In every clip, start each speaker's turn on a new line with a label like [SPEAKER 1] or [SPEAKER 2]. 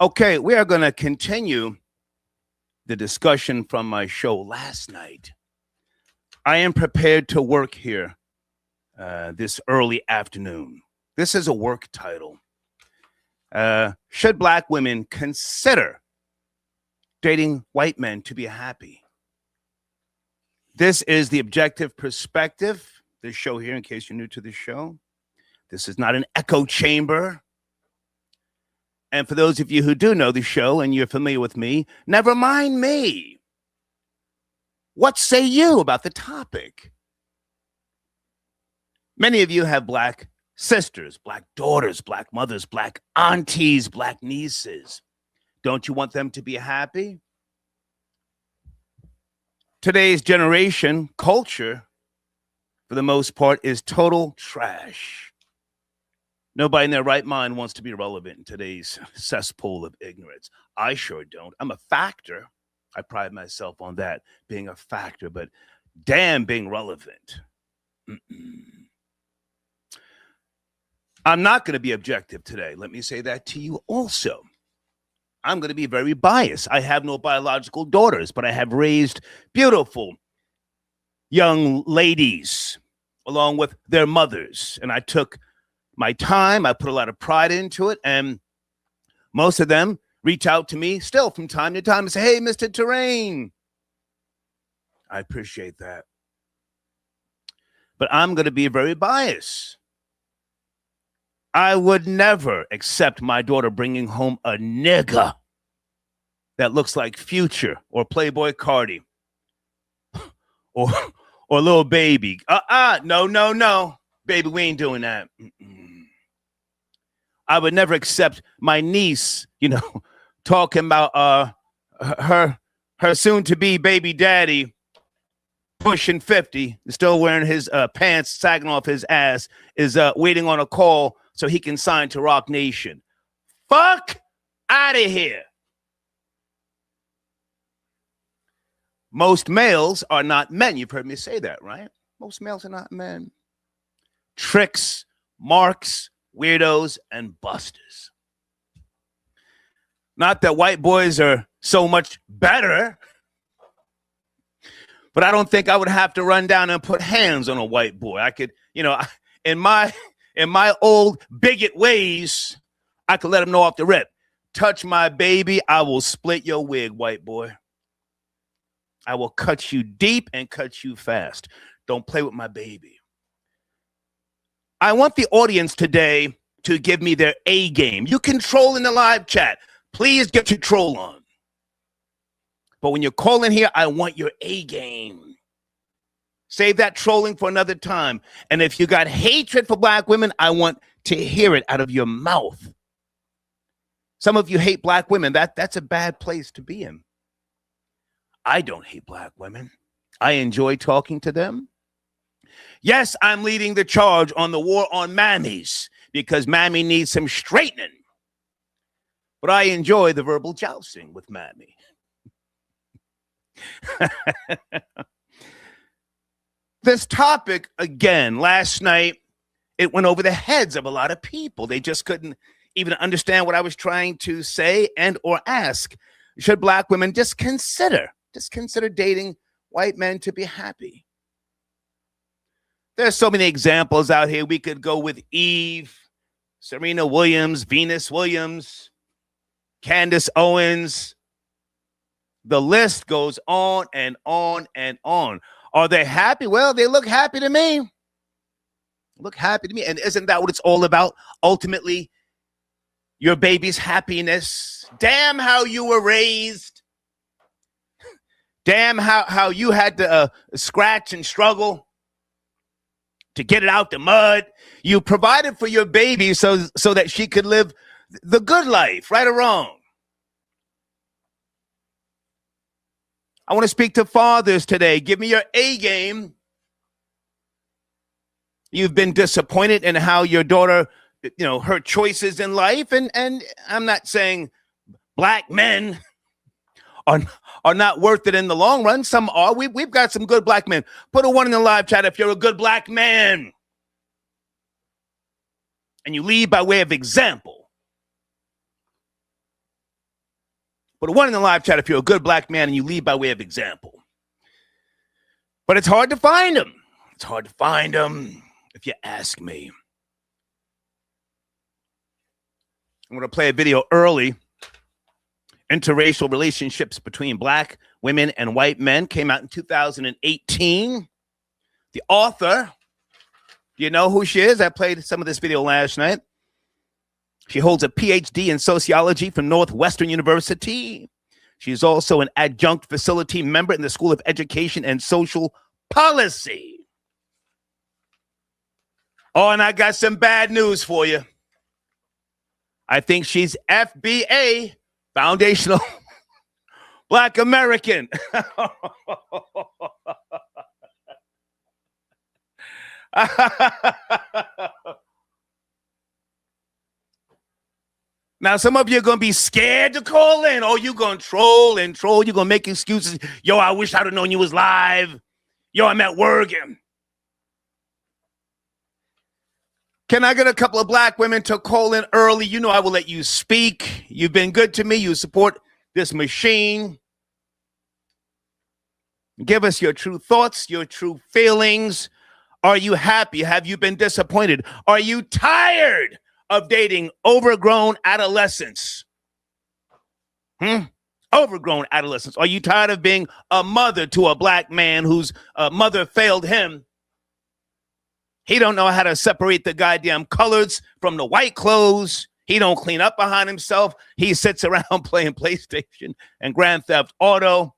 [SPEAKER 1] Okay, we are going to continue the discussion from my show last night. I am prepared to work here this early afternoon. This is a work title. Should black women consider dating white men to be happy? This is the objective perspective. This show here, in case you're new to the show, this is not an echo chamber. And for those of you who do know the show and you're familiar with me, never mind me. What say you about the topic? Many of you have black sisters, black daughters, black mothers, black aunties, black nieces. Don't you want them to be happy? Today's generation culture, for the most part, is total trash. Nobody in their right mind wants to be relevant in today's cesspool of ignorance. I sure don't. I'm a factor. I pride myself on that, being a factor, but damn being relevant. I'm not going to be objective today. Let me say that to you also. I'm going to be very biased. I have no biological daughters, but I have raised beautiful young ladies along with their mothers. And I took my time, I put a lot of pride into it, and most of them reach out to me still from time to time and say, hey, Mr. Terrain. I appreciate that. But I'm going to be very biased. I would never accept my daughter bringing home a nigga that looks like Future or Playboy Cardi or Lil Baby. No. Baby, we ain't doing that. I would never accept my niece, talking about her soon-to-be baby daddy pushing 50, still wearing his pants, sagging off his ass, is waiting on a call so he can sign to Rock Nation. Fuck out of here. Most males are not men. You've heard me say that, right? Most males are not men. Tricks, marks, weirdos, and busters. Not that white boys are so much better, but I don't think I would have to run down and put hands on a white boy. I could, in my old bigot ways, I could let him know off the rip. Touch my baby, I will split your wig, white boy. I will cut you deep and cut you fast. Don't play with my baby. I want the audience today to give me their A game. You can troll in the live chat. Please get your troll on. But when you're calling here, I want your A game. Save that trolling for another time. And if you got hatred for black women, I want to hear it out of your mouth. Some of you hate black women. That's a bad place to be in. I don't hate black women. I enjoy talking to them. Yes, I'm leading the charge on the war on mammies because mammy needs some straightening. But I enjoy the verbal jousting with mammy. This topic, again, last night, it went over the heads of a lot of people. They just couldn't even understand what I was trying to say and or ask. Should black women just consider dating white men to be happy? There's so many examples out here. We could go with Eve, Serena Williams, Venus Williams, Candace Owens. The list goes on and on and on. Are they happy? Well, they look happy to me. Look happy to me. And isn't that what it's all about? Ultimately, your baby's happiness. Damn how you were raised. Damn how you had to scratch and struggle to get it out the mud. You provided for your baby so that she could live the good life, right or wrong. I want to speak to fathers today. Give me your A game. You've been disappointed in how your daughter, her choices in life. And I'm not saying black men are not worth it in the long run. Some are. We've got some good black men. Put a 1 in the live chat if you're a good black man. And you lead by way of example. Put a 1 in the live chat if you're a good black man and you lead by way of example. But it's hard to find them. It's hard to find them, if you ask me. I'm going to play a video early. Interracial relationships between black women and white men came out in 2018. The author, do you know who she is? I played some of this video last night. She holds a PhD in sociology from Northwestern University. She's also an adjunct facility member in the School of Education and Social Policy. Oh, and I got some bad news for you. I think she's FBA, Foundational Black American. Now, some of you are going to be scared to call in. Oh, you're going to troll and troll. You're going to make excuses. Yo, I wish I'd have known you was live. Yo, I'm at work. Can I get a couple of black women to call in early? You know I will let you speak. You've been good to me. You support this machine. Give us your true thoughts, your true feelings. Are you happy? Have you been disappointed? Are you tired of dating overgrown adolescents? Overgrown adolescents. Are you tired of being a mother to a black man whose mother failed him? He don't know how to separate the goddamn colors from the white clothes. He don't clean up behind himself. He sits around playing PlayStation and Grand Theft Auto.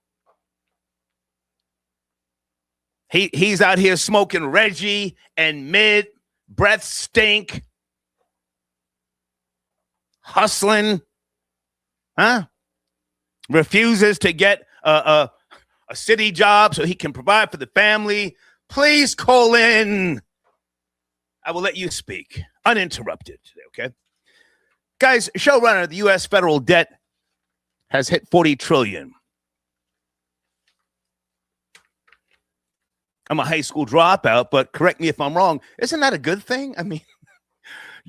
[SPEAKER 1] He's out here smoking Reggie and mid, breath stink, hustling, refuses to get a city job so he can provide for the family. Please call in. I will let you speak uninterrupted today, okay? Guys, showrunner, the U.S. federal debt has hit $40 trillion. I'm a high school dropout, but correct me if I'm wrong. Isn't that a good thing? I mean,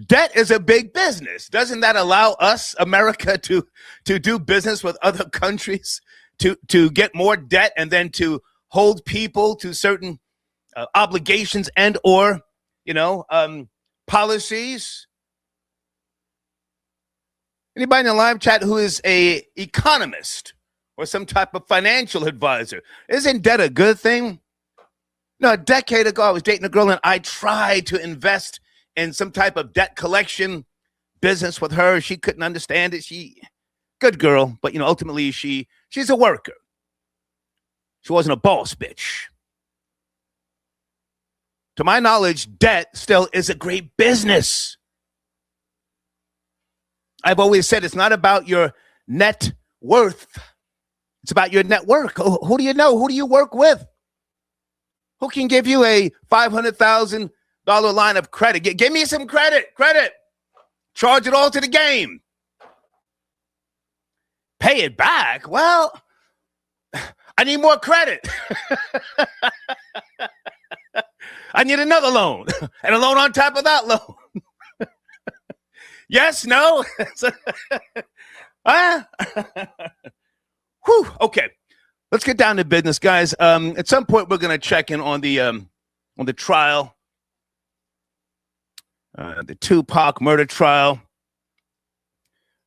[SPEAKER 1] debt is a big business. Doesn't that allow us, America, to do business with other countries, to get more debt and then to hold people to certain obligations and or, policies? Anybody in the live chat who is a economist or some type of financial advisor? Isn't debt a good thing? No, a decade ago, I was dating a girl and I tried to invest in some type of debt collection business with her. She couldn't understand it. Good girl, but ultimately she's a worker. She wasn't a boss bitch. To my knowledge, debt still is a great business. I've always said it's not about your net worth. It's about your network. Who do you know? Who do you work with? Who can give you a $500,000 line of credit? Give me some credit. Charge it all to the game. Pay it back? Well, I need more credit. I need another loan and a loan on top of that loan. Yes, no? Whew, okay. Let's get down to business, guys. At some point, we're going to check in on the trial, the Tupac murder trial.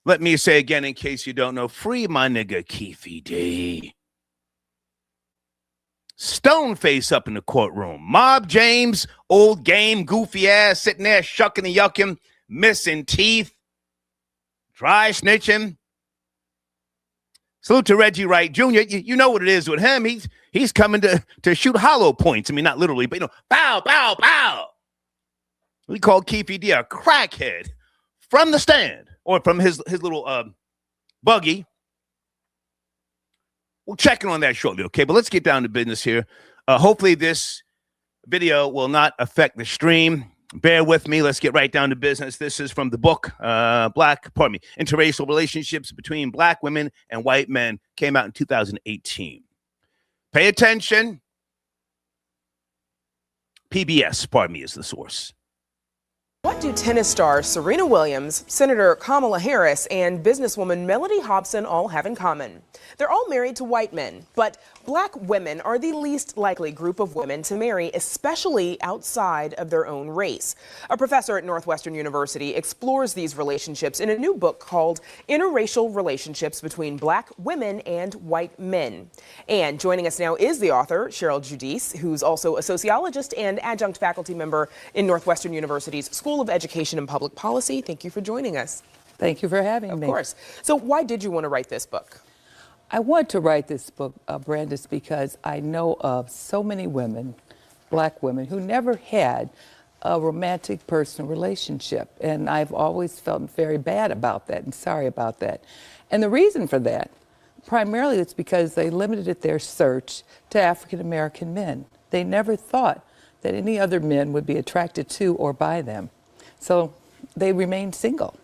[SPEAKER 1] Let me say again, in case you don't know, free my nigga Keefe D. Stone face up in the courtroom. Mob James, old game, goofy ass, sitting there shucking and yucking, missing teeth, dry snitching. Salute to Reggie Wright Jr. You know what it is with him. He's coming to shoot hollow points. I mean, not literally, but pow, pow, pow. We call Keefe D a crackhead from the stand or from his little buggy. We'll check in on that shortly, okay? But let's get down to business here. Hopefully this video will not affect the stream. Bear with me. Let's get right down to business. This is from the book, Interracial Relationships Between Black Women and White Men. Came out in 2018. Pay attention. PBS, is the source.
[SPEAKER 2] What do tennis star Serena Williams, Senator Kamala Harris, and businesswoman Melody Hobson all have in common? They're all married to white men, but black women are the least likely group of women to marry, especially outside of their own race. A professor at Northwestern University explores these relationships in a new book called Interracial Relationships Between Black Women and White Men. And joining us now is the author, Cheryl Giudice, who's also a sociologist and adjunct faculty member in Northwestern University's School of Education and Public Policy. Thank you for joining us.
[SPEAKER 3] Thank you for having me.
[SPEAKER 2] Of course. So why did you want to write this book?
[SPEAKER 3] I want to write this book, Brandis, because I know of so many women, black women, who never had a romantic personal relationship. And I've always felt very bad about that and sorry about that. And the reason for that, primarily, it's because they limited their search to African American men. They never thought that any other men would be attracted to or by them. So they remained single.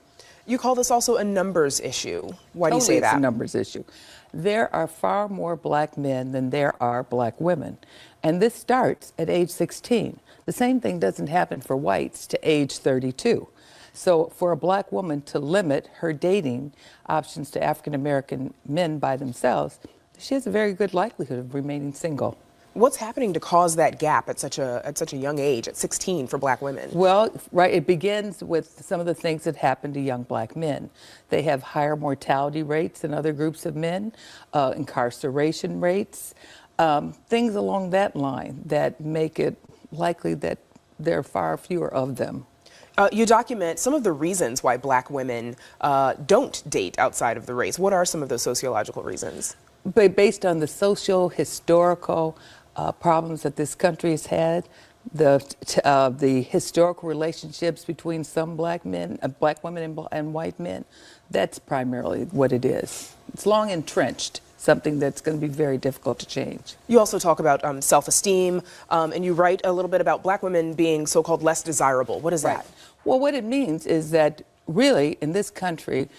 [SPEAKER 2] You call this also a numbers issue. Why do you say that?
[SPEAKER 3] It's a numbers issue. There are far more black men than there are black women. And this starts at age 16. The same thing doesn't happen for whites to age 32. So for a black woman to limit her dating options to African American men by themselves, she has a very good likelihood of remaining single.
[SPEAKER 2] What's happening to cause that gap at such a young age, at 16, for black women?
[SPEAKER 3] Well, right, it begins with some of the things that happen to young black men. They have higher mortality rates than other groups of men, incarceration rates, things along that line that make it likely that there are far fewer of them.
[SPEAKER 2] You document some of the reasons why black women don't date outside of the race. What are some of those sociological reasons?
[SPEAKER 3] Based on the social, historical problems that this country has had, the historical relationships between some black men, black women and white men, that's primarily what it is. It's long entrenched, something that's going to be very difficult to change.
[SPEAKER 2] You also talk about self-esteem, and you write a little bit about black women being so-called less desirable. What is that?
[SPEAKER 3] Well, what it means is that really in this country,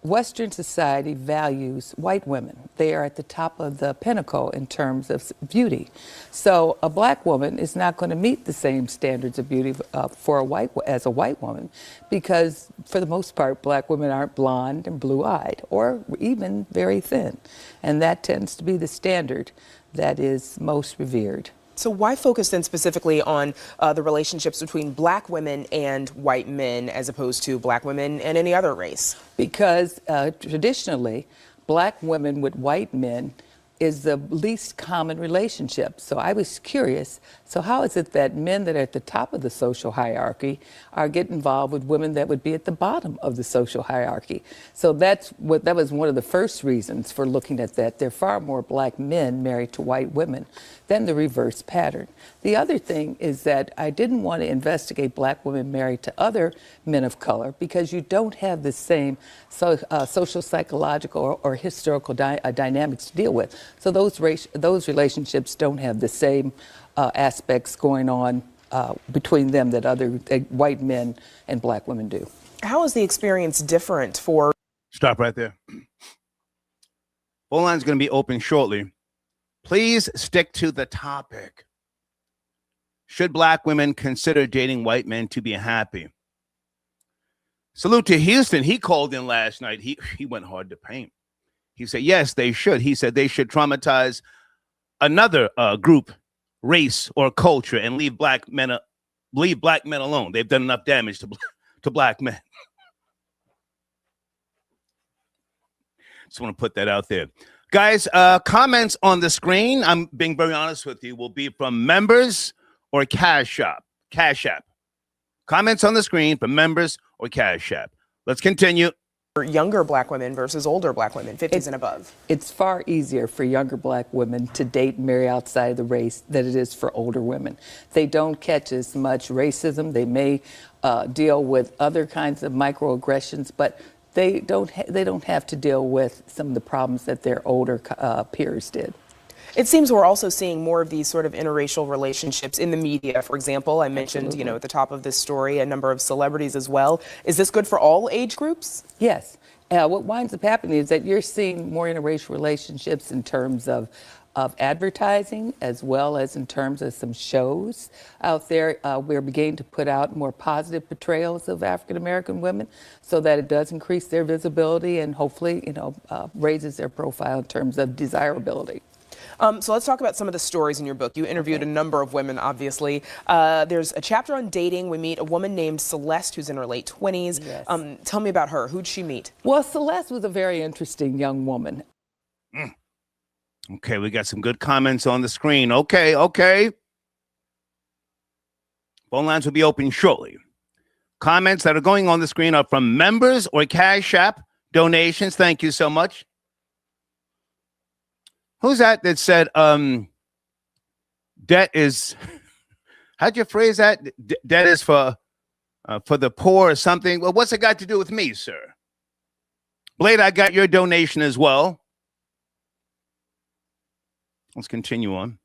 [SPEAKER 3] Western society values white women. They are at the top of the pinnacle in terms of beauty. So a black woman is not going to meet the same standards of beauty as a white woman, because for the most part, black women aren't blonde and blue-eyed or even very thin. And that tends to be the standard that is most revered.
[SPEAKER 2] So why focus then specifically on the relationships between black women and white men as opposed to black women and any other race?
[SPEAKER 3] Because traditionally, black women with white men is the least common relationship. So I was curious, so how is it that men that are at the top of the social hierarchy are getting involved with women that would be at the bottom of the social hierarchy? So that was one of the first reasons for looking at that. There are far more black men married to white women than the reverse pattern. The other thing is that I didn't want to investigate black women married to other men of color because you don't have the same social, psychological, or historical dynamics to deal with. So those relationships don't have the same aspects going on between them that other white men and black women do.
[SPEAKER 2] How is the experience different for...
[SPEAKER 1] Stop right there. Phone line's going to be open shortly. Please stick to the topic. Should black women consider dating white men to be happy? Salute to Houston. He called in last night. He went hard to paint. He said, yes, they should. He said they should traumatize another group, race, or culture and leave black men alone. They've done enough damage to black men. Just want to put that out there. Guys, comments on the screen, I'm being very honest with you, will be from members or Cash App. Comments on the screen from members or Cash App. Let's continue.
[SPEAKER 2] For younger black women versus older black women, 50s and above.
[SPEAKER 3] It's far easier for younger black women to date and marry outside of the race than it is for older women. They don't catch as much racism. They may deal with other kinds of microaggressions, but they don't have to deal with some of the problems that their older peers did.
[SPEAKER 2] It seems we're also seeing more of these sort of interracial relationships in the media. For example, I mentioned, at the top of this story, a number of celebrities as well. Is this good for all age groups?
[SPEAKER 3] Yes. What winds up happening is that you're seeing more interracial relationships in terms of advertising, as well as in terms of some shows out there. We're beginning to put out more positive portrayals of African American women, so that it does increase their visibility and hopefully, raises their profile in terms of desirability.
[SPEAKER 2] So let's talk about some of the stories in your book. You interviewed a number of women, obviously. There's a chapter on dating. We meet a woman named Celeste, who's in her late 20s.
[SPEAKER 3] Yes.
[SPEAKER 2] Tell me about her. Who'd she meet?
[SPEAKER 3] Well, Celeste was a very interesting young woman.
[SPEAKER 1] Okay, we got some good comments on the screen. Okay. Phone lines will be open shortly. Comments that are going on the screen are from members or Cash App donations. Thank you so much. Who's that said, debt is, how'd you phrase that? Debt is for the poor or something. Well, what's it got to do with me, sir? Blade, I got your donation as well. Let's continue on.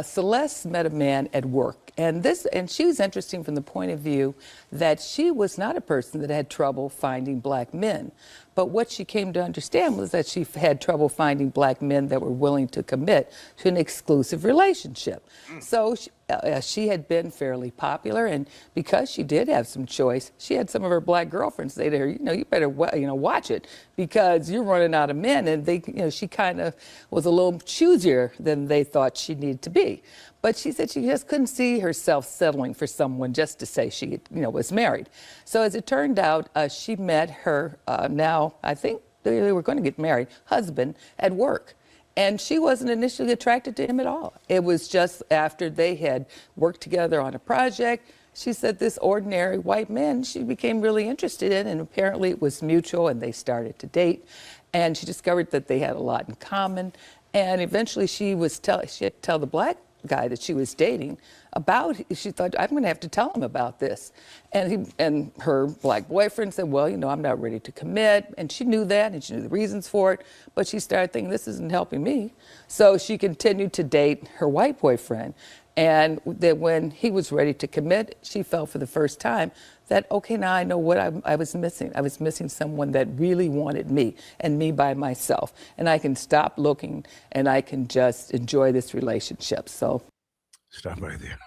[SPEAKER 3] Celeste met a man at work, and she was interesting from the point of view that she was not a person that had trouble finding black men. But what she came to understand was that she had trouble finding black men that were willing to commit to an exclusive relationship. So she had been fairly popular, and because she did have some choice, she had some of her black girlfriends say to her, you better watch it, because you're running out of men. And she kind of was a little choosier than they thought she needed to be. But she said she just couldn't see herself settling for someone just to say she, was married. So as it turned out, she met her now, I think they were going to get married, husband at work. And she wasn't initially attracted to him at all. It was just after they had worked together on a project, she said this ordinary white man she became really interested in, and apparently it was mutual, and they started to date. And she discovered that they had a lot in common. And eventually she had to tell the black guy that she was dating about, she thought, I'm going to have to tell him about this. And her black boyfriend said, well, I'm not ready to commit. And she knew that, and she knew the reasons for it. But she started thinking, this isn't helping me. So she continued to date her white boyfriend. And that when he was ready to commit, she felt for the first time that, okay, now I know what I was missing. I was missing someone that really wanted me, and me by myself. And I can stop looking, and I can just enjoy this relationship. So
[SPEAKER 1] stop right there.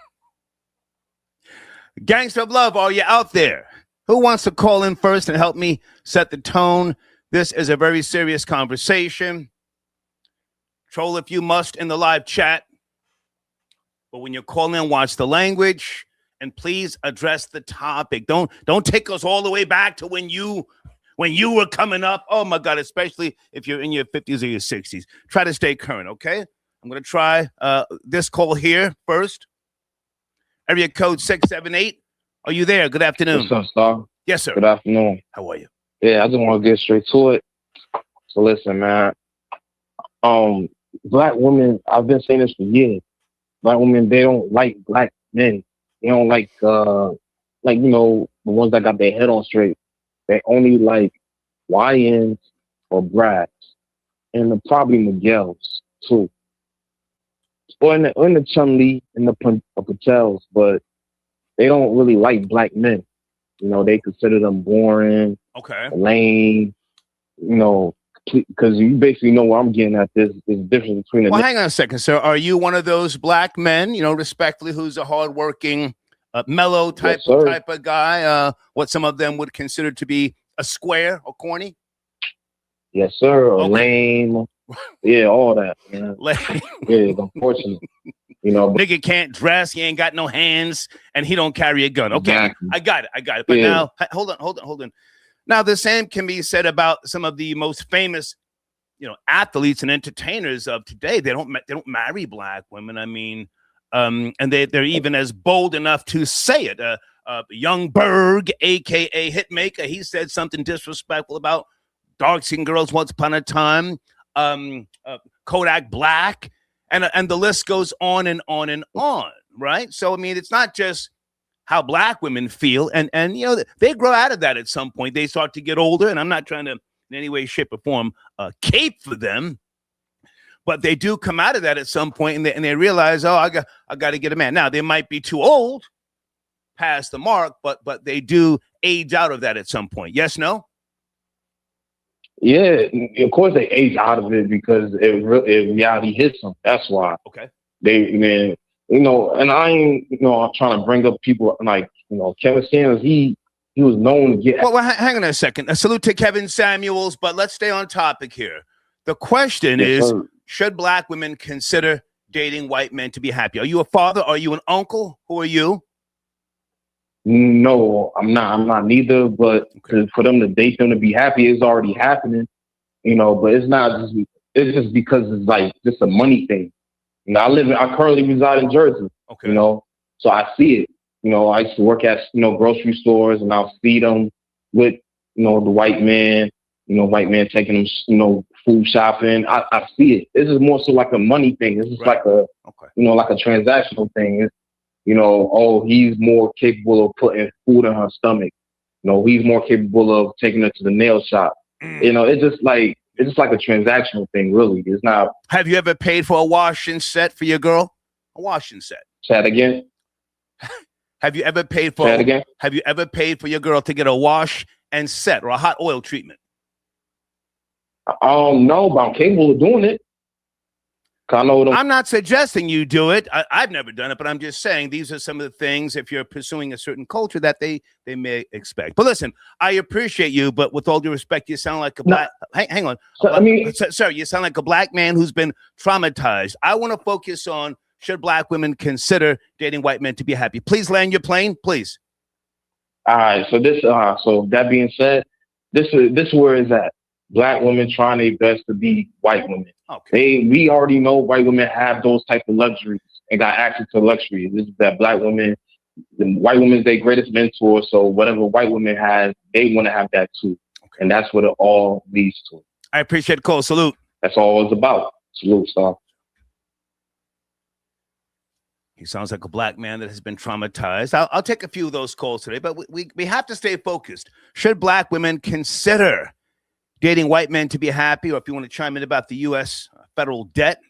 [SPEAKER 1] Gangster of Love, are you out there? Who wants to call in first and help me set the tone? This is a very serious conversation. Troll if you must in the live chat. But when you're calling in, watch the language, and please address the topic. Don't take us all the way back to when you were coming up. Oh my God, especially if you're in your 50s or your 60s. Try to stay current, okay? I'm going to try this call here first. Area code 678. Are you there? Good afternoon.
[SPEAKER 4] What's up, Star?
[SPEAKER 1] Yes, sir.
[SPEAKER 4] Good afternoon.
[SPEAKER 1] How are you?
[SPEAKER 4] Yeah, I just want to get straight to it. So listen, man. Black women, I've been saying this for years. Black women, they don't like black men. They don't like the ones that got their head on straight. They only like YNs or brats, and probably Miguels too. Or in the Chun-Li and the Patels, but they don't really like black men. They consider them boring, lame, because you basically know where I'm getting at. There's a difference between
[SPEAKER 1] Well, hang on a second, sir. Are you one of those black men, respectfully, who's a hardworking, mellow type of guy? What some of them would consider to be a square or corny?
[SPEAKER 4] Yes, sir. Or lame. Yeah, all that, man. Yeah, unfortunate.
[SPEAKER 1] Nigga can't dress, he ain't got no hands, and he don't carry a gun. Okay, exactly. I got it. But now, hold on. Now, the same can be said about some of the most famous, athletes and entertainers of today. They don't marry black women. I mean, and they're even as bold enough to say it. Young Berg, aka Hitmaker, he said something disrespectful about dark-skinned girls once upon a time. Kodak Black, and the list goes on and on and on, right? So I mean, it's not just how black women feel, and they grow out of that at some point. They start to get older, and I'm not trying to in any way, shape, or form cape for them, but they do come out of that at some point, and they realize, oh, I got to get a man. Now they might be too old, past the mark, but they do age out of that at some point. Yes, no?
[SPEAKER 4] Yeah, of course they age out of it because reality hits them. That's why
[SPEAKER 1] Okay.
[SPEAKER 4] man, and I ain't, I'm trying to bring up people like, Kevin Samuels. He was known to get.
[SPEAKER 1] Well, hang on a second. A salute to Kevin Samuels, but let's stay on topic here. The question is, should black women consider dating white men to be happy? Are you a father? Are you an uncle? Who are you?
[SPEAKER 4] No, I'm not. I'm not neither. But for them to date them to be happy is already happening, But it's not just. It's just because it's like just a money thing. I currently reside in Jersey.
[SPEAKER 1] Okay.
[SPEAKER 4] So I see it. I used to work at grocery stores, and I'll see them with the white man. White man taking them food shopping. I see it. This is more so like a money thing. This is like a like a transactional thing. Oh, he's more capable of putting food in her stomach. He's more capable of taking her to the nail shop. It's just like a transactional thing, really. It's not.
[SPEAKER 1] Have you ever paid for a washing set for your girl? A washing set.
[SPEAKER 4] Say that again.
[SPEAKER 1] Have you ever paid for?
[SPEAKER 4] Say that again.
[SPEAKER 1] Have you ever paid for your girl to get a wash and set or a hot oil treatment?
[SPEAKER 4] No, but I'm capable of doing it.
[SPEAKER 1] I'm not suggesting you do it. I've never done it, but I'm just saying these are some of the things, if you're pursuing a certain culture, that they may expect. But listen, I appreciate you, but with all due respect, you sound like a black. Hang on, sir, you sound like a black man who's been traumatized. I want to focus on, should black women consider dating white men to be happy? Please land your plane, please.
[SPEAKER 4] All right. So so that being said, this is where it's at. Black women trying their best to be white women.
[SPEAKER 1] Okay.
[SPEAKER 4] We already know white women have those type of luxuries and got access to luxuries. This is that black women, the white woman's their greatest mentor. So whatever white woman has, they want to have that too. Okay. And that's what it all leads to.
[SPEAKER 1] I appreciate the call. Salute.
[SPEAKER 4] That's all it's about. Salute, star.
[SPEAKER 1] He sounds like a black man that has been traumatized. I'll take a few of those calls today, but we have to stay focused. Should black women consider dating white men to be happy? Or if you want to chime in about the U.S. federal debt.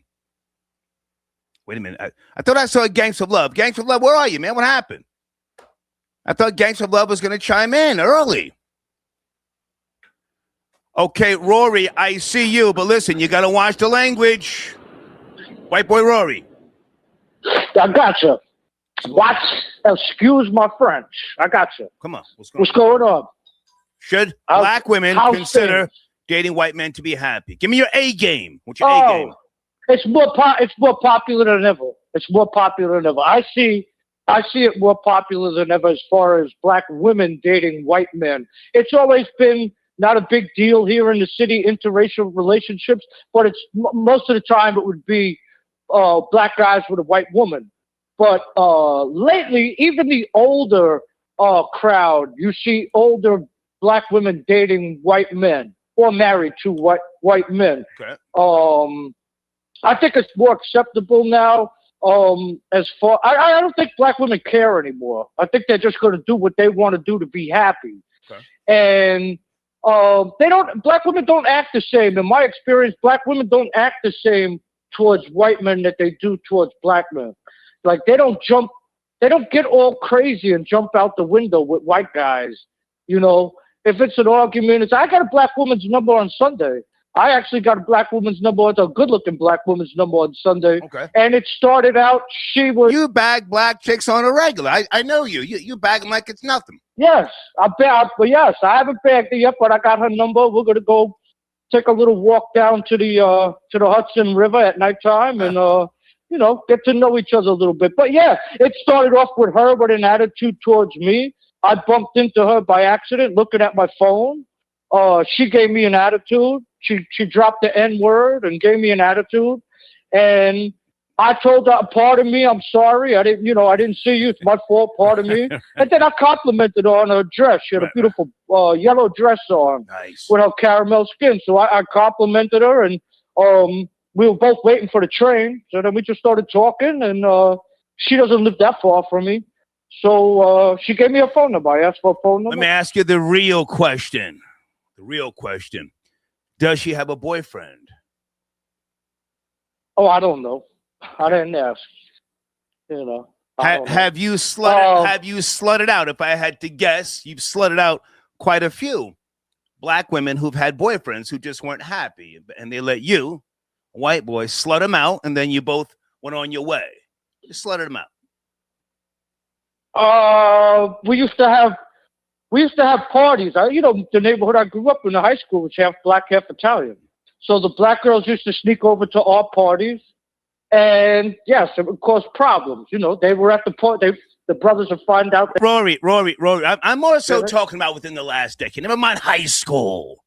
[SPEAKER 1] Wait a minute. I thought I saw Gangs of Love. Gangs of Love, where are you, man? What happened? I thought Gangs of Love was going to chime in early. Okay, Rory, I see you, but listen, you got to watch the language. White boy Rory.
[SPEAKER 5] I gotcha. Excuse my French. I gotcha.
[SPEAKER 1] Come on.
[SPEAKER 5] What's going on?
[SPEAKER 1] Should black women consider dating white men to be happy? Give me your A game. What's your A game?
[SPEAKER 5] It's more popular than ever. It's more popular than ever. I see it more popular than ever as far as black women dating white men. It's always been not a big deal here in the city, interracial relationships, but it's most of the time it would be black guys with a white woman. But lately, even the older crowd, you see older black women dating white men or married to white men.
[SPEAKER 1] Okay.
[SPEAKER 5] I think it's more acceptable now. As far, I don't think black women care anymore. I think they're just going to do what they want to do to be happy.
[SPEAKER 1] Okay.
[SPEAKER 5] And black women don't act the same. In my experience, black women don't act the same towards white men that they do towards black men. Like they don't get all crazy and jump out the window with white guys. If it's an argument, I got a black woman's number on Sunday. I actually got a black woman's number, a good-looking black woman's number on Sunday.
[SPEAKER 1] Okay.
[SPEAKER 5] And it started out,
[SPEAKER 1] You bag black chicks on a regular. I know you. You bag them like it's nothing.
[SPEAKER 5] Yes, I haven't bagged her yet, but I got her number. We're gonna go take a little walk down to the Hudson River at nighttime and get to know each other a little bit. But yeah, it started off with her with an attitude towards me. I bumped into her by accident looking at my phone. She gave me an attitude. She dropped the N-word and gave me an attitude. And I told her, pardon me, I'm sorry. I didn't see you. It's my fault. Pardon me. And then I complimented her on her dress. She had a beautiful yellow dress on.
[SPEAKER 1] Nice.
[SPEAKER 5] With her caramel skin. So I complimented her, and we were both waiting for the train. So then we just started talking, and she doesn't live that far from me. So she gave me her phone number. I asked for a phone number.
[SPEAKER 1] Let me ask you the real question. Does she have a boyfriend?
[SPEAKER 5] Oh, I don't know. I didn't ask.
[SPEAKER 1] Have you slutted out? If I had to guess, you've slutted out quite a few. black women who've had boyfriends who just weren't happy, and they let you, a white boy, slut them out, and then you both went on your way. Just slutted them out.
[SPEAKER 5] We used to have parties. The neighborhood I grew up in, the high school, was half black, half Italian. So the black girls used to sneak over to our parties, and yes, it would cause problems. They were at the party. The brothers would find out.
[SPEAKER 1] Rory. I'm more so talking about within the last decade. Never mind high school.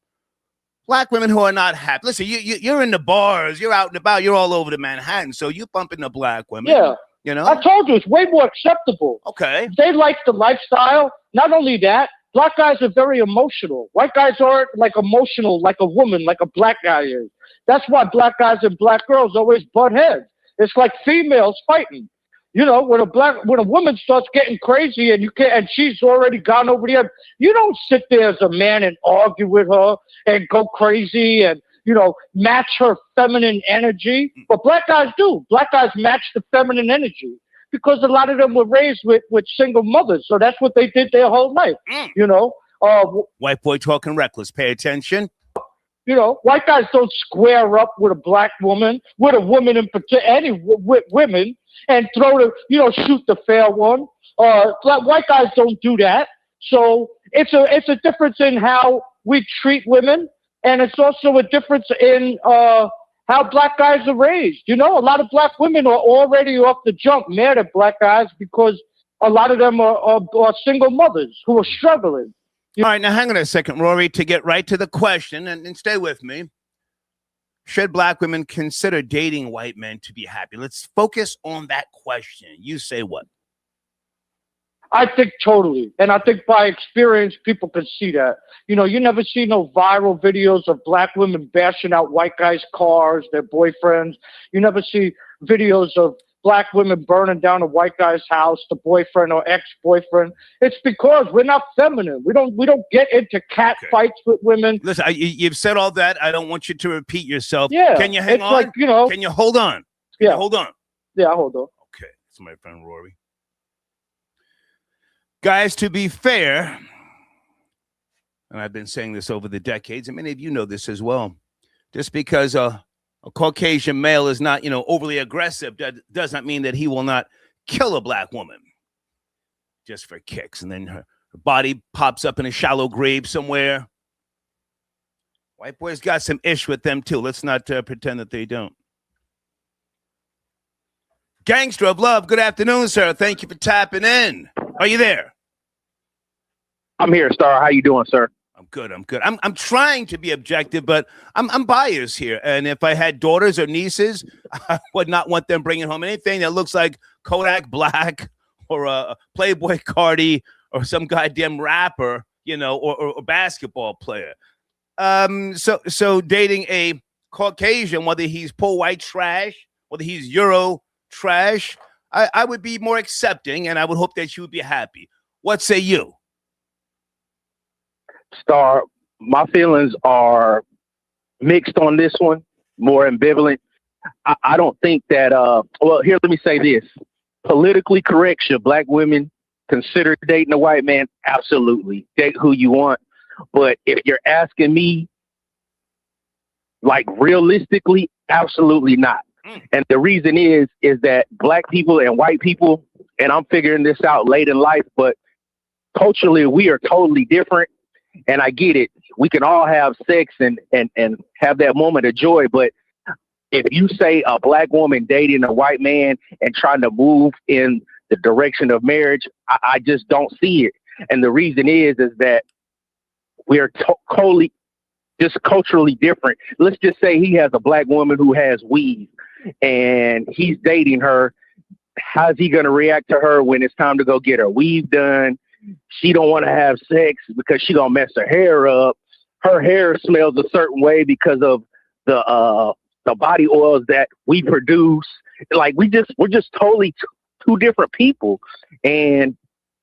[SPEAKER 1] Black women who are not happy. Listen, you're in the bars, you're out and about, you're all over the Manhattan, so you bump into black women.
[SPEAKER 5] Yeah.
[SPEAKER 1] I
[SPEAKER 5] told you, it's way more acceptable.
[SPEAKER 1] Okay.
[SPEAKER 5] They like the lifestyle. Not only that, black guys are very emotional. White guys aren't like emotional like a woman, like a black guy is. That's why black guys and black girls always butt heads. It's like females fighting. When a woman starts getting crazy and she's already gone over the edge, you don't sit there as a man and argue with her and go crazy and match her feminine energy. But black guys do. Black guys match the feminine energy because a lot of them were raised with single mothers. So that's what they did their whole life.
[SPEAKER 1] White boy talking reckless. Pay attention.
[SPEAKER 5] White guys don't square up with a black woman, with a woman in particular, with women, and shoot the fair one. White guys don't do that. So it's a difference in how we treat women. And it's also a difference in how black guys are raised. A lot of black women are already off the jump mad at black guys because a lot of them are single mothers who are struggling.
[SPEAKER 1] All right, now hang on a second, Rory, to get right to the question, and stay with me. Should black women consider dating white men to be happy? Let's focus on that question. You say what?
[SPEAKER 5] I think totally. And I think by experience, people can see that. You never see no viral videos of black women bashing out white guys' cars, their boyfriends. You never see videos of black women burning down a white guy's house, the boyfriend or ex-boyfriend. It's because we're not feminine. We don't get into cat fights with women.
[SPEAKER 1] Listen, you've said all that. I don't want you to repeat yourself.
[SPEAKER 5] Yeah.
[SPEAKER 1] Can you hang on?
[SPEAKER 5] Like,
[SPEAKER 1] Can you hold on?
[SPEAKER 5] Yeah.
[SPEAKER 1] Hold on.
[SPEAKER 5] Yeah, hold on.
[SPEAKER 1] Okay. It's my friend Rory. Guys, to be fair, and I've been saying this over the decades, and many of you know this as well, just because a Caucasian male is not, overly aggressive, does not mean that he will not kill a black woman just for kicks. And then her body pops up in a shallow grave somewhere. White boys got some ish with them too. Let's not pretend that they don't. Gangster of Love, good afternoon, sir. Thank you for tapping in. Are you there?
[SPEAKER 6] I'm here, Star. How you doing, sir?
[SPEAKER 1] I'm good. I'm trying to be objective, but I'm biased here. And if I had daughters or nieces, I would not want them bringing home anything that looks like Kodak Black or a Playboy Cardi or some goddamn rapper, or basketball player. So dating a Caucasian, whether he's poor white trash, whether he's Euro trash, I would be more accepting, and I would hope that you would be happy. What say you?
[SPEAKER 6] Star, my feelings are mixed on this one, more ambivalent. I don't think that, here, let me say this. Politically correct, should black women consider dating a white man? Absolutely. Date who you want. But if you're asking me, like, realistically, absolutely not. And the reason is that black people and white people, and I'm figuring this out late in life, but culturally, we are totally different. And I get it. We can all have sex and have that moment of joy. But if you say a black woman dating a white man and trying to move in the direction of marriage, I just don't see it. And the reason is that we are totally just culturally different. Let's just say he has a black woman who has weave and he's dating her. How's he going to react to her when it's time to go get her weave done? She don't want to have sex because she gonna mess her hair up. Her hair smells a certain way because of the body oils that we produce. Like we're just totally two different people, and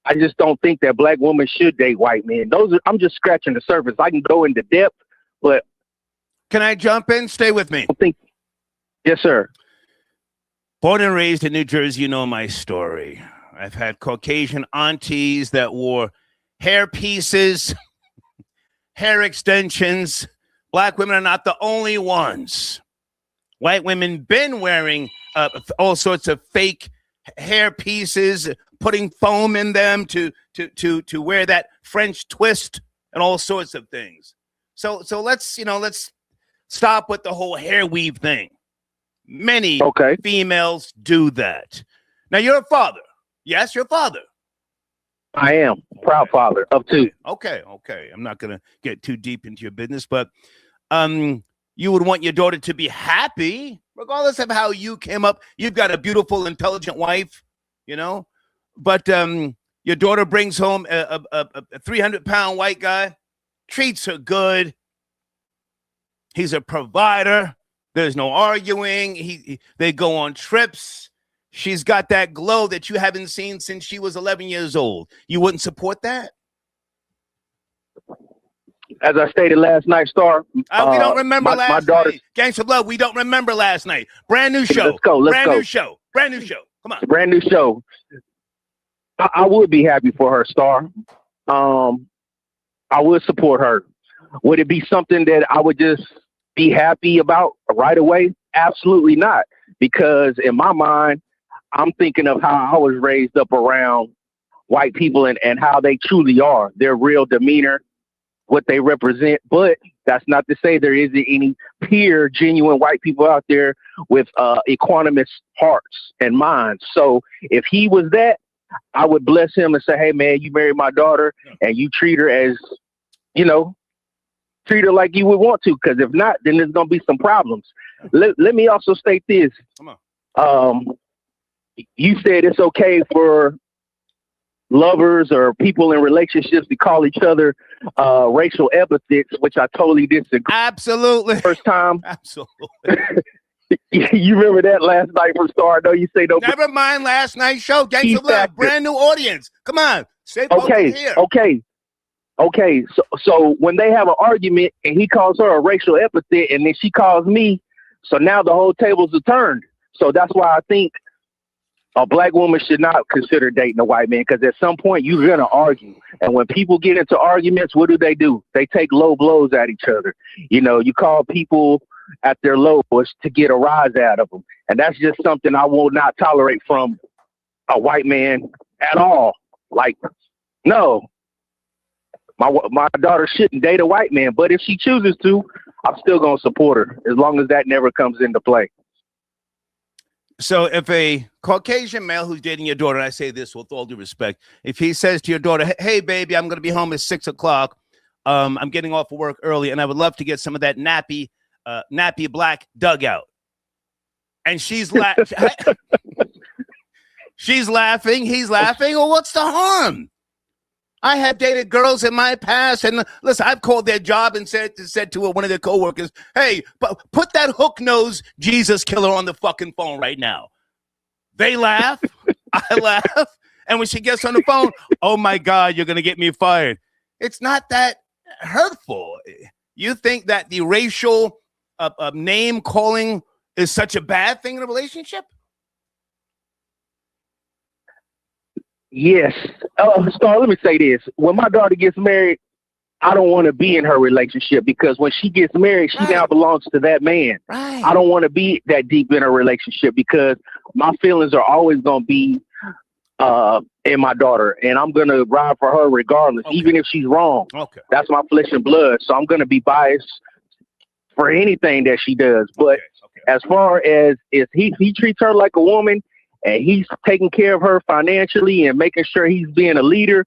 [SPEAKER 6] I just don't think that black women should date white men. I'm just scratching the surface. I can go into depth, but
[SPEAKER 1] can I jump in? Stay with me.
[SPEAKER 6] Yes, sir.
[SPEAKER 1] Born and raised in New Jersey, you know my story. I've had Caucasian aunties that wore hair pieces hair extensions. Black women are not the only ones. White women been wearing all sorts of fake hair pieces, putting foam in them to wear that French twist and all sorts of things. So let's stop with the whole hair weave thing. Many females do that. Now you're a father. Yes, you're a father.
[SPEAKER 6] I am proud father of two.
[SPEAKER 1] Okay. I'm not gonna get too deep into your business, but you would want your daughter to be happy, regardless of how you came up. You've got a beautiful, intelligent wife, but your daughter brings home a 300-pound white guy, treats her good. He's a provider. There's no arguing. They go on trips. She's got that glow that you haven't seen since she was 11 years old. You wouldn't support that?
[SPEAKER 6] As I stated last night, Star.
[SPEAKER 1] We don't remember last night. Gangs of Love, we don't remember last night. Brand new show.
[SPEAKER 6] Let's go.
[SPEAKER 1] Brand new show. Come on.
[SPEAKER 6] Brand new show. I would be happy for her, Star. I would support her. Would it be something that I would just be happy about right away? Absolutely not. Because in my mind, I'm thinking of how I was raised up around white people and how they truly are, their real demeanor, what they represent. But that's not to say there isn't any pure, genuine white people out there with equanimous hearts and minds. So if he was that, I would bless him and say, hey, man, you married my daughter and you treat her as, treat her like you would want to. Because if not, then there's going to be some problems. Let me also state this.
[SPEAKER 1] Come on.
[SPEAKER 6] You said it's okay for lovers or people in relationships to call each other racial epithets, which I totally disagree.
[SPEAKER 1] Absolutely.
[SPEAKER 6] First time.
[SPEAKER 1] Absolutely.
[SPEAKER 6] You remember that last night from Star? I know you say no.
[SPEAKER 1] Never mind last night's show. Gangs of Love, brand new audience. Come on. Say here.
[SPEAKER 6] Okay. So when they have an argument and he calls her a racial epithet and then she calls me, so now the whole tables are turned. So that's why I think a black woman should not consider dating a white man, because at some point you're going to argue. And when people get into arguments, what do? They take low blows at each other. You call people at their lowest to get a rise out of them. And that's just something I will not tolerate from a white man at all. Like, no, my daughter shouldn't date a white man. But if she chooses to, I'm still going to support her as long as that never comes into play.
[SPEAKER 1] So if a Caucasian male who's dating your daughter, and I say this with all due respect, if he says to your daughter, hey, baby, I'm going to be home at 6 o'clock. I'm getting off of work early, and I would love to get some of that nappy black dugout. And she's she's laughing. He's laughing. Well, what's the harm? I have dated girls in my past, and listen, I've called their job and said to one of their coworkers, hey, put that hook nose Jesus killer on the fucking phone right now. They laugh. I laugh. And when she gets on the phone, oh my God, you're going to get me fired. It's not that hurtful. You think that the racial name calling is such a bad thing in a relationship?
[SPEAKER 6] Yes. Star, let me say this. When my daughter gets married, I don't want to be in her relationship, because when she gets married, she now belongs to that man.
[SPEAKER 1] Right.
[SPEAKER 6] I don't want to be that deep in a relationship, because my feelings are always going to be in my daughter, and I'm going to ride for her regardless, even if she's wrong.
[SPEAKER 1] Okay.
[SPEAKER 6] That's my flesh and blood, so I'm going to be biased for anything that she does. But as far as if he treats her like a woman, and he's taking care of her financially and making sure he's being a leader,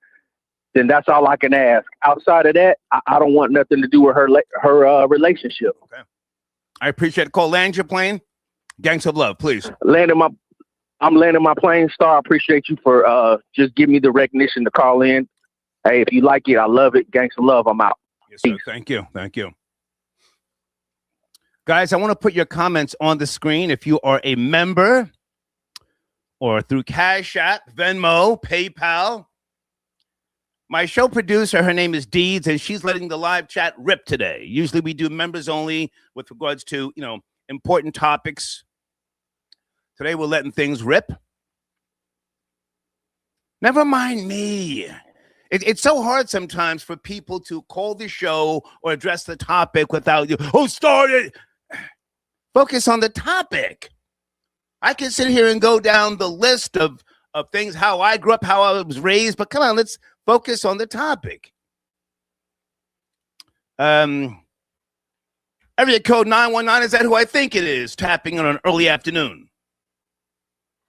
[SPEAKER 6] then that's all I can ask. Outside of that, I don't want nothing to do with her relationship.
[SPEAKER 1] Okay. I appreciate the call. Land your plane. Gangs of Love, please.
[SPEAKER 6] I'm landing my plane, Star. I appreciate you for just giving me the recognition to call in. Hey, if you like it, I love it. Gangs of Love, I'm out.
[SPEAKER 1] Yes, sir. Thank you. Guys, I want to put your comments on the screen. If you are a member or through Cash App, Venmo, PayPal. My show producer, her name is Deeds, and she's letting the live chat rip today. Usually we do members only with regards to, important topics. Today we're letting things rip. Never mind me. It's so hard sometimes for people to call the show or address the topic without you. Who started? Focus on the topic. I can sit here and go down the list of things, how I grew up, how I was raised, but come on, let's focus on the topic. Area code 919, is that who I think it is? Tapping on an early afternoon.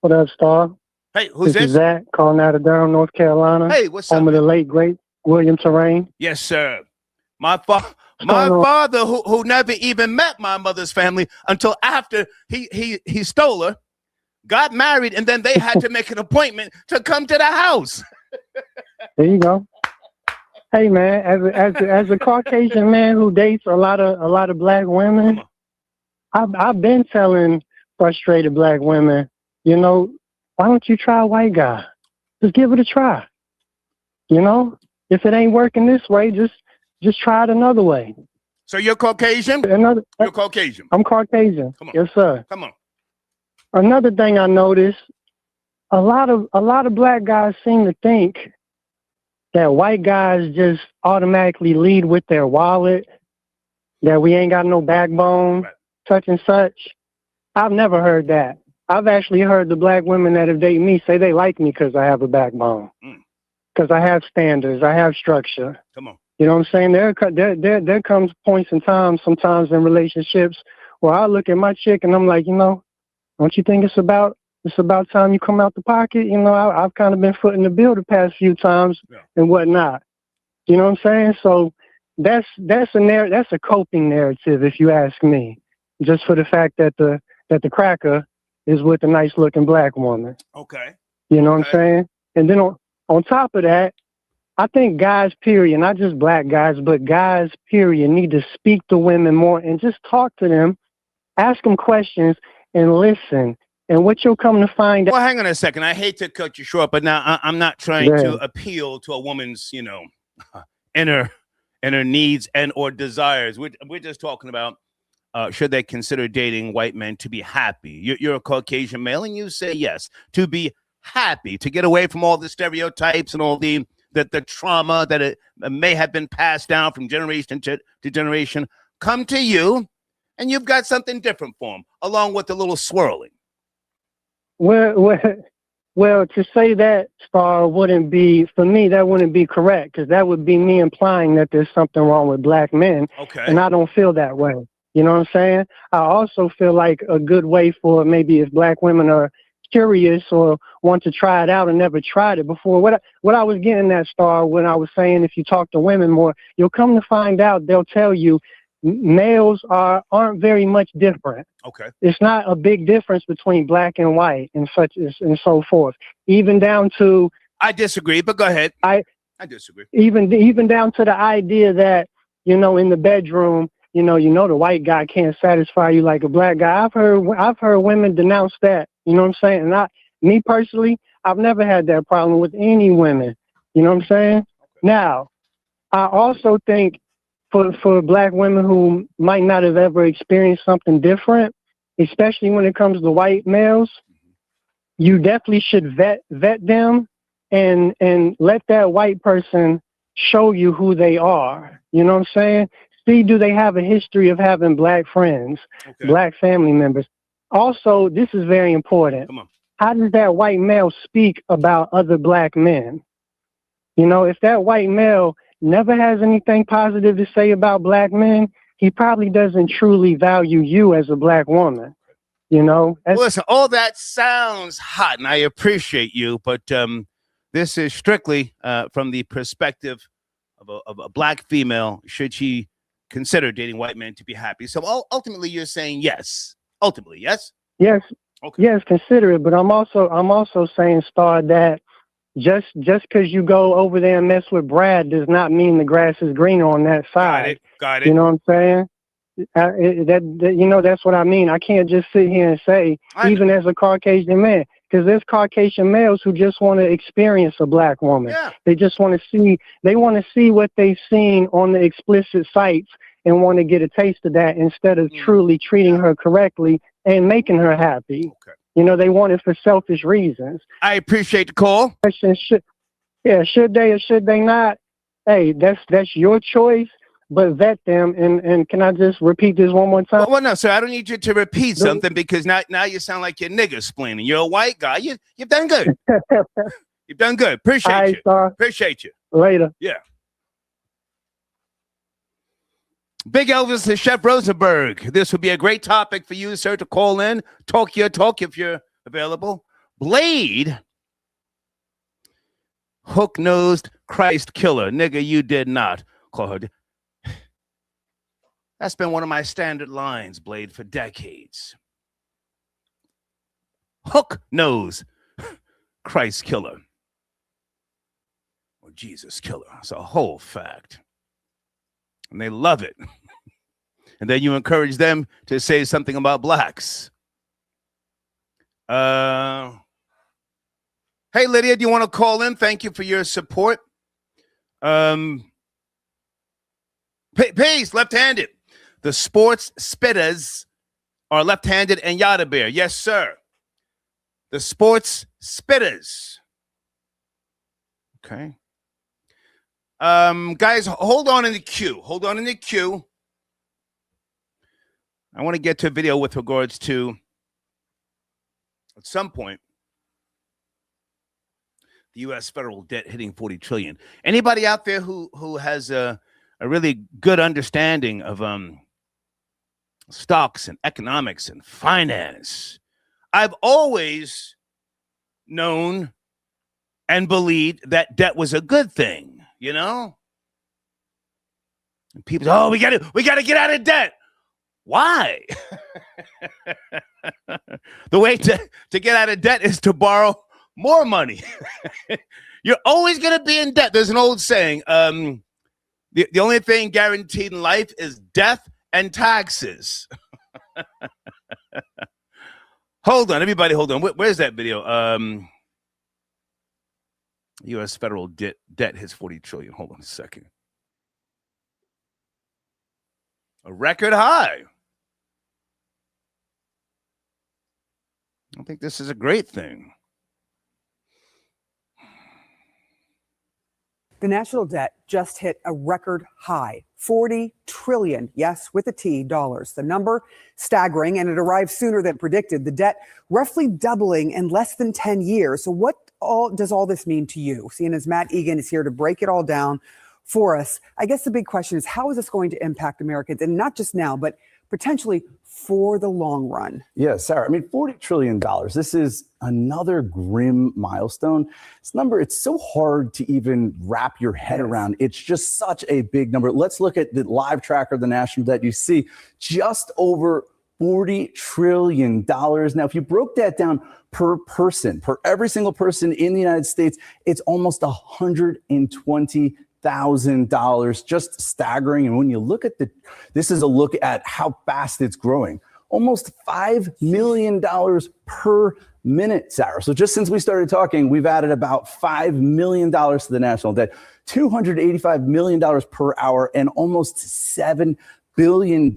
[SPEAKER 7] What up, Star?
[SPEAKER 1] Hey, who's
[SPEAKER 7] this?
[SPEAKER 1] This
[SPEAKER 7] is Zach calling out of Durham, North Carolina.
[SPEAKER 1] Hey, what's up?
[SPEAKER 7] Home of the late, great William Terrain.
[SPEAKER 1] Yes, sir. My father, who never even met my mother's family until after he stole her, got married, and then they had to make an appointment to come to the house.
[SPEAKER 7] There you go. Hey man, as a Caucasian man who dates a lot of black women, I've been telling frustrated black women, you know, why don't you try a white guy? Just give it a try. You know, if it ain't working this way, just try it another way.
[SPEAKER 1] So you're Caucasian? You're Caucasian.
[SPEAKER 7] I'm Caucasian.
[SPEAKER 1] Come on.
[SPEAKER 7] Yes, sir.
[SPEAKER 1] Come on.
[SPEAKER 7] Another thing I noticed, a lot of black guys seem to think that white guys just automatically lead with their wallet, that we ain't got no backbone, right, such and such. I've never heard that. I've actually heard the black women that have dated me say they like me because I have a backbone, because I have standards, I have structure.
[SPEAKER 1] Come on.
[SPEAKER 7] You know what I'm saying? There comes points in time sometimes in relationships where I look at my chick and I'm like, you know, don't you think it's about time you come out the pocket? You know, I've kind of been footing the bill the past few times, yeah, and whatnot. You know what I'm saying? So that's a coping narrative, if you ask me, just for the fact that the cracker is with a nice looking black woman.
[SPEAKER 1] Okay.
[SPEAKER 7] You know what I'm saying? And then on top of that, I think guys, period, not just black guys, but guys, period, need to speak to women more and just talk to them, ask them questions, and listen. And what you'll come to find out.
[SPEAKER 1] Well, hang on a second. I hate to cut you short, but now I'm not trying to appeal to a woman's, you know, inner needs and or desires. We're just talking about should they consider dating white men to be happy? You're a Caucasian male, and you say yes, to be happy, to get away from all the stereotypes and all the trauma that it may have been passed down from generation to generation. Come to you, and you've got something different for them, along with a little swirling.
[SPEAKER 7] Well, to say that, Star, wouldn't be, for me, that wouldn't be correct, because that would be me implying that there's something wrong with black men.
[SPEAKER 1] Okay.
[SPEAKER 7] And I don't feel that way. You know what I'm saying? I also feel like a good way for maybe if black women are curious or want to try it out and never tried it before. What I was getting at, Star, when I was saying if you talk to women more, you'll come to find out they'll tell you males aren't very much different.
[SPEAKER 1] Okay.
[SPEAKER 7] It's not a big difference between black and white and such and so forth. Even down to
[SPEAKER 1] I disagree, but go ahead. I disagree.
[SPEAKER 7] Even down to the idea that, you know, in the bedroom, you know the white guy can't satisfy you like a black guy. I've heard women denounce that. You know what I'm saying? And me personally, I've never had that problem with any women. You know what I'm saying? Okay. Now, I also think for black women who might not have ever experienced something different, especially when it comes to white males, you definitely should vet them and let that white person show you who they are. You know what I'm saying? See, do they have a history of having black friends, black family members? Also, this is very important.
[SPEAKER 1] Come on.
[SPEAKER 7] How does that white male speak about other black men? You know, if that white male never has anything positive to say about black men, he probably doesn't truly value you as a black woman. You know?
[SPEAKER 1] Well, listen, all that sounds hot, and I appreciate you, but this is strictly from the perspective of a black female. Should she consider dating white men to be happy? So ultimately, you're saying yes. Ultimately, yes?
[SPEAKER 7] Yes.
[SPEAKER 1] Okay.
[SPEAKER 7] Yes, consider it. But I'm also saying, Star, that just because you go over there and mess with Brad does not mean the grass is greener on that side.
[SPEAKER 1] Got it.
[SPEAKER 7] You know what I'm saying? You know, that's what I mean. I can't just sit here and say, even as a Caucasian man, because there's Caucasian males who just want to experience a black woman.
[SPEAKER 1] Yeah.
[SPEAKER 7] They just want to see what they've seen on the explicit sites and want to get a taste of that instead of truly treating her correctly and making her happy.
[SPEAKER 1] Okay.
[SPEAKER 7] You know, they want it for selfish reasons.
[SPEAKER 1] I appreciate the call.
[SPEAKER 7] Yeah, should they or should they not? Hey, that's your choice, but vet them. And can I just repeat this one more time?
[SPEAKER 1] Well, no, sir. I don't need you to repeat something because now you sound like you're nigger splaining. You're a white guy. You've done good. You've done good. Appreciate you.
[SPEAKER 7] Sir.
[SPEAKER 1] Appreciate you.
[SPEAKER 7] Later.
[SPEAKER 1] Yeah. Big Elvis to Chef Rosenberg. This would be a great topic for you, sir, to call in. Talk your talk if you're available. Blade. Hook-nosed Christ killer. Nigga, you did not. Call her. That's been one of my standard lines, Blade, for decades. Hook-nosed Christ killer. Or Jesus killer. It's a whole fact. And they love it. And then you encourage them to say something about blacks. Hey, Lydia, do you want to call in? Thank you for your support. Peace, left-handed. The sports spitters are left-handed and Yada Bear. Yes, sir. The sports spitters. Okay. Guys, hold on in the queue. Hold on in the queue. I want to get to a video with regards to, at some point, the U.S. federal debt hitting $40 trillion. Anybody out there who has a really good understanding of stocks and economics and finance? I've always known and believed that debt was a good thing, you know? And people say, oh, we gotta get out of debt. Why? The way to get out of debt is to borrow more money. You're always going to be in debt. There's an old saying, the only thing guaranteed in life is death and taxes. Hold on, everybody, hold on. Where's that video? U.S. federal debt hits $40 trillion. Hold on a second. A record high. I think this is a great thing.
[SPEAKER 8] The national debt just hit a record high, 40 trillion, yes, with a T, dollars. The number staggering, and it arrived sooner than predicted. The debt roughly doubling in less than 10 years. So what does all this mean to you? Seeing as Matt Egan is here to break it all down for us, I guess the big question is, how is this going to impact Americans? And not just now, but potentially for the long run.
[SPEAKER 9] Yeah, Sarah, I mean, $40 trillion. This is another grim milestone. This number, it's so hard to even wrap your head around. It's just such a big number. Let's look at the live tracker of the national debt. You see just over $40 trillion. Now, if you broke that down per person, per every single person in the United States, it's almost $120,000, just staggering. And when you look at this is a look at how fast it's growing, almost $5 million per minute, Sarah. So just since we started talking, we've added about $5 million to the national debt, $285 million per hour, and almost $7 billion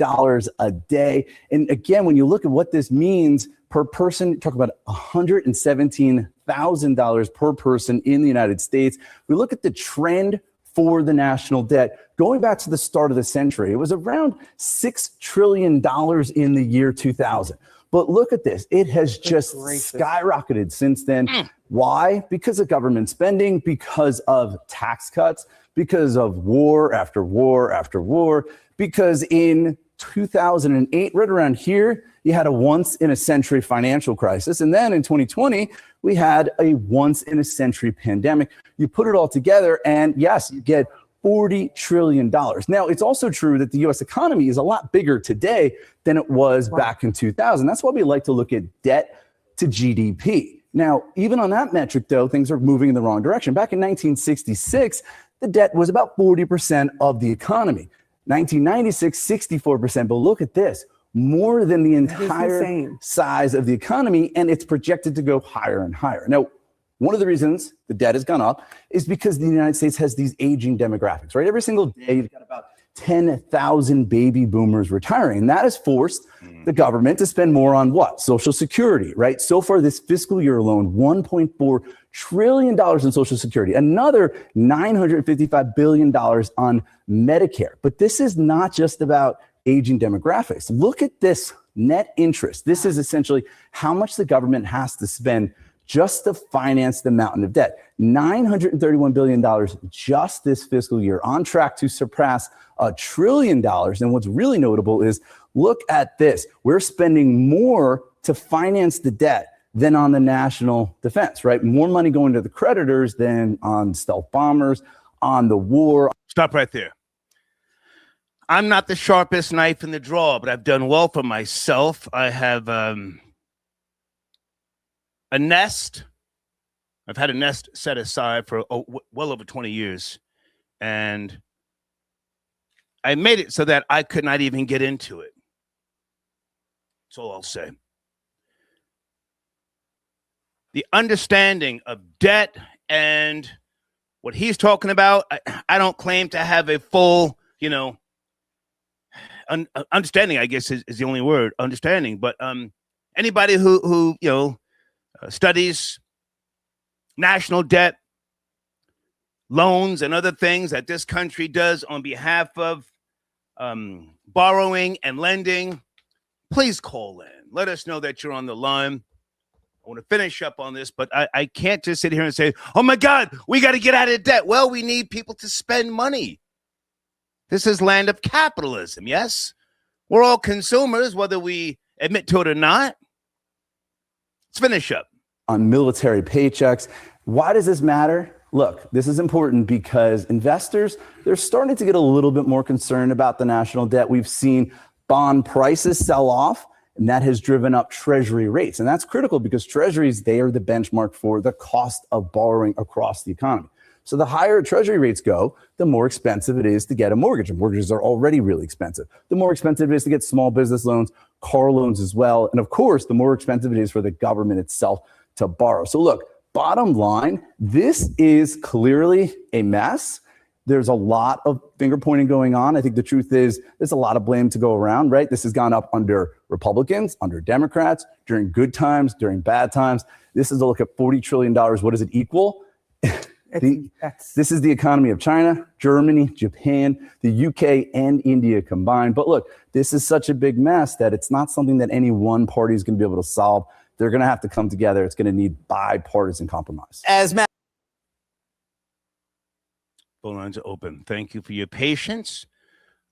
[SPEAKER 9] a day. And again, when you look at what this means per person, talk about $117,000 per person in the United States. We look at the trend for the national debt. Going back to the start of the century, it was around $6 trillion in the year 2000. But look at this. It has just skyrocketed since then. Why? Because of government spending, because of tax cuts, because of war after war after war, because in 2008, right around here, you had a once-in-a-century financial crisis. And then in 2020, we had a once-in-a-century pandemic. You put it all together, and yes, you get $40 trillion. Now, it's also true that the U.S. economy is a lot bigger today than it was back in 2000. That's why we like to look at debt to GDP. Now, even on that metric, though, things are moving in the wrong direction. Back in 1966, the debt was about 40% of the economy. 1996, 64%. But look at this, more than the entire size of the economy, and it's projected to go higher and higher. Now, one of the reasons the debt has gone up is because the United States has these aging demographics, right? Every single day, you've got about 10,000 baby boomers retiring. And that has forced the government to spend more on what? Social Security, right? So far this fiscal year alone, $1.4 trillion in Social Security, another $955 billion on Medicare. But this is not just about aging demographics. Look at this net interest. This is essentially how much the government has to spend just to finance the mountain of debt. $931 billion just this fiscal year, on track to surpass $1 trillion. And what's really notable is, look at this. We're spending more to finance the debt than on the national defense, right? More money going to the creditors than on stealth bombers, on the war.
[SPEAKER 1] Stop right there. I'm not the sharpest knife in the drawer, but I've done well for myself. I have a nest. I've had a nest set aside for well over 20 years. And I made it so that I could not even get into it. That's all I'll say. The understanding of debt and what he's talking about, I don't claim to have a full, understanding, I guess is the only word, understanding. But anybody who studies national debt, loans, and other things that this country does on behalf of borrowing and lending, please call in. Let us know that you're on the line. I want to finish up on this, but I can't just sit here and say, oh my God, we got to get out of debt. Well, we need people to spend money. This is land of capitalism, yes? We're all consumers, whether we admit to it or not. Let's finish up.
[SPEAKER 9] On military paychecks. Why does this matter? Look, this is important because investors, they're starting to get a little bit more concerned about the national debt. We've seen bond prices sell off, and that has driven up treasury rates. And that's critical because treasuries, they are the benchmark for the cost of borrowing across the economy. So the higher treasury rates go, the more expensive it is to get a mortgage. And mortgages are already really expensive. The more expensive it is to get small business loans, car loans as well. And of course, the more expensive it is for the government itself to borrow. So look, bottom line, this is clearly a mess. There's a lot of finger pointing going on. I think the truth is there's a lot of blame to go around, right? This has gone up under Republicans, under Democrats, during good times, during bad times. This is a look at $40 trillion. What does it equal? This is the economy of China, Germany, Japan, the UK, and India combined. But look, this is such a big mess that it's not something that any one party is going to be able to solve. They're going to have to come together. It's going to need bipartisan compromise.
[SPEAKER 1] Phone lines are open. Thank you for your patience.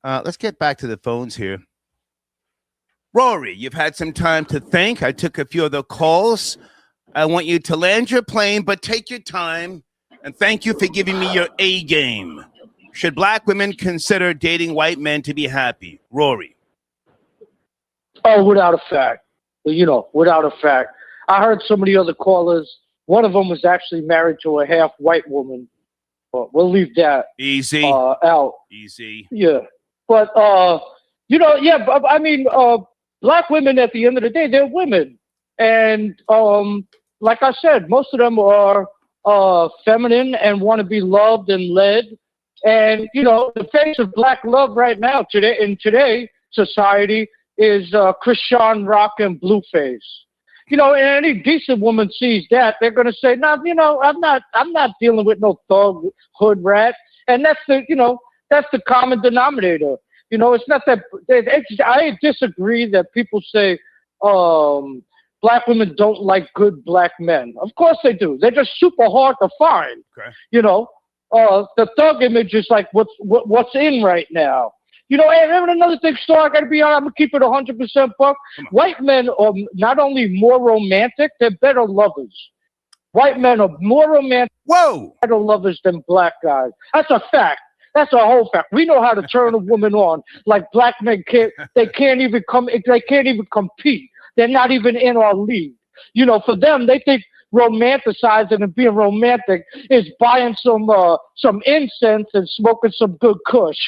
[SPEAKER 1] Let's get back to the phones here. Rory, you've had some time to think. I took a few of the calls. I want you to land your plane, but take your time. And thank you for giving me your A game. Should black women consider dating white men to be happy? Rory.
[SPEAKER 5] Oh, without a fact. Without a fact. I heard some of the other callers. One of them was actually married to a half white woman. But we'll leave that
[SPEAKER 1] easy
[SPEAKER 5] out.
[SPEAKER 1] Easy.
[SPEAKER 5] Yeah. But, but I mean, black women at the end of the day, they're women. And like I said, most of them are feminine and want to be loved and led. And, the face of black love right now in today's society is Christian Rock and Blueface. And any decent woman sees that, they're going to say, no, I'm not dealing with no thug hood rat. And that's the common denominator. It's not that I disagree that people say, black women don't like good black men. Of course they do. They're just super hard to find.
[SPEAKER 1] Okay.
[SPEAKER 5] The thug image is like what's in right now. And another thing, I got to be honest, I'm going to keep it 100% buck. White men are not only more romantic, they're better lovers. White men are more romantic, better lovers than black guys. That's a fact. That's a whole fact. We know how to turn a woman on like black men can't. They can't even compete. They're not even in our league. For them, they think romanticizing and being romantic is buying some incense and smoking some good kush.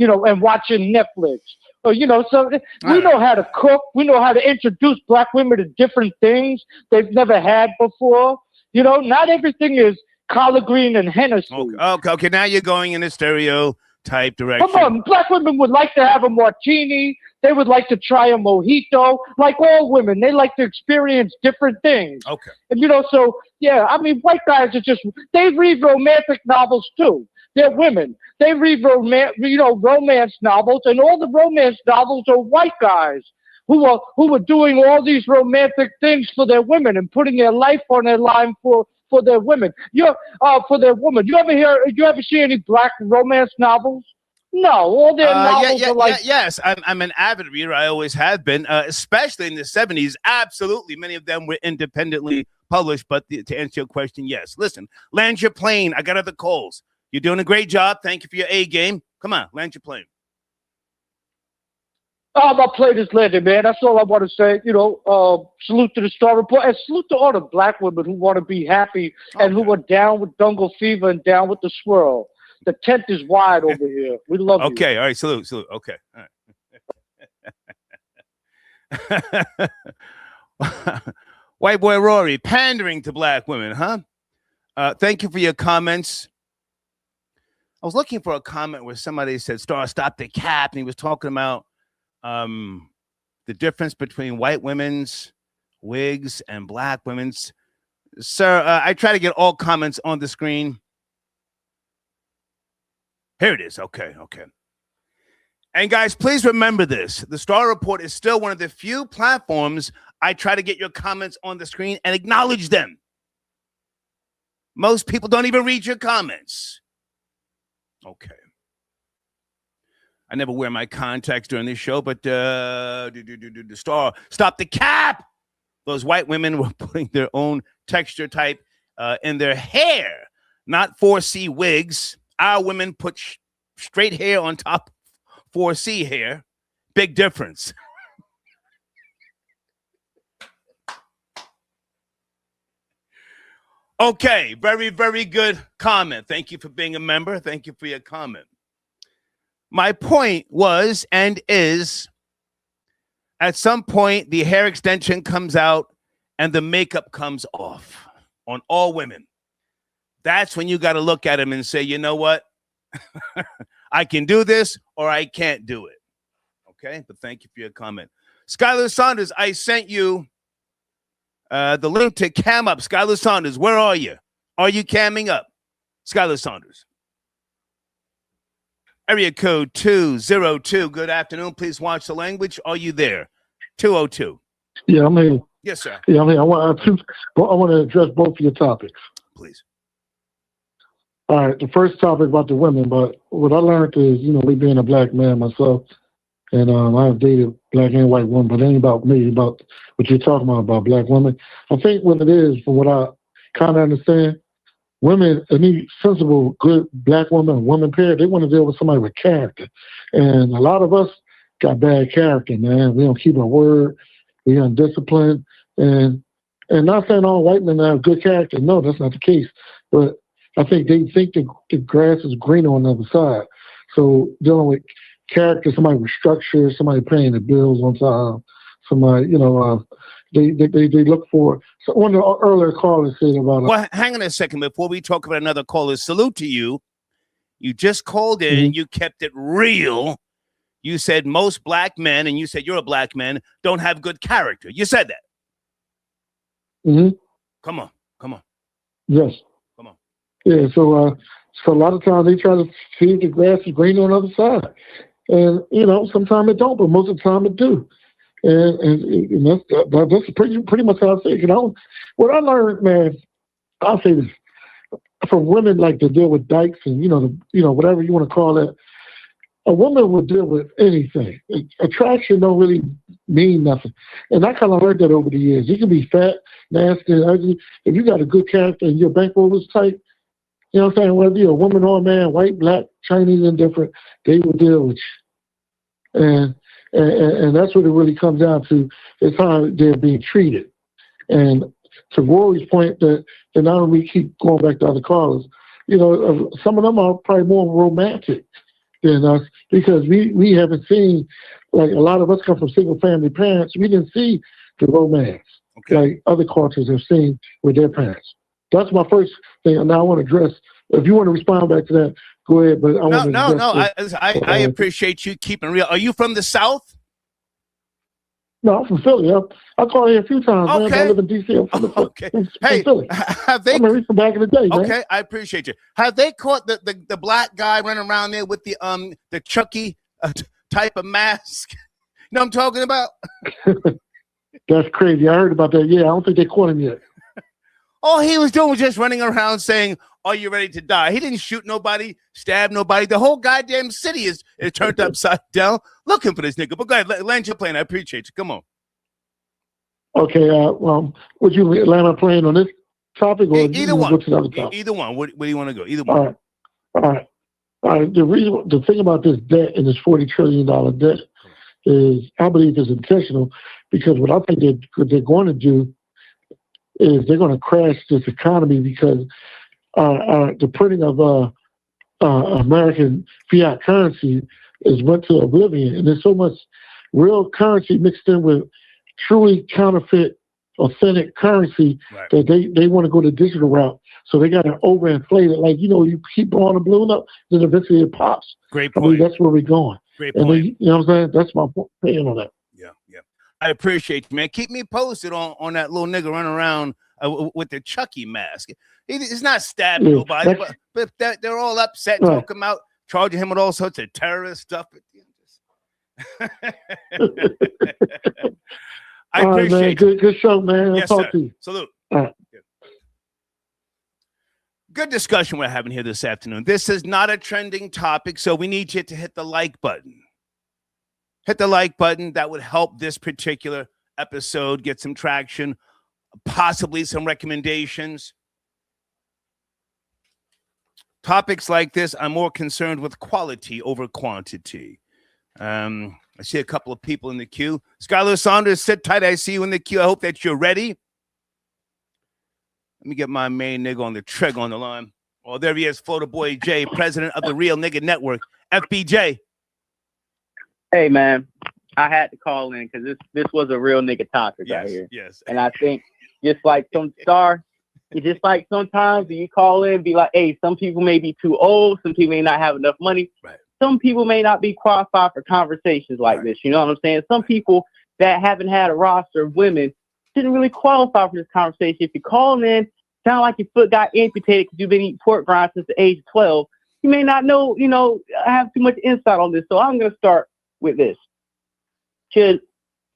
[SPEAKER 5] And watching Netflix. So we know how to cook. We know how to introduce black women to different things they've never had before. Not everything is collard green and Hennessy.
[SPEAKER 1] Okay. Now you're going into type direction.
[SPEAKER 5] Come on, black women would like to have a martini. They would like to try a mojito. Like all women, they like to experience different things.
[SPEAKER 1] Okay.
[SPEAKER 5] And, so, yeah, I mean, white guys are just, they read romantic novels, too. They're women. They read, romance novels, and all the romance novels are white guys who are doing all these romantic things for their women and putting their life on their line for their women. For their woman. You ever see any black romance novels? No, all their novels are like.
[SPEAKER 1] Yes, I'm an avid reader. I always have been, especially in the 70s. Absolutely, many of them were independently published. But to answer your question, yes. Listen, land your plane. I got other calls. You're doing a great job. Thank you for your A game. Come on, land your plane.
[SPEAKER 5] Oh, my plane is landed, man. That's all I want to say. Salute to the Star Report, and salute to all the black women who want to be happy and who are down with Dungle Fever and down with the swirl. The tent is wide over here. We love you.
[SPEAKER 1] Okay, all right, salute. Okay, all right. White boy Rory, pandering to black women, huh? Thank you for your comments. I was looking for a comment where somebody said, Star, stop the cap, and he was talking about the difference between white women's wigs and black women's. Sir, I try to get all comments on the screen. Here it is. Okay. And guys, please remember this. The Star Report is still one of the few platforms I try to get your comments on the screen and acknowledge them. Most people don't even read your comments. Okay. I never wear my contacts during this show, but the Star, stop the cap. Those white women were putting their own texture type in their hair, not 4C wigs. Our women put straight hair on top of 4C hair. Big difference. Okay, very, very good comment. Thank you for being a member. Thank you for your comment. My point was and is, at some point, the hair extension comes out and the makeup comes off on all women. That's when you got to look at them and say, you know what? I can do this or I can't do it. Okay, but thank you for your comment. Skylar Saunders, I sent you the link to cam up. Skylar Saunders, where are you? Are you camming up? Skylar Saunders. Area code 202. Good afternoon. Please watch the language. Are you there? 202.
[SPEAKER 10] Yeah, I'm here.
[SPEAKER 1] Yes, sir.
[SPEAKER 10] Yeah, I'm here. I want to address both of your topics.
[SPEAKER 1] Please.
[SPEAKER 10] All right. The first topic about the women, but what I learned is, me being a black man myself, and I've dated black and white women, but it ain't about me, about what you're talking about black women. I think what it is, from what I kind of understand, women, any sensible, good black woman, woman pair, they want to deal with somebody with character. And a lot of us got bad character, man. We don't keep our word. We're undisciplined. And not saying all white men have good character. No, that's not the case. But I think they think the grass is greener on the other side. So dealing with character, somebody with structure, somebody paying the bills on time, somebody, they look for. So one of the earlier callers said about.
[SPEAKER 1] Well, hang on a second before we talk about another caller. Salute to you. You just called in.
[SPEAKER 10] Mm-hmm.
[SPEAKER 1] You kept it real. You said most black men, and you said you're a black man, don't have good character. You said that.
[SPEAKER 10] Mm-hmm.
[SPEAKER 1] Come on.
[SPEAKER 10] Yes.
[SPEAKER 1] Come on.
[SPEAKER 10] Yeah. So a lot of times they try to see if the grass is greener on the other side, and sometimes it don't, but most of the time it do. And that's pretty much how I say it. What I learned, man, I'll say this, from women like to deal with dykes and whatever you want to call it. A woman will deal with anything. Attraction don't really mean nothing. And I kind of learned that over the years. You can be fat, nasty, and ugly. If you got a good character and your bankroll is tight, you know what I'm saying? Whether you're a woman or a man, white, black, Chinese, indifferent, they will deal with you. And that's what it really comes down to, is how they're being treated. And to Rory's point, that not only keep going back to other callers, some of them are probably more romantic than us, because we haven't seen, like, a lot of us come from single family parents. We didn't see the romance like other cultures have seen with their parents. That's my first thing. And now I want to address, if you want to respond back to that, Go ahead, but I
[SPEAKER 1] No,
[SPEAKER 10] want to
[SPEAKER 1] no, no.
[SPEAKER 10] address
[SPEAKER 1] I appreciate you keeping real. Are you from the South?
[SPEAKER 10] No, I'm from Philly. I called here a few times, man. I
[SPEAKER 1] Okay.
[SPEAKER 10] live in D.C. I'm from,
[SPEAKER 1] Okay.
[SPEAKER 10] from
[SPEAKER 1] Hey,
[SPEAKER 10] Philly.
[SPEAKER 1] have they?
[SPEAKER 10] I'm from back in the day, man.
[SPEAKER 1] Okay, I appreciate you. Have they caught the black guy running around there with the Chucky type of mask? You know what I'm talking about?
[SPEAKER 10] That's crazy. I heard about that. Yeah, I don't think they caught him yet.
[SPEAKER 1] All he was doing was just running around saying, "Are you ready to die?" He didn't shoot nobody, stab nobody. The whole goddamn city is turned upside down looking for this nigga. But go ahead, land your plane. I appreciate you. Come on.
[SPEAKER 10] Okay. Would you land my plane on this topic or
[SPEAKER 1] Either one.
[SPEAKER 10] go to the other topic?
[SPEAKER 1] Either one. Where do you want to go? Either
[SPEAKER 10] All
[SPEAKER 1] one.
[SPEAKER 10] right. All right. The thing about this debt and this $40 trillion debt is, I believe, is intentional, because what I think they're going to do is they're going to crash this economy, because the printing of American fiat currency is went to oblivion, and there's so much real currency mixed in with truly counterfeit, authentic currency that they want to go the digital route. So they got to overinflate it. Like, you keep blowing the balloon up, then eventually it pops.
[SPEAKER 1] Great
[SPEAKER 10] I
[SPEAKER 1] point.
[SPEAKER 10] mean, that's where we're going.
[SPEAKER 1] Great
[SPEAKER 10] And
[SPEAKER 1] point.
[SPEAKER 10] you know what I'm saying? That's my opinion on that.
[SPEAKER 1] Yeah. I appreciate you, man. Keep me posted on that little nigga running around with the Chucky mask. He's not stabbing nobody, but they're all upset, talking about charging him with all sorts of terrorist stuff. I appreciate
[SPEAKER 10] it. Good show, man.
[SPEAKER 1] Yes,
[SPEAKER 10] I'll
[SPEAKER 1] sir.
[SPEAKER 10] talk to you.
[SPEAKER 1] Salute.
[SPEAKER 10] All right.
[SPEAKER 1] Good discussion we're having here this afternoon. This is not a trending topic, so we need you to hit the like button. Hit the like button. That would help this particular episode get some traction, possibly some recommendations. Topics like this, I'm more concerned with quality over quantity. I see a couple of people in the queue. Skylar Saunders, sit tight. I see you in the queue. I hope that you're ready. Let me get my main nigga on the trigger on the line. Oh, there he is, Florida Boy J, president of the Real Nigga Network, FBJ.
[SPEAKER 11] Hey, man, I had to call in because this was a real nigga topic out here.
[SPEAKER 1] Yes.
[SPEAKER 11] And I think just like sometimes you call in, be like, hey, some people may be too old. Some people may not have enough money.
[SPEAKER 1] Right.
[SPEAKER 11] Some people may not be qualified for conversations like this. You know what I'm saying? Some people that haven't had a roster of women didn't really qualify for this conversation. If you call in, sound like your foot got amputated because you've been eating pork rinds since the age of 12, you may not know, have too much insight on this. So I'm going to start with this. Should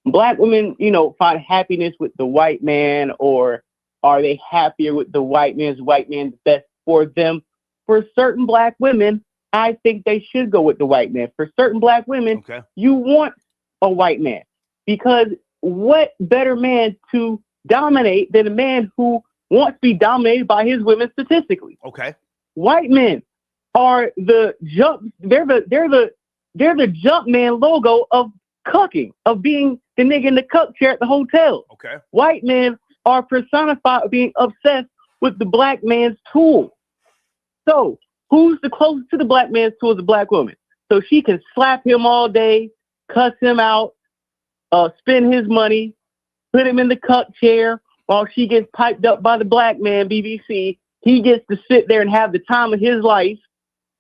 [SPEAKER 11] black women, find happiness with the white man, or are they happier with the white man? Is the white man the best for them? For certain black women, I think they should go with the white man. For certain black women, you want a white man, because what better man to dominate than a man who wants to be dominated by his women statistically?
[SPEAKER 1] Okay.
[SPEAKER 11] White men are the jump. They're the jump man logo of cucking, of being the nigga in the cuck chair at the hotel.
[SPEAKER 1] Okay.
[SPEAKER 11] White men are personified being obsessed with the black man's tool. So who's the closest to the black man's tool? Is the black woman. So she can slap him all day, cuss him out, spend his money, put him in the cuck chair while she gets piped up by the black man, BBC. He gets to sit there and have the time of his life.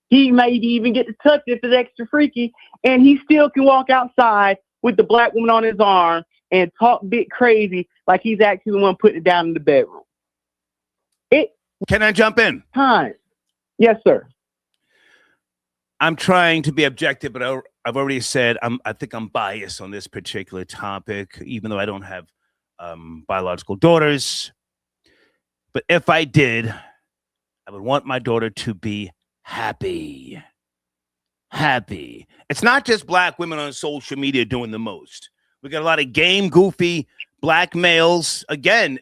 [SPEAKER 11] He maybe even get to touch it if it's extra freaky, and he still can walk outside with the black woman on his arm and talk bit crazy like he's actually the one putting it down in the bedroom.
[SPEAKER 1] Can I jump in?
[SPEAKER 11] Time. Yes, sir.
[SPEAKER 1] I'm trying to be objective, but I've already said I think I'm biased on this particular topic, even though I don't have biological daughters. But if I did, I would want my daughter to be happy. Happy. It's not just black women on social media doing the most. We got a lot of game, goofy black males, again,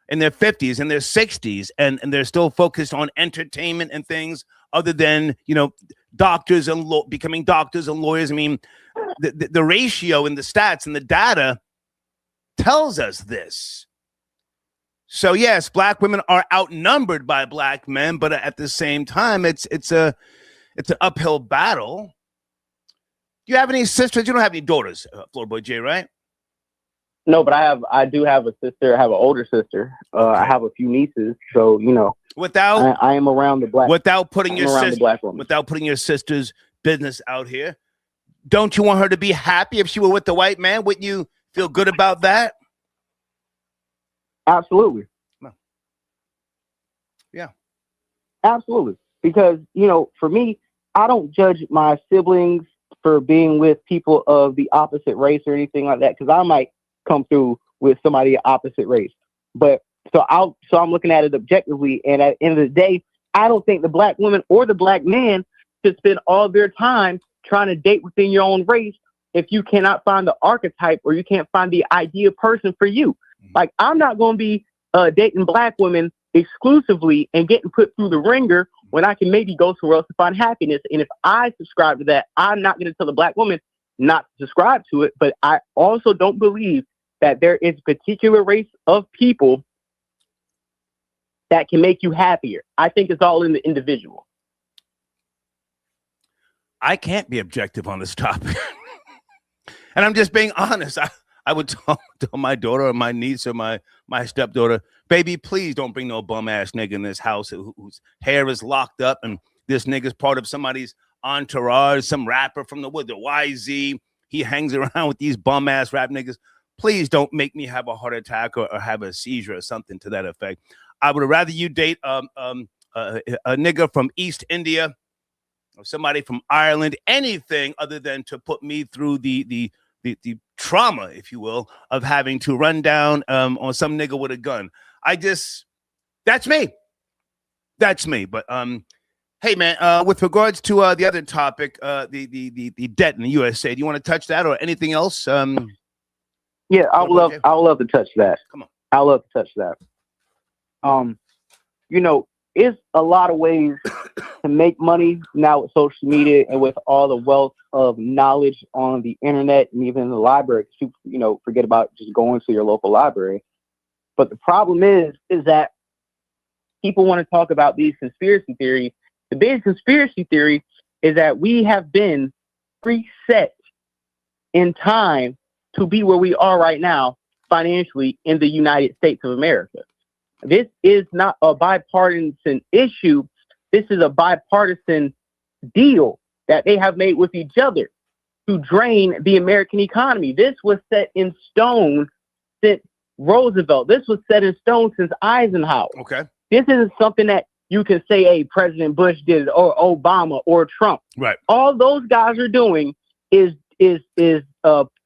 [SPEAKER 1] in their 50s and their 60s, and they're still focused on entertainment and things other than, doctors and becoming doctors and lawyers. I mean, the ratio in the stats and the data tells us this. So yes, black women are outnumbered by black men, but at the same time, it's an uphill battle. Do you have any sisters? You don't have any daughters, Florida Boy J, right?
[SPEAKER 11] No, but I do have a sister. I have an older sister. I have a few nieces. So,
[SPEAKER 1] Without
[SPEAKER 11] I am around the black.
[SPEAKER 1] without putting
[SPEAKER 11] I'm
[SPEAKER 1] your
[SPEAKER 11] around the
[SPEAKER 1] sister,
[SPEAKER 11] black woman.
[SPEAKER 1] without putting your sister's business out here. Don't you want her to be happy if she were with the white man? Wouldn't you feel good about that?
[SPEAKER 11] Absolutely.
[SPEAKER 1] Yeah.
[SPEAKER 11] Absolutely. Because, for me, I don't judge my siblings for being with people of the opposite race or anything like that, because I might come through with somebody of opposite race. But so I'm looking at it objectively, and at the end of the day, I don't think the black woman or the black man should spend all their time trying to date within your own race if you cannot find the archetype or you can't find the ideal person for you. Like, I'm not going to be dating black women exclusively and getting put through the ringer when I can maybe go somewhere else to find happiness. And if I subscribe to that, I'm not going to tell the black woman not to subscribe to it. But I also don't believe that there is a particular race of people that can make you happier. I think it's all in the individual.
[SPEAKER 1] I can't be objective on this topic. And I'm just being honest. I would tell my daughter or my niece or my stepdaughter, baby, please don't bring no bum ass nigga in this house whose hair is locked up and this nigga's part of somebody's entourage, some rapper from the YZ. He hangs around with these bum ass rap niggas. Please don't make me have a heart attack or have a seizure or something to that effect. I would rather you date a nigga from East India or somebody from Ireland, anything other than to put me through the trauma, if you will, of having to run down on some nigga with a gun. That's me. But hey man, with regards to the other topic, the debt in the USA, do you want to touch that or anything else?
[SPEAKER 11] Yeah, I would love to touch that.
[SPEAKER 1] Come on.
[SPEAKER 11] I love to touch that. It's a lot of ways to make money now with social media and with all the wealth of knowledge on the internet and even in the library. People, forget about just going to your local library. But the problem is that people want to talk about these conspiracy theories. The big conspiracy theory is that we have been preset in time to be where we are right now financially in the United States of America. This is not a bipartisan issue. This is a bipartisan deal that they have made with each other to drain the American economy. This was set in stone since Roosevelt. This was set in stone since Eisenhower.
[SPEAKER 1] Okay.
[SPEAKER 11] This isn't something that you can say, hey, President Bush did it, or Obama, or Trump.
[SPEAKER 1] Right.
[SPEAKER 11] All those guys are doing is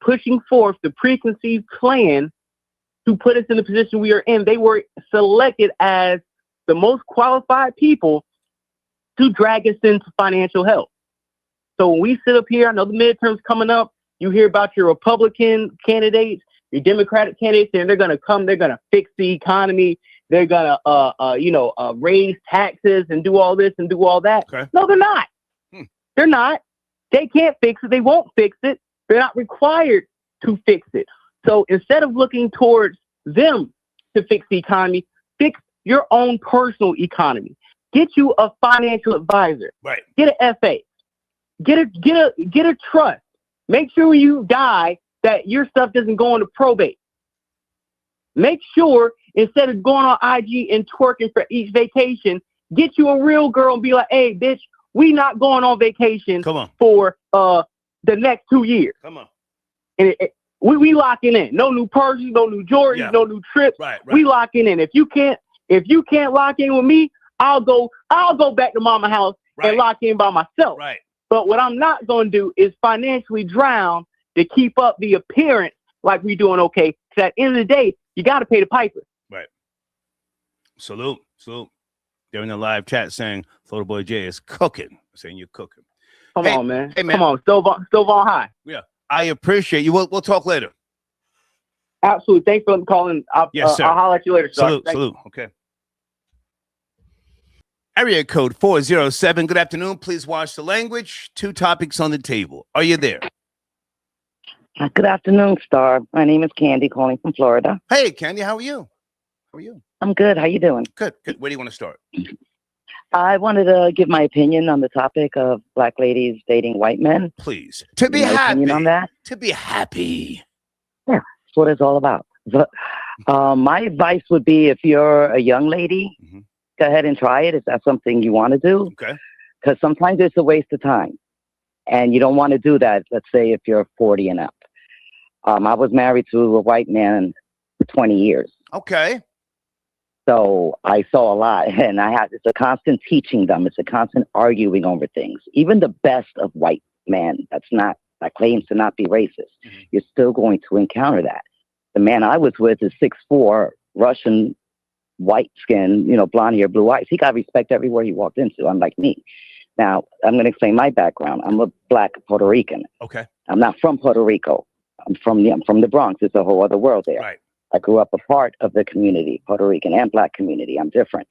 [SPEAKER 11] pushing forth the preconceived plan to put us in the position we are in. They were selected as the most qualified people to drag us into financial hell. So when we sit up here, I know the midterms coming up, you hear about your Republican candidates, your Democratic candidates, and they're going to fix the economy. They're going to, raise taxes and do all this and do all that.
[SPEAKER 1] Okay.
[SPEAKER 11] No, they're not. They're not. They can't fix it. They won't fix it. They're not required to fix it. So instead of looking towards them to fix the economy, fix your own personal economy. Get you a financial advisor.
[SPEAKER 1] Right.
[SPEAKER 11] Get an FA. Get a trust. Make sure when you die that your stuff doesn't go into probate. Make sure instead of going on IG and twerking for each vacation, get you a real girl and be like, hey, bitch, we not going on vacation for the next 2 years.
[SPEAKER 1] Come on.
[SPEAKER 11] And we locking in. No new purses, no new Jordans, no new trips.
[SPEAKER 1] Right.
[SPEAKER 11] We locking in. If you can't lock in with me, I'll go back to mama house and lock in by myself.
[SPEAKER 1] Right.
[SPEAKER 11] But what I'm not going to do is financially drown to keep up the appearance like we doing okay. Because at the end of the day, you got to pay the piper.
[SPEAKER 1] Right. Salute. They're in the live chat saying Florida Boy J is cooking. Saying you're cooking.
[SPEAKER 11] Come on, man. Hey, man. Come on. Stove on high.
[SPEAKER 1] Yeah. I appreciate you. We'll talk later.
[SPEAKER 11] Absolutely. Thanks for calling.
[SPEAKER 1] Yes, sir.
[SPEAKER 11] I'll holler at you later.
[SPEAKER 1] Salute. Okay. Area code 407. Good afternoon. Please watch the language. 2 topics on the table. Are you there?
[SPEAKER 12] Good afternoon, Star. My name is Candy, calling from Florida.
[SPEAKER 1] Hey, Candy. How are you?
[SPEAKER 12] I'm good. How you doing?
[SPEAKER 1] Good. Where do you want to start?
[SPEAKER 12] I wanted to give my opinion on the topic of black ladies dating white men.
[SPEAKER 1] Please. To be happy.
[SPEAKER 12] Opinion on that?
[SPEAKER 1] To be happy.
[SPEAKER 12] Yeah, that's what it's all about. My advice would be, if you're a young lady, go ahead and try it if that's something you want to do.
[SPEAKER 1] Okay.
[SPEAKER 12] Because sometimes it's a waste of time. And you don't want to do that, let's say, if you're 40 and up. I was married to a white man for 20 years.
[SPEAKER 1] Okay.
[SPEAKER 12] So I saw a lot. And it's a constant teaching them. It's a constant arguing over things. Even the best of white men that claims to not be racist, you're still going to encounter that. The man I was with is 6'4", Russian, white skin, blonde hair, blue eyes. He got respect everywhere he walked into, unlike me. Now, I'm going to explain my background. I'm a black Puerto Rican.
[SPEAKER 1] Okay.
[SPEAKER 12] I'm not from Puerto Rico. I'm from the Bronx. It's a whole other world there.
[SPEAKER 1] Right.
[SPEAKER 12] I grew up a part of the community, Puerto Rican and black community. I'm different.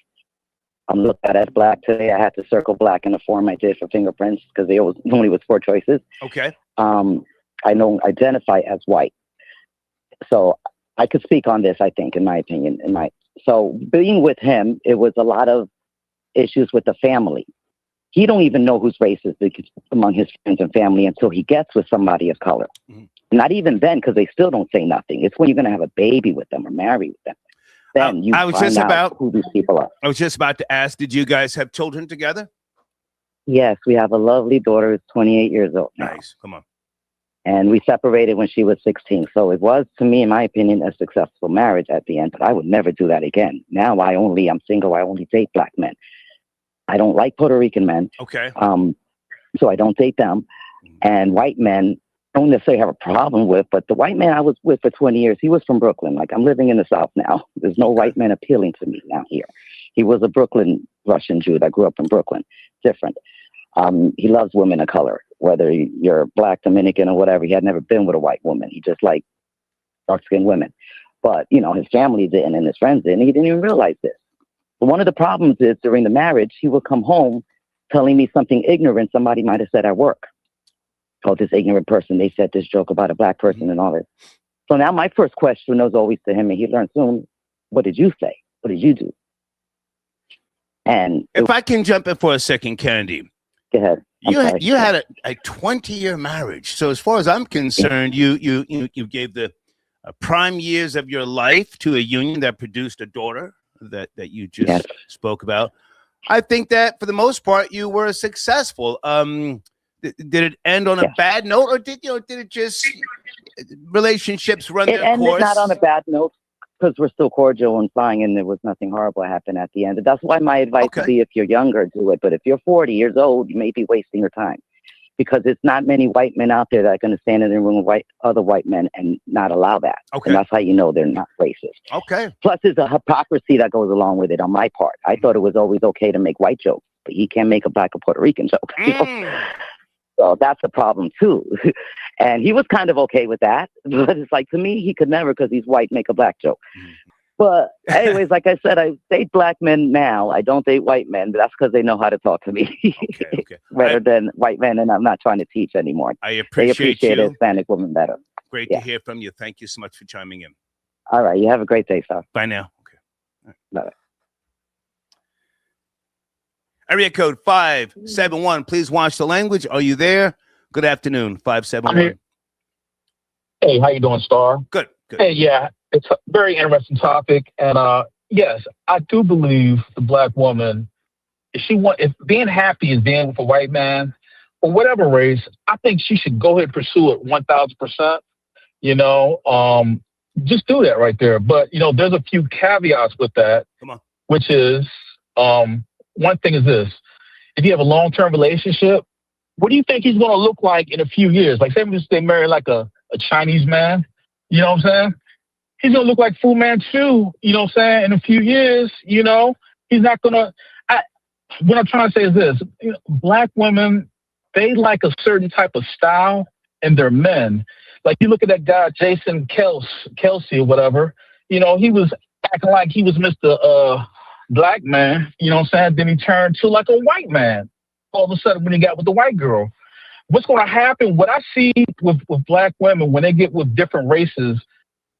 [SPEAKER 12] I'm looked at as black today. I had to circle black in the form I did for fingerprints because they only was 4 choices.
[SPEAKER 1] Okay.
[SPEAKER 12] I don't identify as white. So I could speak on this, I think, in my opinion. So being with him, it was a lot of issues with the family. He don't even know who's racist among his friends and family until he gets with somebody of color. Mm-hmm. Not even then, because they still don't say nothing. It's when you're going to have a baby with them or marry with them. Then you find out who these people are.
[SPEAKER 1] I was just about to ask, did you guys have children together?
[SPEAKER 12] Yes, we have a lovely daughter who's 28 years old now.
[SPEAKER 1] Nice. Come on.
[SPEAKER 12] And we separated when she was 16. So it was, to me, in my opinion, a successful marriage at the end. But I would never do that again. Now I'm single. I only date black men. I don't like Puerto Rican men.
[SPEAKER 1] Okay.
[SPEAKER 12] So I don't date them. And white men, I don't necessarily have a problem with, but the white man I was with for 20 years, he was from Brooklyn. Like, I'm living in the South now. There's no white men appealing to me now here. He was a Brooklyn Russian Jew that grew up in Brooklyn. Different. He loves women of color, whether you're black, Dominican, or whatever. He had never been with a white woman. He just liked dark-skinned women. But, his family didn't and his friends didn't. He didn't even realize this. But one of the problems is during the marriage, he would come home telling me something ignorant somebody might have said at work. Oh, this ignorant person, they said this joke about a black person and all this. So now my first question was always to him, and he learned soon, what did you say? What did you do? And
[SPEAKER 1] if I can jump in for a second, Candy.
[SPEAKER 12] Go ahead.
[SPEAKER 1] You had a 20-year marriage. So as far as I'm concerned, you gave the prime years of your life to a union that produced a daughter that you just spoke about. I think that for the most part, you were successful. Did it end on a bad note, or did it just relationships run their course?
[SPEAKER 12] It ended not on a bad note because we're still cordial and fine, and there was nothing horrible happened at the end. That's why my advice would be, if you're younger, do it. But if you're 40 years old, you may be wasting your time, because it's not many white men out there that are going to stand in the room with other white men and not allow that. Okay. And that's how you know they're not racist.
[SPEAKER 1] Okay.
[SPEAKER 12] Plus, there's a hypocrisy that goes along with it on my part. I thought it was always okay to make white jokes, but you can't make a black or Puerto Rican joke. So that's a problem, too. And he was kind of okay with that. But it's like, to me, he could never, because he's white, make a black joke. But anyways, like I said, I date black men now. I don't date white men, but that's because they know how to talk to me rather than white men. And I'm not trying to teach anymore.
[SPEAKER 1] I appreciate
[SPEAKER 12] you. Hispanic women better.
[SPEAKER 1] Great to hear from you. Thank you so much for chiming in.
[SPEAKER 12] All right. You have a great day, sir.
[SPEAKER 1] Bye now. Okay.
[SPEAKER 12] Right. Bye.
[SPEAKER 1] Area code 571. Please watch the language. Are you there? Good afternoon. 571.
[SPEAKER 13] Hey, how you doing, Star?
[SPEAKER 1] Good.
[SPEAKER 13] Hey, yeah, it's a very interesting topic, and yes, I do believe the black woman, if being happy is being with a white man or whatever race, I think she should go ahead and pursue it 1,000%. Just do that right there. But there's a few caveats with that. Come on. Which is one thing is this: if you have a long-term relationship, what do you think he's going to look like in a few years? Like, say they marry like a Chinese man. You know what I'm saying? He's going to look like Fu Manchu, you know what I'm saying? In a few years, he's not going to... What I'm trying to say is this. Black women, they like a certain type of style in their men. Like, you look at that guy, Jason Kelsey or whatever, he was acting like he was Mr. Black man, you know what I'm saying? Then he turned to like a white man all of a sudden when he got with the white girl. What's going to happen, what I see with black women when they get with different races,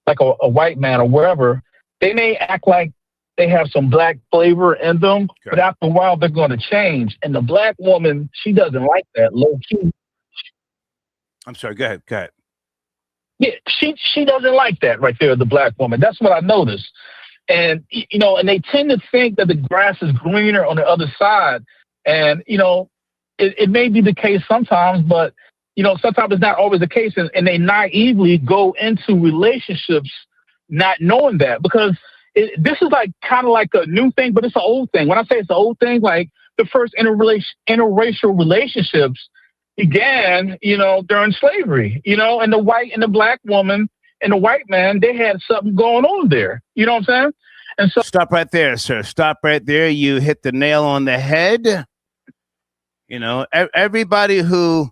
[SPEAKER 13] like a white man or wherever, they may act like they have some black flavor in them, but after a while they're going to change. And the black woman, she doesn't like that, low key.
[SPEAKER 1] I'm sorry, go ahead.
[SPEAKER 13] Yeah, she doesn't like that right there, the black woman. That's what I noticed. And, you know, and they tend to think that the grass is greener on the other side. And, you know, it may be the case sometimes, but, you know, sometimes it's not always the case. And they naively go into relationships not knowing that, because this is like kind of like a new thing, but it's an old thing. When I say it's an old thing, like the first interracial relationships began, you know, during slavery, you know, and the white and the black woman and the white man, they had something going on there. You know what I'm saying? And so
[SPEAKER 1] stop right there, sir. Stop right there. You hit the nail on the head. You know, everybody who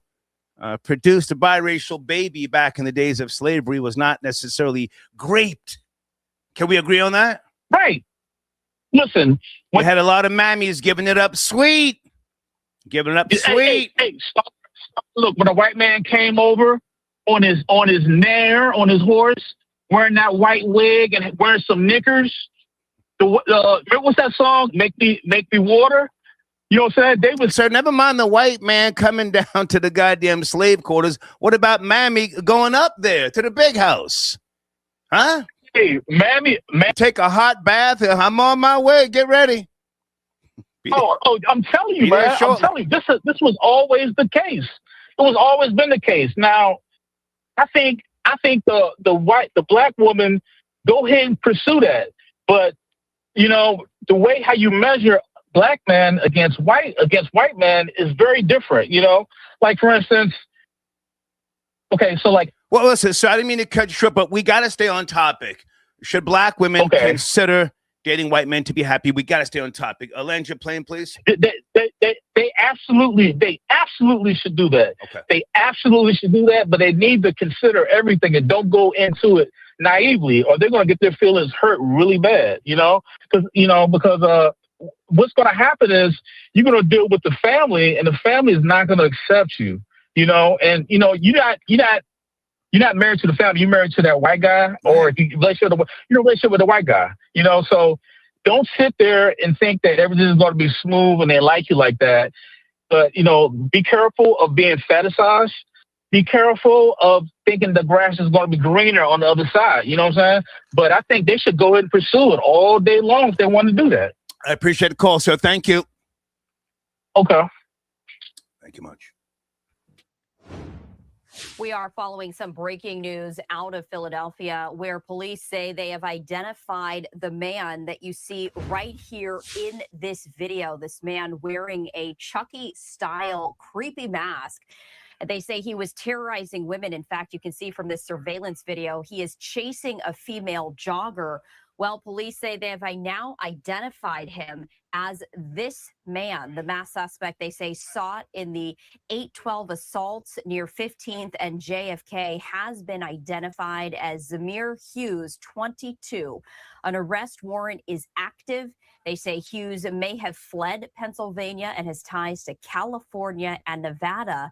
[SPEAKER 1] produced a biracial baby back in the days of slavery was not necessarily great. Can we agree on that?
[SPEAKER 13] Right. Listen,
[SPEAKER 1] we had a lot of mammies giving it up sweet. Giving it up sweet.
[SPEAKER 13] Hey, stop. Look, when a white man came over on his mare, on his horse, wearing that white wig and wearing some knickers, what's that song? Make me water. You know what I'm saying? They was,
[SPEAKER 1] sir, never mind the white man coming down to the goddamn slave quarters. What about Mammy going up there to the big house? Huh?
[SPEAKER 13] Hey, Mammy.
[SPEAKER 1] Take a hot bath. I'm on my way. Get ready.
[SPEAKER 13] Oh, I'm telling you, man. I'm telling you, this was always the case. It was always been the case. Now, I think the black woman, go ahead and pursue that. But, you know, the way how you measure black man against white man is very different, you know? Like, for instance, okay, so like...
[SPEAKER 1] Well, listen, so I didn't mean to cut you short, but we got to stay on topic. Should black women consider dating white men to be happy? We got to stay on topic. Land your plane, please.
[SPEAKER 13] They absolutely should do that.
[SPEAKER 1] Okay.
[SPEAKER 13] They absolutely should do that, but they need to consider everything and don't go into it naively, or they're going to get their feelings hurt really bad, you know? Because what's going to happen is you're going to deal with the family, and the family is not going to accept you, you know? And, you know, you're not married to the family. You're married to that white guy, or if you're in a relationship with a white guy, you know? So don't sit there and think that everything is going to be smooth and they like you like that. But, you know, be careful of being fetishized. Be careful of thinking the grass is going to be greener on the other side. You know what I'm saying? But I think they should go ahead and pursue it all day long if they want to do that.
[SPEAKER 1] I appreciate the call, sir. Thank you.
[SPEAKER 13] Okay.
[SPEAKER 1] Thank you much.
[SPEAKER 14] We are following some breaking news out of Philadelphia, where police say they have identified the man that you see right here in this video. This man wearing a Chucky-style creepy mask. They say he was terrorizing women. In fact, you can see from this surveillance video, he is chasing a female jogger. Well, police say they have now identified him as this man. The masked suspect, they say, sought in the 812 assaults near 15th and JFK, has been identified as Zamir Hughes, 22. An arrest warrant is active. They say Hughes may have fled Pennsylvania and has ties to California and Nevada.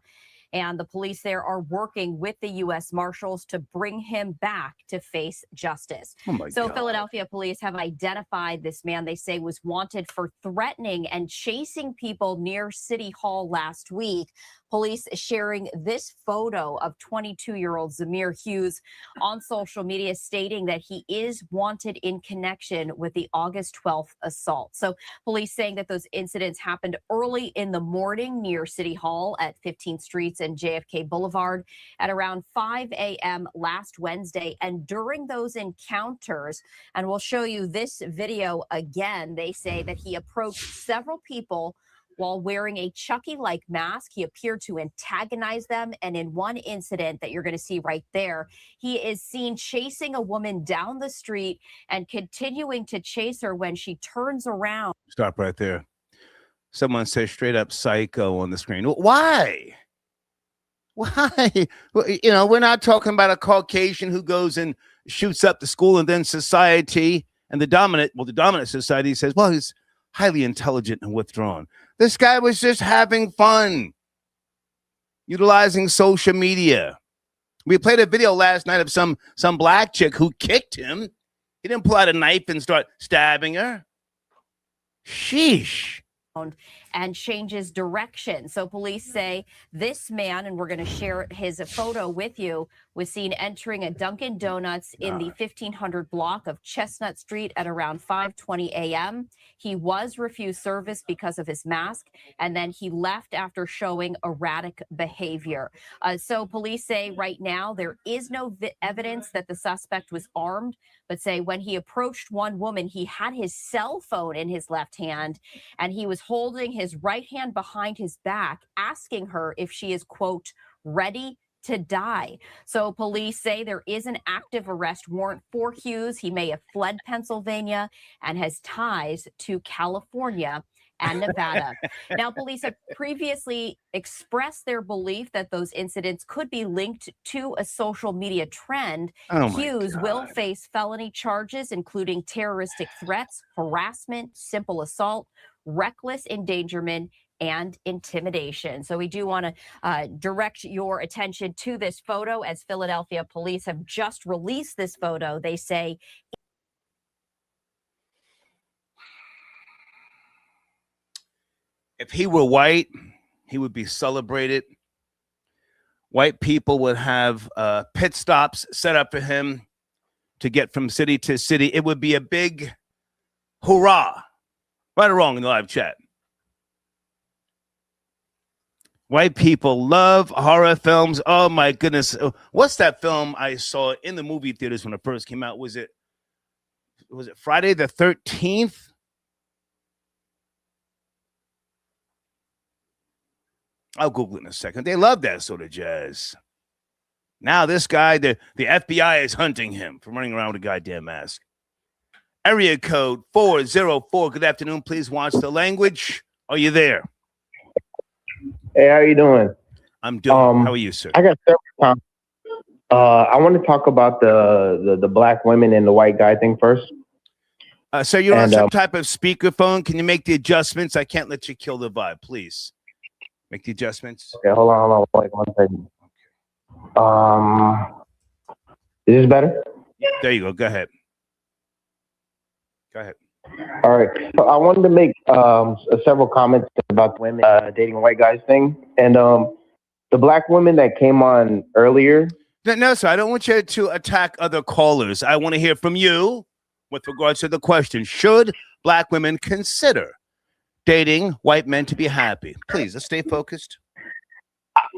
[SPEAKER 14] And the police there are working with the U.S. Marshals to bring him back to face justice. So Philadelphia police have identified this man they say was wanted for threatening and chasing people near City Hall last week. Police sharing this photo of 22-year-old Zamir Hughes on social media, stating that he is wanted in connection with the August 12th assault. So police saying that those incidents happened early in the morning near City Hall at 15th Streets and JFK Boulevard at around 5 a.m. last Wednesday. And during those encounters, and we'll show you this video again, they say that he approached several people while wearing a Chucky-like mask. He appeared to antagonize them. And in one incident that you're going to see right there, he is seen chasing a woman down the street and continuing to chase her when she turns around.
[SPEAKER 1] Stop right there. Someone says straight up psycho on the screen. Why? Why? You know, we're not talking about a Caucasian who goes and shoots up the school, and then society and the dominant society says, well, he's highly intelligent and withdrawn. This guy was just having fun, utilizing social media. We played a video last night of some black chick who kicked him. He didn't pull out a knife and start stabbing her. Sheesh.
[SPEAKER 14] and changes direction. So police say this man, and we're going to share his photo with you, was seen entering a Dunkin' Donuts in the 1500 block of Chestnut Street at around 5:20 a.m. He was refused service because of his mask, and then he left after showing erratic behavior. So police say right now there is no evidence that the suspect was armed, but say when he approached one woman, he had his cell phone in his left hand, and he was holding his right hand behind his back, asking her if she is, quote, ready to die. So police say there is an active arrest warrant for Hughes. He may have fled Pennsylvania and has ties to California and Nevada. Now, police have previously expressed their belief that those incidents could be linked to a social media trend. Hughes will face felony charges, including terroristic threats, harassment, simple assault, reckless endangerment, and intimidation. So we do want to direct your attention to this photo, as Philadelphia police have just released this photo. They say
[SPEAKER 1] if he were white, he would be celebrated. White people would have pit stops set up for him to get from city to city. It would be a big hurrah. Right or wrong in the live chat. White people love horror films. Oh, my goodness. What's that film I saw in the movie theaters when it first came out? Was it Friday the 13th? I'll Google it in a second. They love that sort of jazz. Now this guy, the FBI is hunting him for running around with a goddamn mask. Area code 404. Good afternoon. Please watch the language. Are you there?
[SPEAKER 15] Hey, how you doing?
[SPEAKER 1] I'm doing. How are you, sir?
[SPEAKER 15] I got several comments. I want to talk about the black women and the white guy thing first.
[SPEAKER 1] So you're on some type of speakerphone. Can you make the adjustments? I can't let you kill the vibe, please. Make the adjustments.
[SPEAKER 15] Okay, hold on. Like 1 second. Is this better?
[SPEAKER 1] There you go. Go ahead. Go ahead.
[SPEAKER 15] All right. So I wanted to make several comments about women dating white guys thing, and the black woman that came on earlier.
[SPEAKER 1] No, sir. I don't want you to attack other callers. I want to hear from you with regards to the question: should black women consider dating white men to be happy? Please, let's stay focused.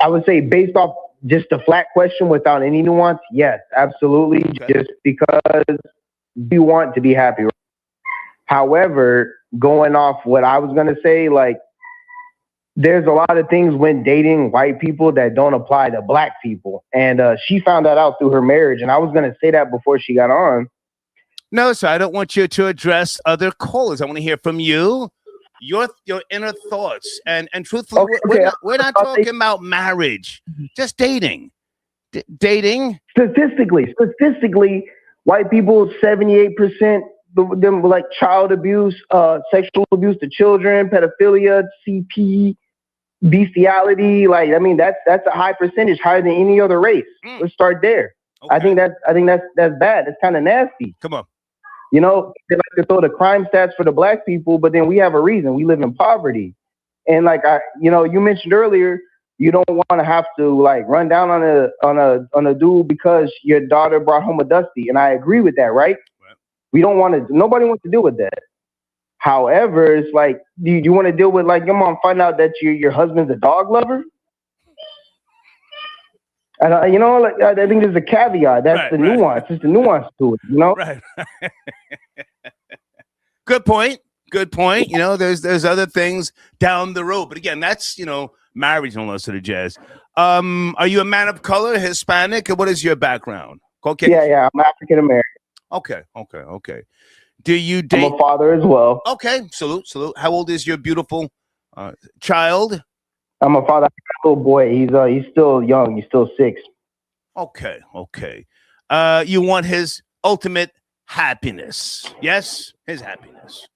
[SPEAKER 15] I would say, based off just a flat question without any nuance, yes, absolutely. Okay. Just because you want to be happy. However, going off what I was going to say, like, there's a lot of things when dating white people that don't apply to black people. And she found that out through her marriage. And I was going to say that before she got on.
[SPEAKER 1] No, sir. I don't want you to address other callers. I want to hear from you, your inner thoughts. And truthfully, okay, we're not talking about marriage, just dating. Dating.
[SPEAKER 15] Statistically, white people, 78%. Them like child abuse, sexual abuse to children, pedophilia, CP, bestiality. Like, I mean, that's a high percentage, higher than any other race. Let's start there. Okay. I think that's bad. That's kind of nasty.
[SPEAKER 1] Come on.
[SPEAKER 15] You know, they like to throw the crime stats for the black people, but then we have a reason. We live in poverty, and like you mentioned earlier, you don't want to have to like run down on a dude because your daughter brought home a dusty, and I agree with that, right? We don't want to. Nobody wants to deal with that. However, it's like, do you want to deal with like your mom find out that your husband's a dog lover? And I think there's a caveat. That's the nuance. It's the nuance to it. You know.
[SPEAKER 1] Right. Good point. Good point. You know, there's other things down the road, but again, that's marriage and all that sort of jazz. Are you a man of color, Hispanic, or what is your background? Caucasian?
[SPEAKER 15] Yeah. I'm African American.
[SPEAKER 1] Okay. Do you date?
[SPEAKER 15] I'm a father as well.
[SPEAKER 1] Okay, salute. How old is your beautiful child?
[SPEAKER 15] I'm a father. I got a little boy. He's still young. He's still 6.
[SPEAKER 1] Okay. You want his ultimate happiness? Yes, his happiness.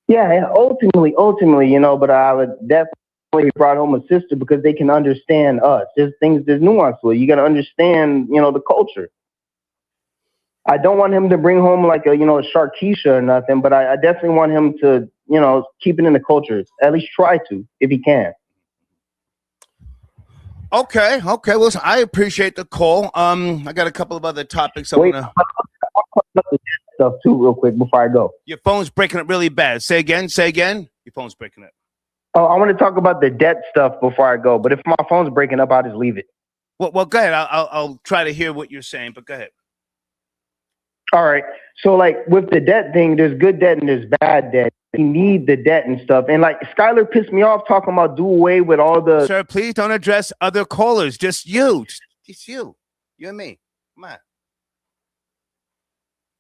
[SPEAKER 15] Yeah. Ultimately, but I would definitely brought home a sister because they can understand us. There's nuance to it. You got to understand, the culture. I don't want him to bring home like a Sharkeisha or nothing, but I definitely want him to, keep it in the culture. At least try to, if he can.
[SPEAKER 1] Okay. Well, I appreciate the call. I got a couple of other topics I want to.
[SPEAKER 15] Stuff too, real quick before I go.
[SPEAKER 1] Your phone's breaking up really bad. Say again. Your phone's breaking up.
[SPEAKER 15] Oh, I want to talk about the debt stuff before I go. But if my phone's breaking up, I'll just leave it.
[SPEAKER 1] Well, go ahead. I'll try to hear what you're saying, but go ahead.
[SPEAKER 15] All right. So, like, with the debt thing, there's good debt and there's bad debt. You need the debt and stuff. And, like, Skylar pissed me off talking about do away with all the...
[SPEAKER 1] Sir, please don't address other callers. Just you. Just you. You and me. Come on.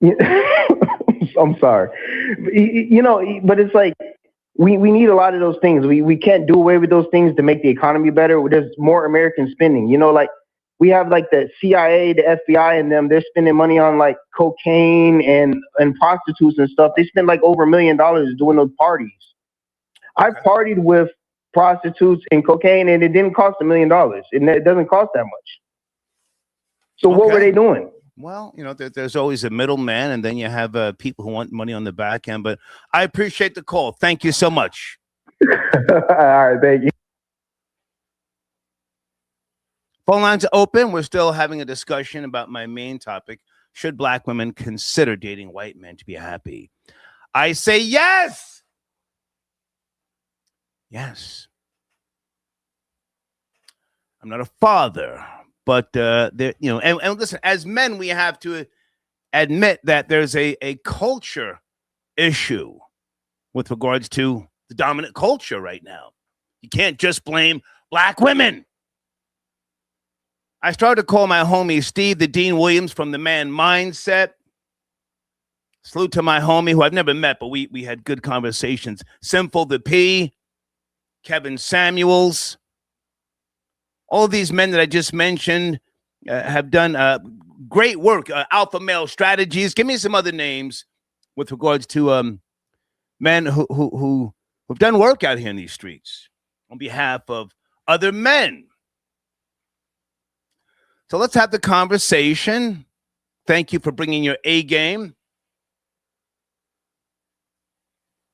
[SPEAKER 15] I'm sorry. But it's like we need a lot of those things. We can't do away with those things to make the economy better. There's more American spending. Like we have like the CIA, the FBI, and them. They're spending money on like cocaine and prostitutes and stuff. They spend like over $1 million doing those parties. I partied with prostitutes and cocaine, and it didn't cost $1 million. It doesn't cost that much. So what were they doing?
[SPEAKER 1] Well, there's always a middleman, and then you have people who want money on the back end. But I appreciate the call. Thank you so much.
[SPEAKER 15] All right, thank you.
[SPEAKER 1] Phone lines are open. We're still having a discussion about my main topic. Should black women consider dating white men to be happy? I say yes. Yes. I'm not a father. But and listen, as men, we have to admit that there's a culture issue with regards to the dominant culture right now. You can't just blame black women. I started to call my homie Steve, the Dean Williams from The Man Mindset. Salute to my homie who I've never met, but we had good conversations. Sinful the P, Kevin Samuels. All of these men that I just mentioned have done great work. Alpha Male Strategies. Give me some other names with regards to men who've done work out here in these streets on behalf of other men. So let's have the conversation. Thank you for bringing your A game.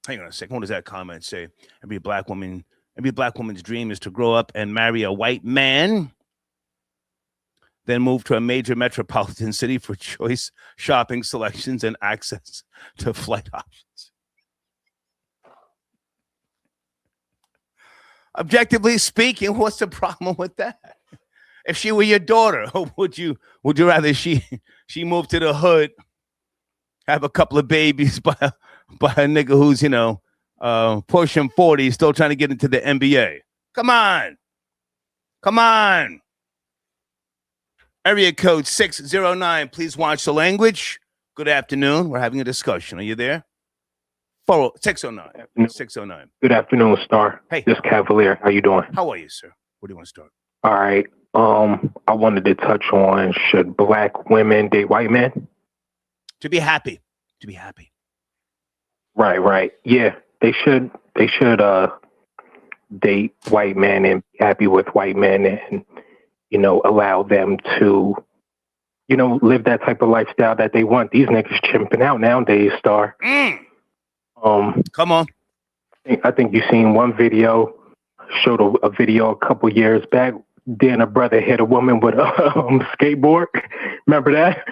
[SPEAKER 1] Hang on a second. What does that comment say? Every black woman's dream is to grow up and marry a white man, then move to a major metropolitan city for choice shopping selections and access to flight options. Objectively speaking, what's the problem with that? If she were your daughter, would you rather she move to the hood, have a couple of babies by a nigga who's, pushing 40, still trying to get into the NBA? Come on. Area code 609. Please watch the language. Good afternoon. We're having a discussion. Are you there? 609. 609.
[SPEAKER 16] Good afternoon, Star.
[SPEAKER 1] Hey.
[SPEAKER 16] This Cavalier. How you doing?
[SPEAKER 1] How are you, sir? Where do you want to start?
[SPEAKER 16] All right. I wanted to touch on, should black women date white men?
[SPEAKER 1] To be happy.
[SPEAKER 16] Right. Yeah, they should date white men and be happy with white men and, allow them to, live that type of lifestyle that they want. These niggas chimping out nowadays, Star.
[SPEAKER 1] Come on.
[SPEAKER 16] I think you seen one video, showed a video a couple years back. Then a brother hit a woman with a skateboard. Remember that?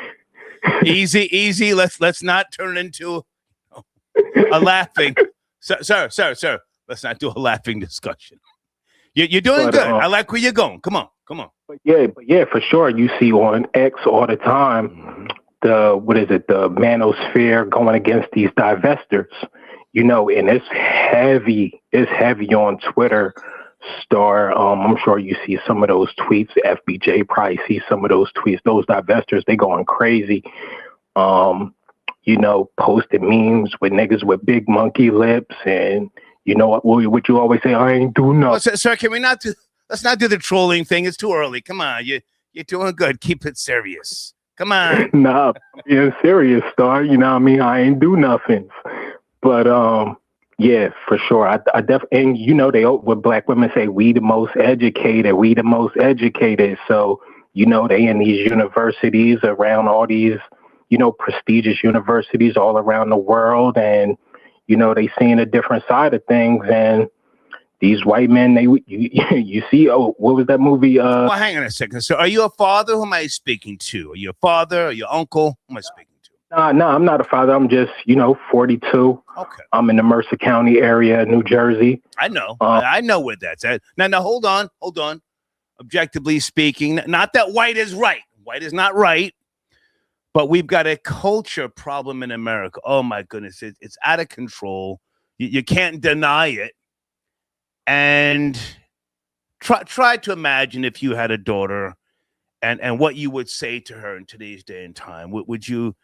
[SPEAKER 1] Easy. Let's not turn it into a laughing. Sir. Let's not do a laughing discussion. You're doing good. I like where you're going. Come on.
[SPEAKER 16] But yeah, for sure. You see on X all the time, the manosphere going against these divestors, and it's heavy on Twitter, Star. I'm sure you see some of those tweets. FBJ probably see some of those tweets. Those divestors, they going crazy. Posting memes with niggas with big monkey lips, and what you always say, I ain't do nothing.
[SPEAKER 1] Well, sir, can we not do? Let's not do the trolling thing. It's too early. Come on, you're doing good. Keep it serious. Come on.
[SPEAKER 16] Nah, being serious, Star. You know what I mean? I ain't do nothing. But yeah, for sure. I definitely, and they what black women say, we the most educated. So they in these universities around all these prestigious universities all around the world, and you know, they seeing a different side of things. And these white men, you see, oh, what was that movie?
[SPEAKER 1] Well, hang on a second. So are you a father? Who am I speaking to? Are you a father? Are you uncle? Who am I speaking to?
[SPEAKER 16] No, I'm not a father. I'm just, 42.
[SPEAKER 1] Okay.
[SPEAKER 16] I'm in the Mercer County area, New Jersey.
[SPEAKER 1] I know. I know where that's at. Now, hold on. Objectively speaking, not that white is right. White is not right. But we've got a culture problem in America. Oh, my goodness. It's out of control. You can't deny it. And try to imagine if you had a daughter and what you would say to her in today's day and time. Would you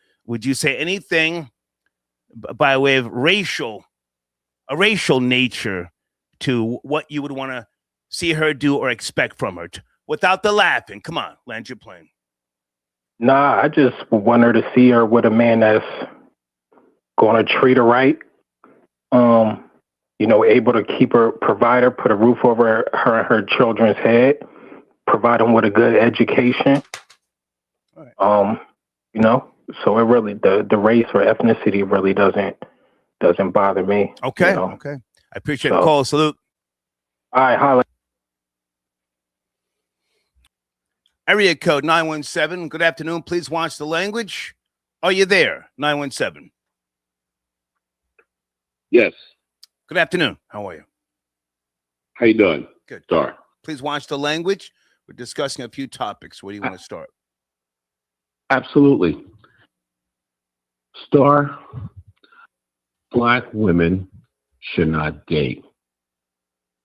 [SPEAKER 1] say anything by way of racial nature to what you would want to see her do or expect from her without the laughing? Come on, land your plane.
[SPEAKER 16] Nah, I just want her to see her with a man that's going to treat her right. Able to keep her, provide her, put a roof over her and her children's head, provide them with a good education. All right. So it really, the race or ethnicity really doesn't bother me.
[SPEAKER 1] Okay. Okay. I appreciate the call. Salute.
[SPEAKER 16] All right. Holla.
[SPEAKER 1] Area code 917. Good afternoon. Please watch the language. Are you there? 917.
[SPEAKER 17] Yes.
[SPEAKER 1] Good afternoon. How are you?
[SPEAKER 17] How you doing?
[SPEAKER 1] Good.
[SPEAKER 17] Star.
[SPEAKER 1] Please watch the language. We're discussing a few topics. Where do you want to start?
[SPEAKER 17] Absolutely. Star, Black women should not date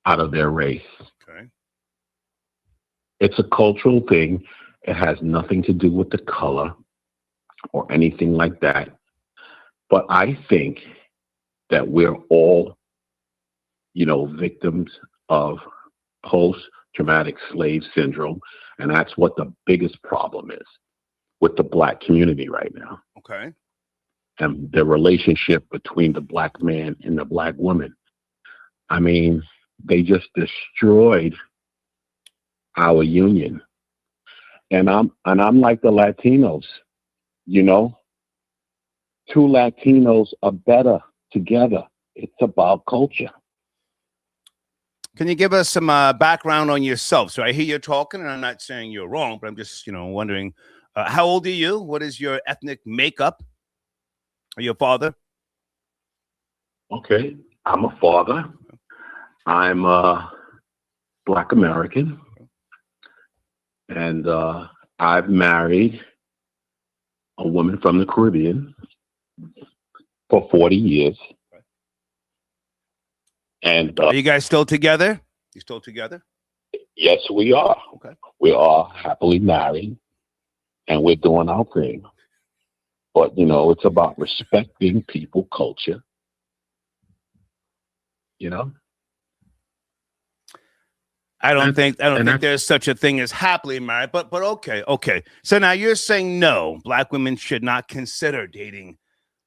[SPEAKER 17] out of their race.
[SPEAKER 1] Okay.
[SPEAKER 17] It's a cultural thing. It has nothing to do with the color or anything like that. But I think that we're all, victims of post-traumatic slave syndrome. And that's what the biggest problem is with the Black community right now.
[SPEAKER 1] Okay.
[SPEAKER 17] And the relationship between the Black man and the Black woman. I mean, they just destroyed our union. And I'm like the Latinos, two Latinos are better together. It's about culture.
[SPEAKER 1] Can you give us some background on yourself? So I hear you talking, and I'm not saying you're wrong, but I'm just, wondering, how old are you? What is your ethnic makeup? Are you a father?
[SPEAKER 17] Okay, I'm a father. I'm Black American, and I've married a woman from the Caribbean for 40 years. And
[SPEAKER 1] are you guys still together? You still together?
[SPEAKER 17] Yes, we are.
[SPEAKER 1] Okay.
[SPEAKER 17] We are happily married, and we're doing our thing. But, it's about respecting people, culture,
[SPEAKER 1] I don't think there's such a thing as happily married, but okay. So now you're saying no, Black women should not consider dating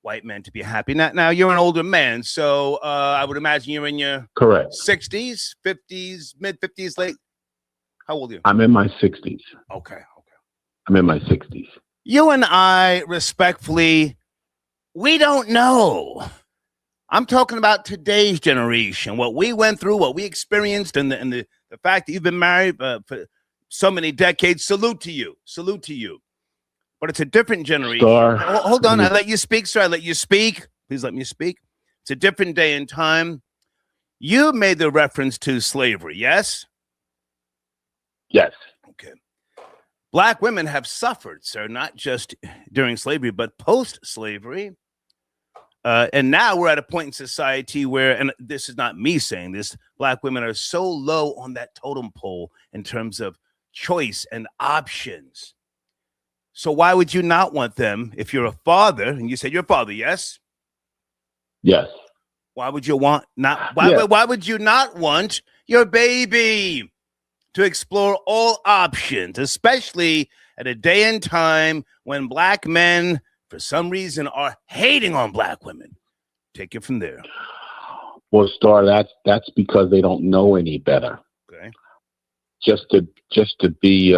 [SPEAKER 1] white men to be happy. Now you're an older man, so I would imagine you're in your
[SPEAKER 17] correct
[SPEAKER 1] 60s, 50s, mid 50s, late. How old are you?
[SPEAKER 17] I'm in my 60s.
[SPEAKER 1] Okay.
[SPEAKER 17] I'm in my 60s.
[SPEAKER 1] You and I, respectfully, we don't know. I'm talking about today's generation, what we went through, what we experienced, and the fact that you've been married for so many decades. Salute to you. But it's a different generation. Hold on. I let you speak, sir. I let you speak. Please let me speak. It's a different day and time. You made the reference to slavery, yes?
[SPEAKER 17] Yes.
[SPEAKER 1] Okay. Black women have suffered, sir, not just during slavery, but post-slavery. And now we're at a point in society where, and this is not me saying this, Black women are so low on that totem pole in terms of choice and options. So why would you not want them if you're a father? And you said you're a father, yes?
[SPEAKER 17] Yes.
[SPEAKER 1] Why would you why would you not want your baby to explore all options, especially at a day and time when Black men, for some reason, are hating on Black women? Take it from there.
[SPEAKER 17] Well, Star, that's because they don't know any better.
[SPEAKER 1] Okay.
[SPEAKER 17] Just to be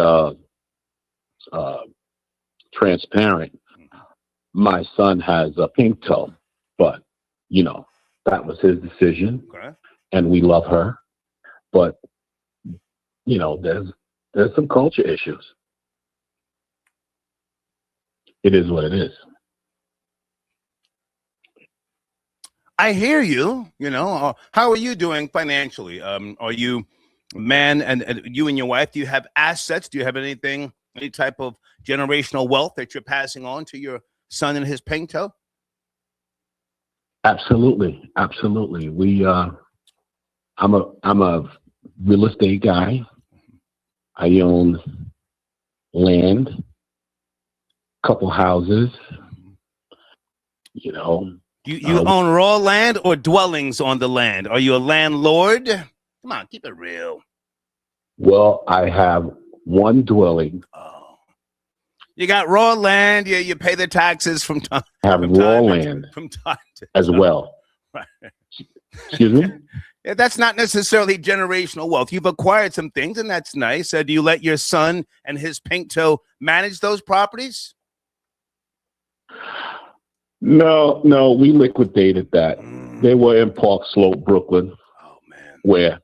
[SPEAKER 17] transparent, my son has a pink toe, but That was his decision,
[SPEAKER 1] Okay.
[SPEAKER 17] and we love her. But there's some culture issues. It is what it is.
[SPEAKER 1] I hear you. How are you doing financially? Are you man and you and your wife? Do you have assets? Do you have any type of generational wealth that you're passing on to your son and his pinto?
[SPEAKER 17] Absolutely. We I'm a real estate guy. I own land, couple houses.
[SPEAKER 1] You own raw land or dwellings on the land? Are you a landlord? Come on, keep it real.
[SPEAKER 17] Well, I have one dwelling.
[SPEAKER 1] You got raw land. Yeah, you pay the taxes from time.
[SPEAKER 17] I have raw land
[SPEAKER 1] from time to
[SPEAKER 17] as
[SPEAKER 1] time.
[SPEAKER 17] well.
[SPEAKER 1] Right.
[SPEAKER 17] Excuse me?
[SPEAKER 1] Yeah, that's not necessarily generational wealth. You've acquired some things, and that's nice. Do you let your son and his pinto manage those properties?
[SPEAKER 17] No, we liquidated that. They were in Park Slope, Brooklyn.
[SPEAKER 1] Oh, man.
[SPEAKER 17] Where,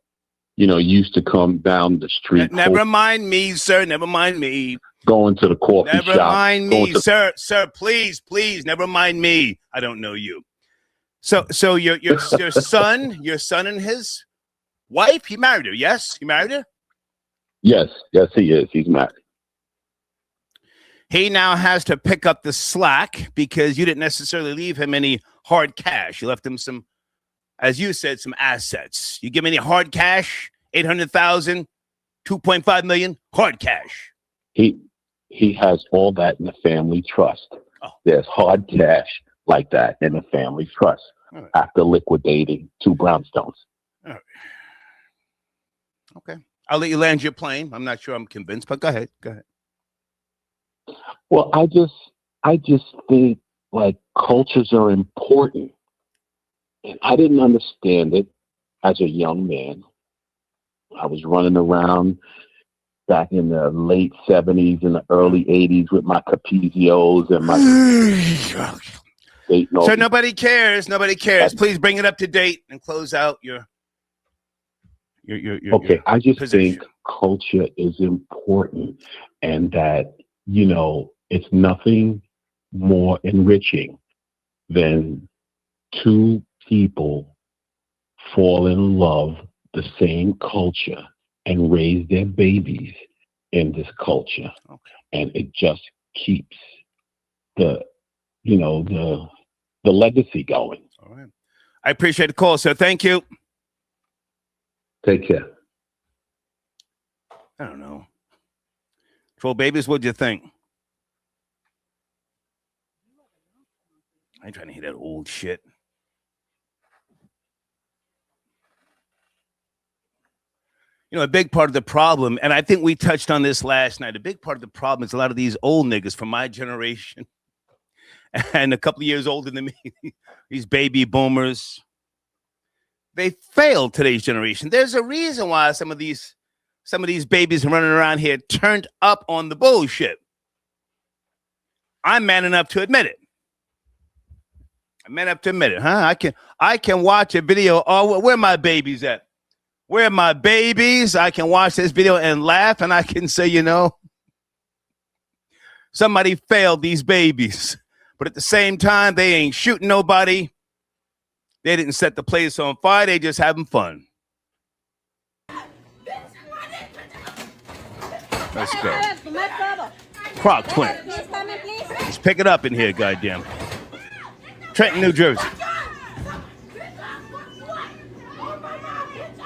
[SPEAKER 17] you used to come down the street.
[SPEAKER 1] Never mind me, sir. Never mind me.
[SPEAKER 17] Going to the coffee shop.
[SPEAKER 1] Never mind me, sir. Sir, please, never mind me. I don't know you. So your son and his wife, he married her, yes? He married her?
[SPEAKER 17] Yes, he is. He's married.
[SPEAKER 1] He now has to pick up the slack because you didn't necessarily leave him any hard cash. You left him some, as you said, some assets. You give him any hard cash? 800,000, 2.5 million, hard cash.
[SPEAKER 17] He has all that in the family trust.
[SPEAKER 1] Oh.
[SPEAKER 17] There's hard cash like that in the family trust
[SPEAKER 1] Right.
[SPEAKER 17] after liquidating 2 brownstones.
[SPEAKER 1] All right. Okay. I'll let you land your plane. I'm not sure I'm convinced, but go ahead.
[SPEAKER 17] Well, I just think like cultures are important. And I didn't understand it as a young man. I was running around back in the late 70s and the early 80s with my Capizios and my...
[SPEAKER 1] So nobody cares. Please bring it up to date and close out your
[SPEAKER 17] Okay, I just think culture is important and that, it's nothing more enriching than 2 people fall in love the same culture and raise their babies in this culture.
[SPEAKER 1] Okay.
[SPEAKER 17] And it just keeps the legacy going.
[SPEAKER 1] All right. I appreciate the call, sir. Thank you.
[SPEAKER 17] Take care.
[SPEAKER 1] I don't know. Troll babies, what'd you think? I ain't trying to hear that old shit. A big part of the problem, and I think we touched on this last night, a big part of the problem is a lot of these old niggas from my generation and a couple of years older than me, these baby boomers, they failed today's generation. There's a reason why some of these babies are running around here turned up on the bullshit. I'm man enough to admit it. I can watch a video. Oh, where my babies at? Where are my babies? I can watch this video and laugh, and I can say, somebody failed these babies. But at the same time, they ain't shooting nobody. They didn't set the place on fire. They just having fun. Let's go. Croc twins. Let's pick it up in here, goddamn. Trenton, New Jersey.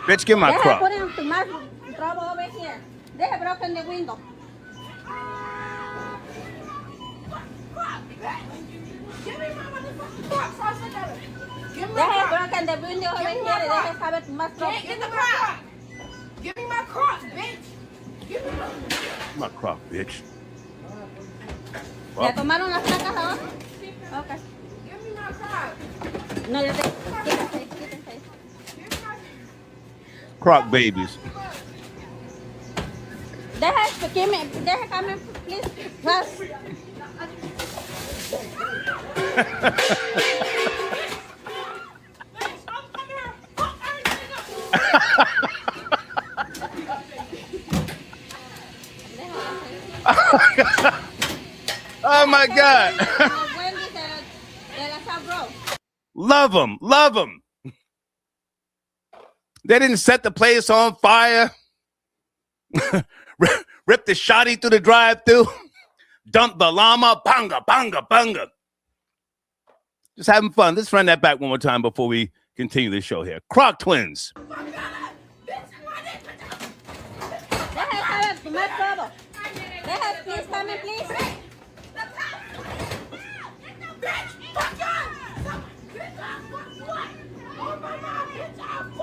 [SPEAKER 1] Bitch, give my Croc.
[SPEAKER 18] They have broken the window. They have broken the window over here. They have it much. Get the Croc. Give me my Croc, bitch. Give me
[SPEAKER 1] my Croc, bitch.
[SPEAKER 18] ¿Ya tomaron las placas ahora? Okay. Give me my Croc. No, ya te. Quítense.
[SPEAKER 1] Croc babies.
[SPEAKER 18] They have come in, please. Fast.
[SPEAKER 1] Oh my God. Love them. Love them. They didn't set the place on fire. Rip the shotty through the drive-thru. Dump the llama. Banga, banga, banga. Just having fun. Let's run that back one more time before we continue the show here. Croc twins.
[SPEAKER 18] Please come in, please.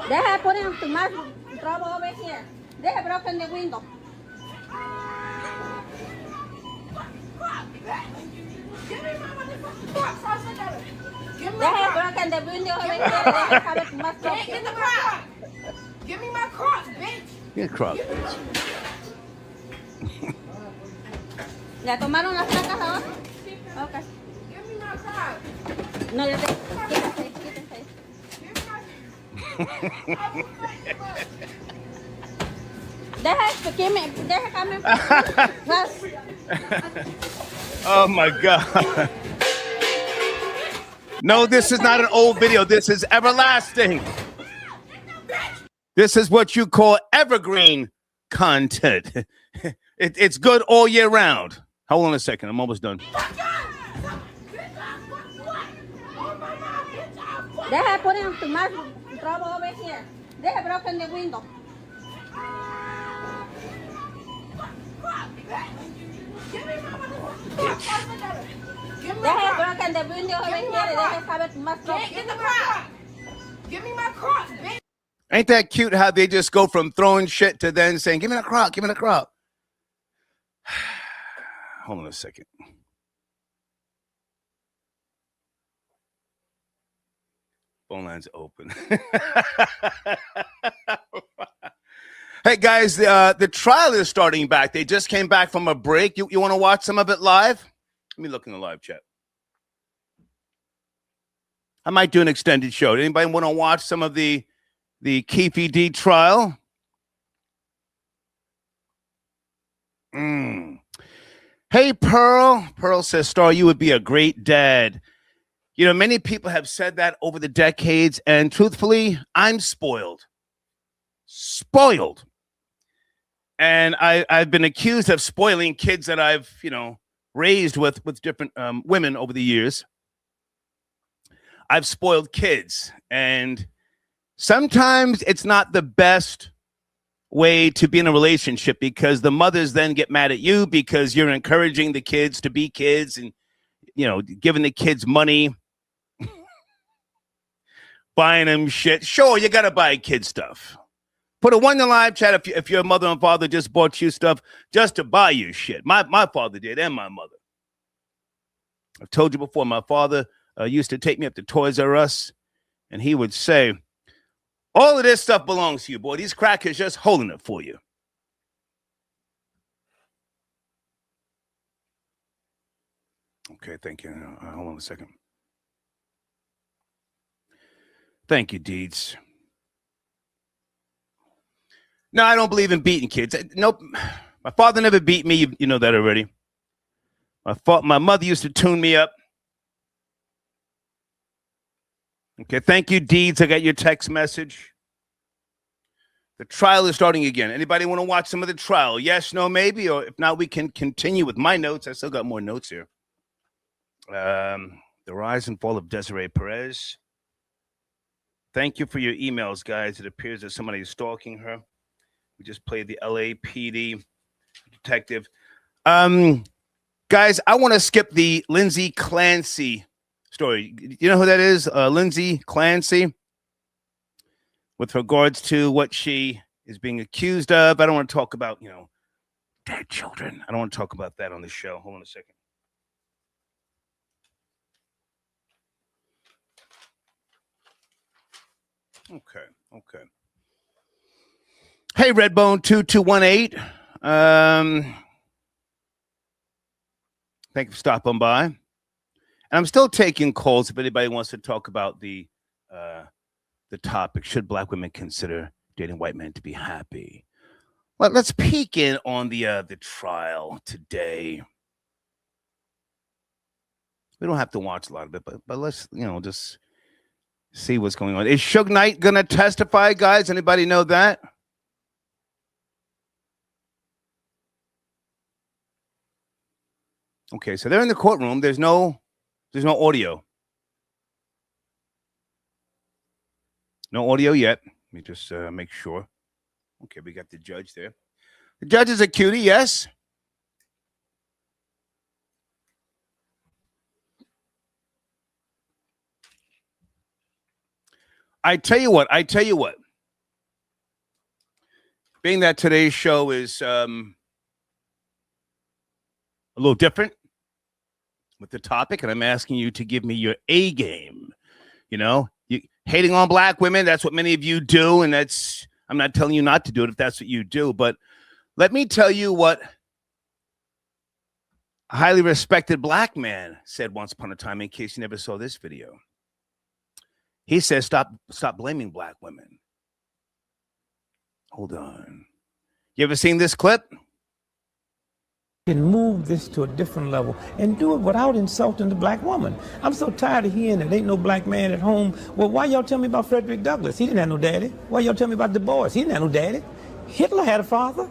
[SPEAKER 18] They have put him too much trouble over here. They have broken the window. They have broken the window over here. They have too much trouble. Get in the car. Give me my crock, bitch.
[SPEAKER 1] Get croc, bitch.
[SPEAKER 18] ¿Ya tomaron las placas ahora? Okay. Give me my crock. No, ya te... Quítate. Deja come.
[SPEAKER 1] Oh my God. No, this is not an old video. This is everlasting. This is what you call evergreen content. It's good all year round. Hold on a second. I'm almost done.
[SPEAKER 18] They have put him too much trouble over here. They have broken the window. They have broken the window over here. They have too much trouble. Get in the car. Give me my crock, bitch.
[SPEAKER 1] Ain't that cute how they just go from throwing shit to then saying, give me the crock, give me the crock. Hold on a second. Phone lines open. Hey, guys, the trial is starting back. They just came back from a break. You want to watch some of it live? Let me look in the live chat. I might do an extended show. Anybody want to watch some of the Keefe D trial? Hey, Pearl. Pearl says, Star, you would be a great dad. You know, many people have said that over the decades, and truthfully, I'm spoiled. Spoiled. And I've been accused of spoiling kids that I've, raised with different women over the years. I've spoiled kids, and sometimes it's not the best way to be in a relationship because the mothers then get mad at you because you're encouraging the kids to be kids and, giving the kids money, buying them shit. Sure, you got to buy kid stuff. Put a 1 in the live chat if your mother and father just bought you stuff just to buy you shit. My father did, and my mother. I've told you before, my father used to take me up to Toys R Us, and he would say, all of this stuff belongs to you, boy. These crackers just holding it for you. Okay, thank you. Hold on a second. Thank you, Deeds. No, I don't believe in beating kids. Nope. My father never beat me. You know that already. My mother used to tune me up. Okay, thank you, Deeds. I got your text message. The trial is starting again. Anybody want to watch some of the trial? Yes, no, maybe? Or if not, we can continue with my notes. I still got more notes here. The rise and fall of Desiree Perez. Thank you for your emails, guys. It appears that somebody is stalking her. We just played the LAPD detective. Guys, I want to skip the Lindsay Clancy story. You know who that is? Lindsay Clancy. With regards to what she is being accused of. I don't want to talk about, dead children. I don't want to talk about that on the show. Hold on a second. Okay. Hey, Redbone 2218. Thank you for stopping by. And I'm still taking calls if anybody wants to talk about the topic. Should black women consider dating white men to be happy. Well, let's peek in on the trial today. We don't have to watch a lot of it, but let's, just see what's going on. Is Suge Knight going to testify, guys? Anybody know that? Okay, so they're in the courtroom. There's no audio. No audio yet. Let me just make sure. Okay, we got the judge there. The judge is a cutie, yes? I tell you what. Being that today's show is a little different with the topic, and I'm asking you to give me your A game. You hating on black women, that's what many of you do, and I'm not telling you not to do it if that's what you do, but let me tell you what a highly respected black man said once upon a time, in case you never saw this video. He says, stop blaming black women. Hold on. You ever seen this clip?
[SPEAKER 19] Can move this to a different level and do it without insulting the black woman. I'm so tired of hearing that ain't no black man at home. Well, why y'all tell me about Frederick Douglass? He didn't have no daddy. Why y'all tell me about Du Bois? He didn't have no daddy. Hitler had a father.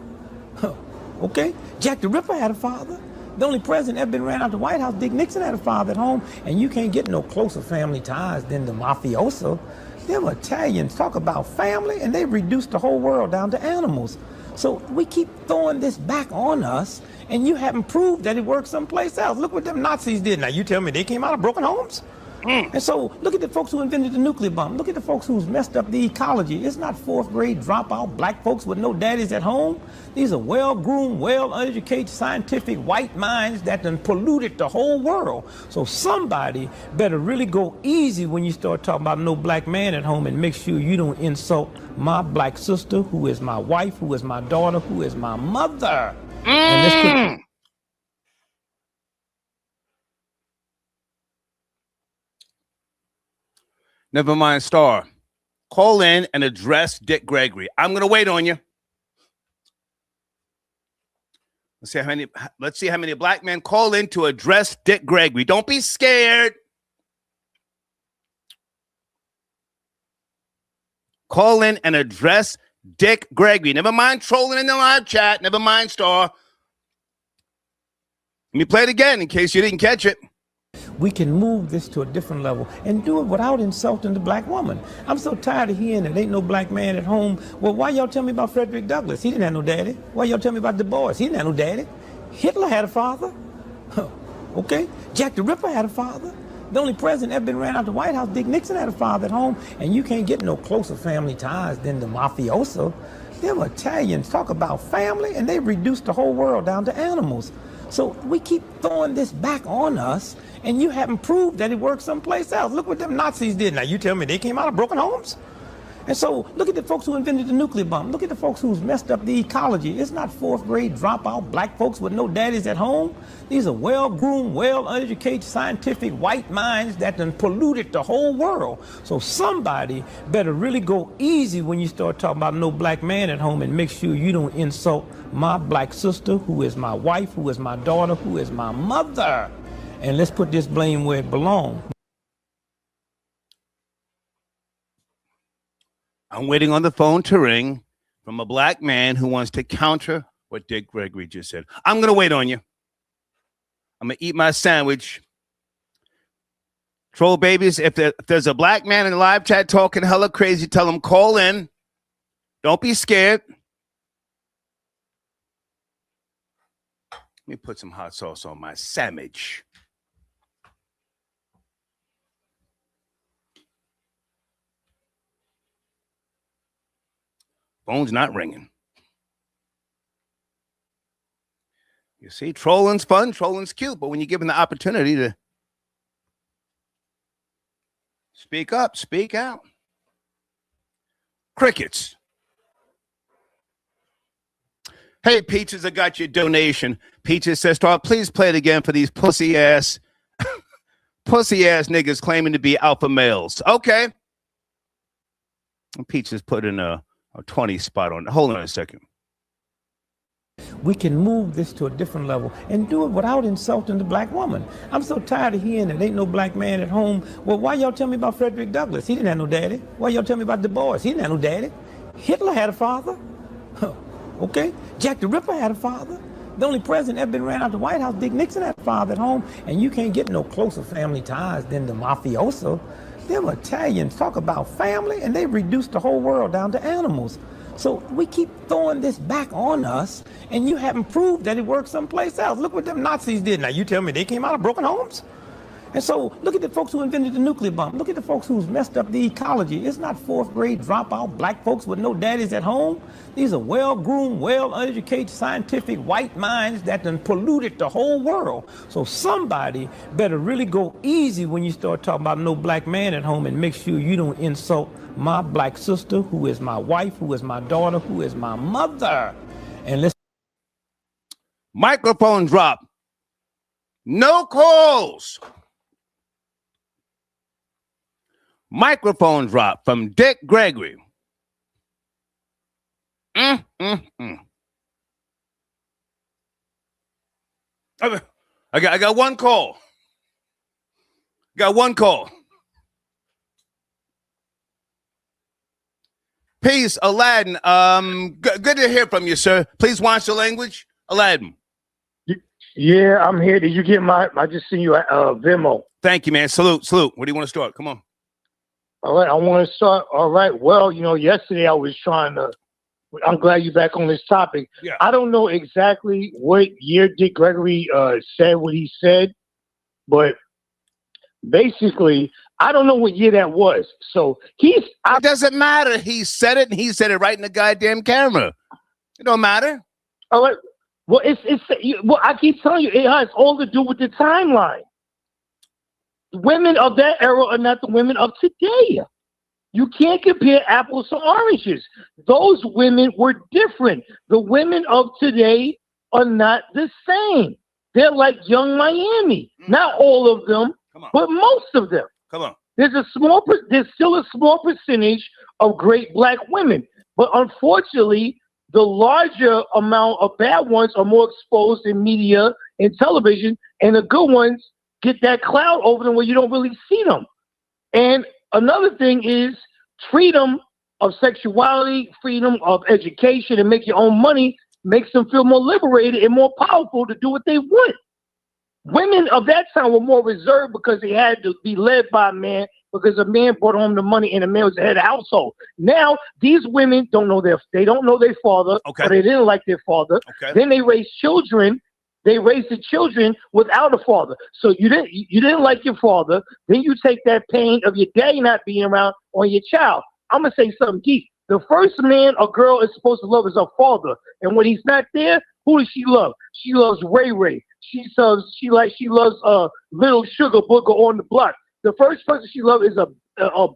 [SPEAKER 19] Okay? Jack the Ripper had a father. The only president ever been ran out the White House, Dick Nixon, had a father at home, and you can't get no closer family ties than the mafioso. Them Italians talk about family, and they reduced the whole world down to animals. So we keep throwing this back on us, and you haven't proved that it works someplace else. Look what them Nazis did. Now you tell me they came out of broken homes? And so look at the folks who invented the nuclear bomb. Look at the folks who's messed up the ecology. It's not fourth grade dropout black folks with no daddies at home. These are well-groomed, well-educated, scientific white minds that done polluted the whole world. So somebody better really go easy when you start talking about no black man at home, and make sure you don't insult my black sister, who is my wife, who is my daughter, who is my mother. And let's put
[SPEAKER 1] Never mind, Star. Call in and address Dick Gregory. I'm going to wait on you. Let's see how many black men call in to address Dick Gregory. Don't be scared. Call in and address Dick Gregory. Never mind trolling in the live chat. Never mind, Star. Let me play it again in case you didn't catch it.
[SPEAKER 19] we can move this to a different level and do it without insulting the black woman. I'm so tired of hearing that ain't no black man at home. Well, why y'all tell me about Frederick Douglass? He didn't have no daddy. Why y'all tell me about Du Bois? He didn't have no daddy. Hitler had a father. Okay? Jack the Ripper had a father. The only president ever been ran out the White House, Dick Nixon, had a father at home, and you can't get no closer family ties than the mafioso. Them Italians talk about family, and they reduced the whole world down to animals. So we keep throwing this back on us, and you haven't proved that it works someplace else. Look what them Nazis did. Now you tell me they came out of broken homes? And so look at the folks who invented the nuclear bomb. Look at the folks who's messed up the ecology. It's not fourth grade dropout black folks with no daddies at home. These are well-groomed, well-educated, scientific white minds that done polluted the whole world. So somebody better really go easy when you start talking about no black man at home, and make sure you don't insult my black sister, who is my wife, who is my daughter, who is my mother. And let's put this blame where it belongs.
[SPEAKER 1] I'm waiting on the phone to ring from a black man who wants to counter what Dick Gregory just said. I'm going to wait on you. I'm going to eat my sandwich. Troll babies, if there's a black man in the live chat talking hella crazy, tell him call in. Don't be scared. Let me put some hot sauce on my sandwich. Phone's not ringing. You see, trolling's fun, trolling's cute, but when you're given the opportunity to speak up, speak out. Crickets. Hey, Peaches, I got your donation. Peaches says, please play it again for these pussy-ass niggas claiming to be alpha males. Okay. And Peaches put in a Oh, 20 spot on. Hold on a second.
[SPEAKER 19] We can move this to a different level and do it without insulting the black woman. I'm so tired of hearing that ain't no black man at home. Well, why y'all tell me about Frederick Douglass? He didn't have no daddy. Why y'all tell me about Du Bois? He didn't have no daddy. Hitler had a father. Okay? Jack the Ripper had a father. The only president ever been ran out of the White House, Dick Nixon, had a father at home. And you can't get no closer family ties than the mafioso. Them Italians talk about family, and they reduced the whole world down to animals. So we keep throwing this back on us, and you haven't proved that it works someplace else. Look what them Nazis did. Now you tell me they came out of broken homes? And so look at the folks who invented the nuclear bomb. Look at the folks who's messed up the ecology. It's not fourth grade dropout black folks with no daddies at home. These are well-groomed, well-educated, scientific white minds that done polluted the whole world. So somebody better really go easy when you start talking about no black man at home, and make sure you don't insult my black sister, who is my wife, who is my daughter, who is my mother. And let's...
[SPEAKER 1] Microphone drop. No calls. Microphone drop from Dick Gregory. Okay, I got one call. Got one call. Peace, Aladdin. Good to hear from you, sir. Please watch the language, Aladdin.
[SPEAKER 20] Yeah, I'm here. Did you get I just seen you at Venmo.
[SPEAKER 1] Thank you, man. Salute. Where do you want to start? Come on.
[SPEAKER 20] All right, I want to start. All right. Well, yesterday I was I'm glad you're back on this topic.
[SPEAKER 1] Yeah.
[SPEAKER 20] I don't know exactly what year Dick Gregory said what he said, but basically, I don't know what year that was. So it
[SPEAKER 1] doesn't matter. He said it, and he said it right in the goddamn camera. It don't matter.
[SPEAKER 20] All right. Well, I keep telling you, it has all to do with the timeline. Women of that era are not the women of today. You can't compare apples to oranges. Those women were different. The women of today are not the same. They're like young Miami. Not all of them, but most of them.
[SPEAKER 1] Come on.
[SPEAKER 20] There's still a small percentage of great black women, but unfortunately, the larger amount of bad ones are more exposed in media and television, and the good ones get that cloud over them where you don't really see them. And another thing is freedom of sexuality, freedom of education, and make your own money makes them feel more liberated and more powerful to do what they want. Women of that time were more reserved because they had to be led by a man, because a man brought home the money and a man was the head of the household. Now, these women don't know their father, or they didn't like their father. Then they raise children. They raised the children without a father. So you didn't like your father. Then you take that pain of your daddy not being around on your child. I'm gonna say something deep. The first man a girl is supposed to love is her father, and when he's not there, who does she love? She loves Ray Ray. She loves Little Sugar Booger on the block. The first person she loves is a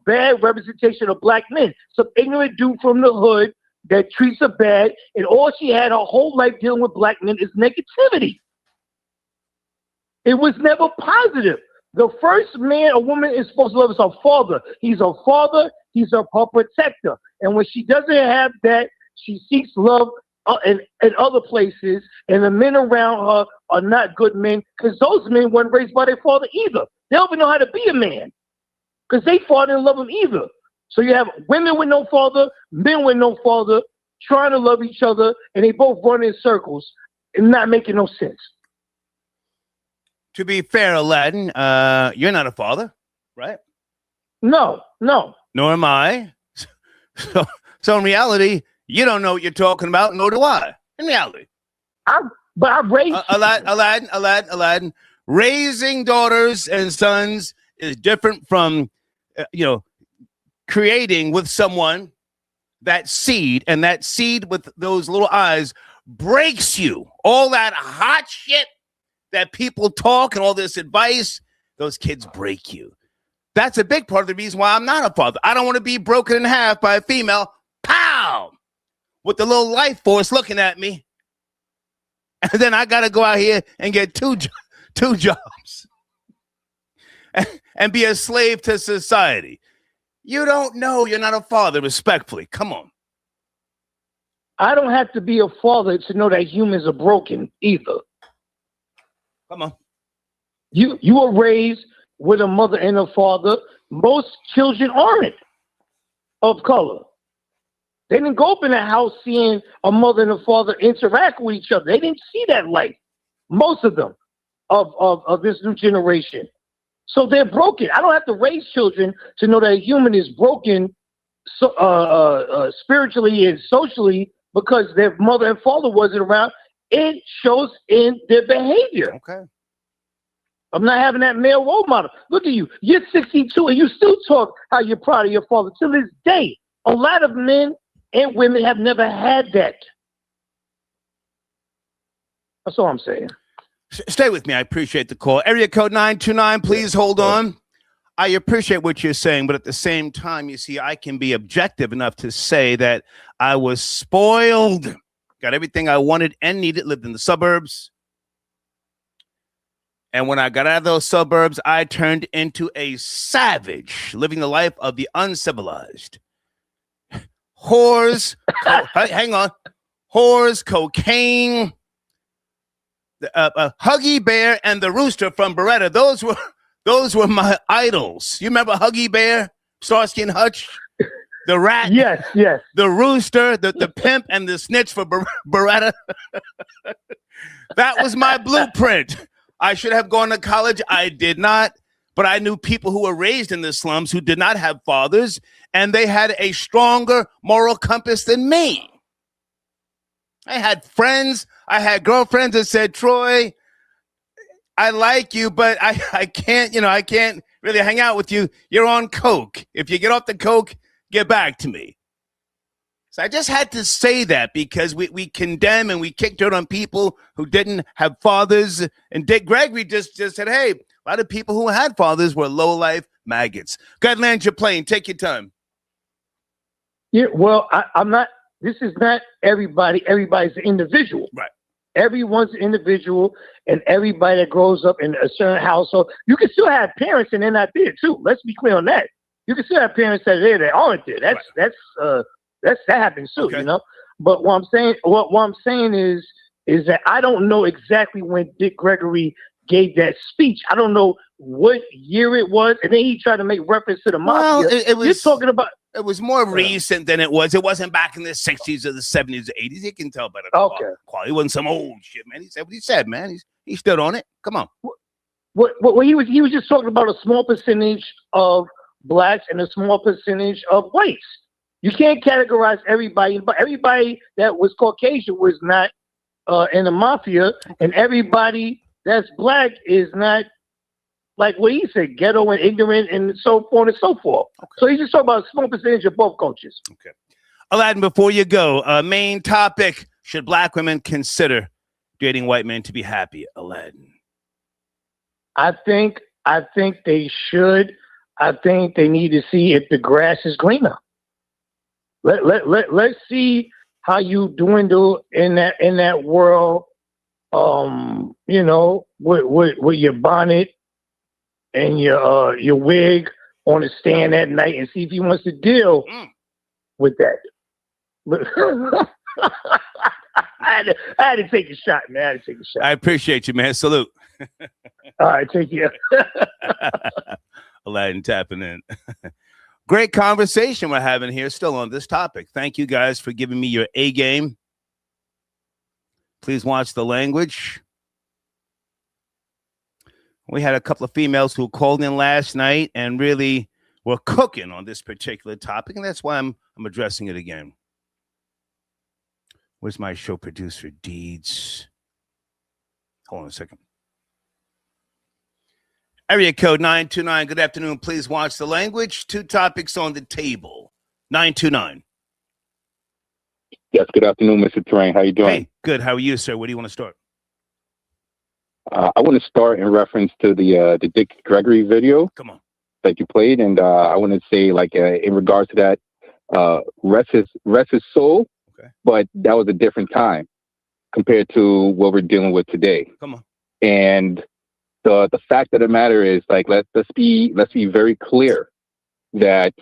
[SPEAKER 20] bad representation of black men. Some ignorant dude from the hood that treats her bad, and all she had her whole life dealing with black men is negativity. It was never positive. The first man a woman is supposed to love is her father. He's her father. He's her protector. And when she doesn't have that, she seeks love in other places, and the men around her are not good men, because those men weren't raised by their father either. They don't even know how to be a man, because they father didn't love him either. So you have women with no father, men with no father, trying to love each other, and they both run in circles and not making no sense.
[SPEAKER 1] To be fair, Aladdin, you're not a father, right?
[SPEAKER 20] No.
[SPEAKER 1] Nor am I. So in reality, you don't know what you're talking about, nor do I. In reality.
[SPEAKER 20] But I raised
[SPEAKER 1] Aladdin. Raising daughters and sons is different from, creating with someone that seed, and that seed with those little eyes breaks you. All that hot shit that people talk and all this advice, those kids break you. That's a big part of the reason why I'm not a father. I don't want to be broken in half by a female, pow, with the little life force looking at me. And then I got to go out here and get two jobs and be a slave to society. You don't know. You're not a father, respectfully. Come on.
[SPEAKER 20] I don't have to be a father to know that humans are broken either.
[SPEAKER 1] Come on.
[SPEAKER 20] You were raised with a mother and a father. Most children aren't of color. They didn't go up in a house seeing a mother and a father interact with each other. They didn't see that life. Most of them of this new generation. So they're broken. I don't have to raise children to know that a human is broken spiritually and socially because their mother and father wasn't around. It shows in their behavior.
[SPEAKER 1] Okay.
[SPEAKER 20] I'm not having that male role model. Look at you. You're 62 and you still talk how you're proud of your father. To this day, a lot of men and women have never had that. That's all I'm saying.
[SPEAKER 1] Stay with me. I appreciate the call. Area code 929, please hold on. I appreciate what you're saying, but at the same time, you see, I can be objective enough to say that I was spoiled, got everything I wanted and needed, lived in the suburbs. And when I got out of those suburbs, I turned into a savage, living the life of the uncivilized. Whores, hang on, whores, cocaine, Huggy Bear and the Rooster from Beretta. Those were my idols. You remember Huggy Bear, Starsky and Hutch, the rat?
[SPEAKER 20] Yes.
[SPEAKER 1] The Rooster, the pimp, and the snitch for Beretta. That was my blueprint. I should have gone to college. I did not. But I knew people who were raised in the slums who did not have fathers, and they had a stronger moral compass than me. I had friends, I had girlfriends that said, Troy, I like you, but I can't, I can't really hang out with you. You're on coke. If you get off the coke, get back to me. So I just had to say that because we condemn and we kick dirt on people who didn't have fathers. And Dick Gregory just said, hey, a lot of people who had fathers were low-life maggots. Go ahead, land your plane. Take your time.
[SPEAKER 20] Yeah, well, I'm not. This is not everybody. Everybody's an individual.
[SPEAKER 1] Right.
[SPEAKER 20] Everyone's an individual, and everybody that grows up in a certain household, you can still have parents and they're not there too. Let's be clear on that. You can still have parents that are there that aren't there. That happens too,
[SPEAKER 1] okay.
[SPEAKER 20] But what I'm saying is that I don't know exactly when Dick Gregory gave that speech. I don't know what year it was, and then he tried to make reference to the mafia.
[SPEAKER 1] Well,
[SPEAKER 20] You're talking about.
[SPEAKER 1] It was more recent than it was. It wasn't back in the 60s or the 70s or 80s. You can tell by the quality. It wasn't some old shit, man. He said what he said, man. He stood on it. Come on.
[SPEAKER 20] Well, he was just talking about a small percentage of blacks and a small percentage of whites. You can't categorize everybody, but everybody that was Caucasian was not in the mafia, and everybody that's black is not, like what he said, ghetto and ignorant and so on and so forth. Okay. So he's just talking about a small percentage of both cultures.
[SPEAKER 1] Okay. Aladdin, before you go, main topic, should black women consider dating white men to be happy? Aladdin.
[SPEAKER 20] I think they should. I think they need to see if the grass is greener. Let's see how you dwindle in that world, with your bonnet and your wig on a stand at night, and see if he wants to deal with that. I had to take a shot, man.
[SPEAKER 1] I appreciate you, man. Salute.
[SPEAKER 20] All right, take care.
[SPEAKER 1] Aladdin tapping in. Great conversation we're having here still on this topic. Thank you guys for giving me your A game. Please watch the language. We had a couple of females who called in last night and really were cooking on this particular topic, and that's why I'm addressing it again. Where's my show producer, Deeds? Hold on a second. Area code 929. Good afternoon. Please watch the language. Two topics on the table. 929.
[SPEAKER 21] Yes, good afternoon, Mr. Terrain. How you doing?
[SPEAKER 1] Hey, good. How are you, sir? Where do you want to start?
[SPEAKER 21] I want to start in reference to the Dick Gregory video.
[SPEAKER 1] Come on.
[SPEAKER 21] That you played, and I want to say, in regards to that, rest his soul.
[SPEAKER 1] Okay.
[SPEAKER 21] But that was a different time compared to what we're dealing with today.
[SPEAKER 1] Come on.
[SPEAKER 21] And the fact of the matter is, let's be very clear that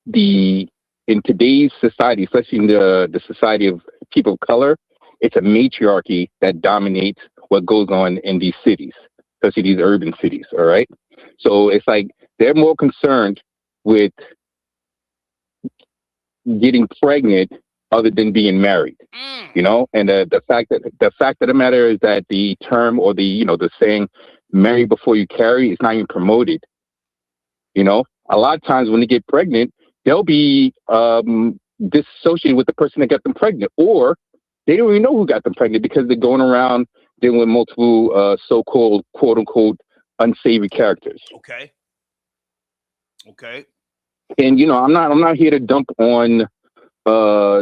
[SPEAKER 21] the in today's society, especially in the society of people of color, it's a matriarchy that dominates what goes on in these cities, especially these urban cities. All right. So it's like they're more concerned with getting pregnant other than being married, you know. And the fact of the matter is that the term, or the saying, "marry before you carry," is not even promoted. You know, a lot of times when they get pregnant, they'll be disassociated with the person that got them pregnant, or they don't even know who got them pregnant because they're going around dealing with multiple so-called quote unquote unsavory characters.
[SPEAKER 1] Okay.
[SPEAKER 21] And I'm not here to dump on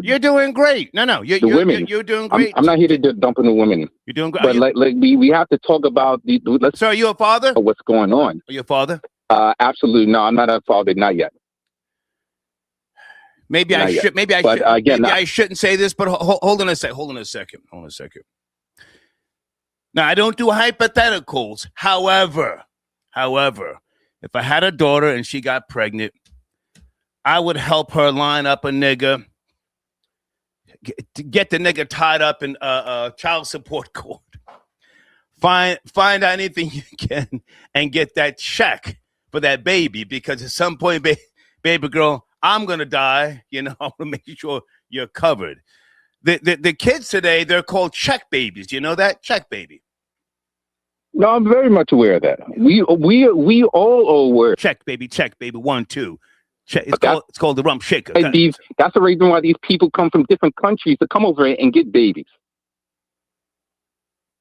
[SPEAKER 1] you're doing great. No, you're
[SPEAKER 21] women.
[SPEAKER 1] You're doing great.
[SPEAKER 21] I'm not here to dump on the women.
[SPEAKER 1] You're doing great.
[SPEAKER 21] But like we have to talk about let's.
[SPEAKER 1] So are you a father?
[SPEAKER 21] What's going on?
[SPEAKER 1] Are you a father?
[SPEAKER 21] Absolutely no. I'm not a father. Not yet.
[SPEAKER 1] Maybe I should. Maybe I shouldn't say this. But hold on a second. Now, I don't do hypotheticals. However, if I had a daughter and she got pregnant, I would help her line up a nigga, get the nigga tied up in child support court. Find out anything you can and get that check for that baby, because at some point, baby girl, I'm gonna die. I'm gonna make sure you're covered. The kids today, they're called check babies. Do you know that? Check baby.
[SPEAKER 21] No, I'm very much aware of that. We all are aware.
[SPEAKER 1] Check baby, 1, 2. It's called the rump shaker.
[SPEAKER 21] That's the reason why these people come from different countries to come over and get babies.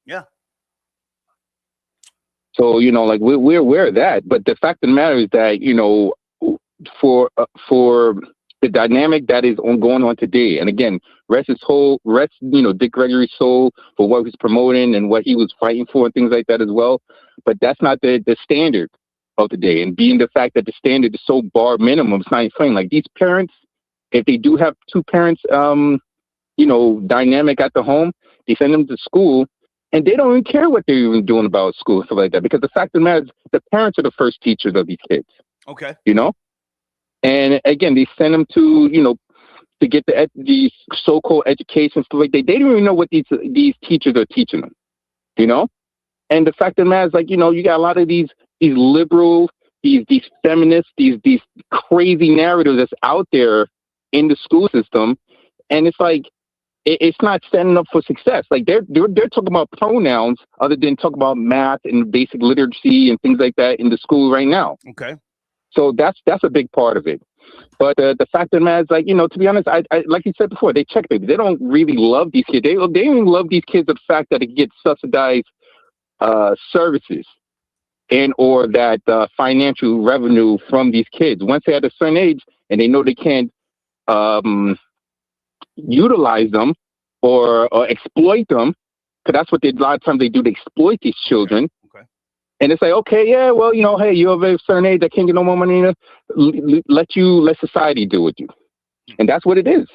[SPEAKER 1] Yeah.
[SPEAKER 21] So like we're aware of that, but the fact of the matter is that for the dynamic that is going on today, and again, rest Dick Gregory's soul for what he's promoting and what he was fighting for and things like that as well. But that's not the standard of the day. And being the fact that the standard is so bar minimum, it's not even funny. Like these parents, if they do have two parents, dynamic at the home, they send them to school and they don't even care what they're even doing about school and stuff like that. Because the fact of the matter is the parents are the first teachers of these kids.
[SPEAKER 1] Okay.
[SPEAKER 21] And again, they send them to to get the so-called education, stuff like that. They don't even know what these teachers are teaching them, And the fact of the matter is, like, you got a lot of these liberals, these feminists, these crazy narratives that's out there in the school system, and it's like it's not setting up for success. Like they're talking about pronouns other than talking about math and basic literacy and things like that in the school right now.
[SPEAKER 1] Okay.
[SPEAKER 21] So that's a big part of it. But the fact of the matter is, like, to be honest, I like you said before, they check baby. They don't really love these kids. They don't even love these kids the fact that it gets subsidized services and or that financial revenue from these kids. Once they're at a certain age and they know they can't utilize them or exploit them, because that's what a lot of times they do. They exploit these children.
[SPEAKER 1] Okay.
[SPEAKER 21] And it's like, okay, yeah, well, hey, you're of a certain age, I can't get no more money. Let society deal with you. And that's what it is.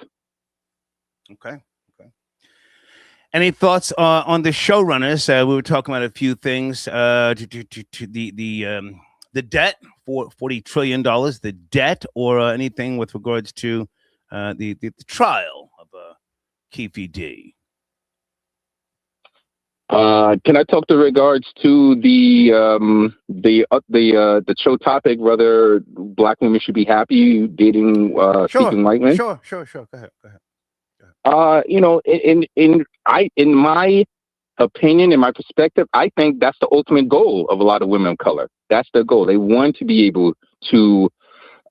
[SPEAKER 1] Okay. Any thoughts on the showrunners? We were talking about a few things. The debt, $40 trillion, the debt, or anything with regards to the trial of Keefe D.
[SPEAKER 21] Can I talk to regards to the show topic, whether black women should be happy dating seeking white men?
[SPEAKER 1] Sure. Go ahead.
[SPEAKER 21] In my opinion, in my perspective, I think that's the ultimate goal of a lot of women of color. That's their goal. They want to be able to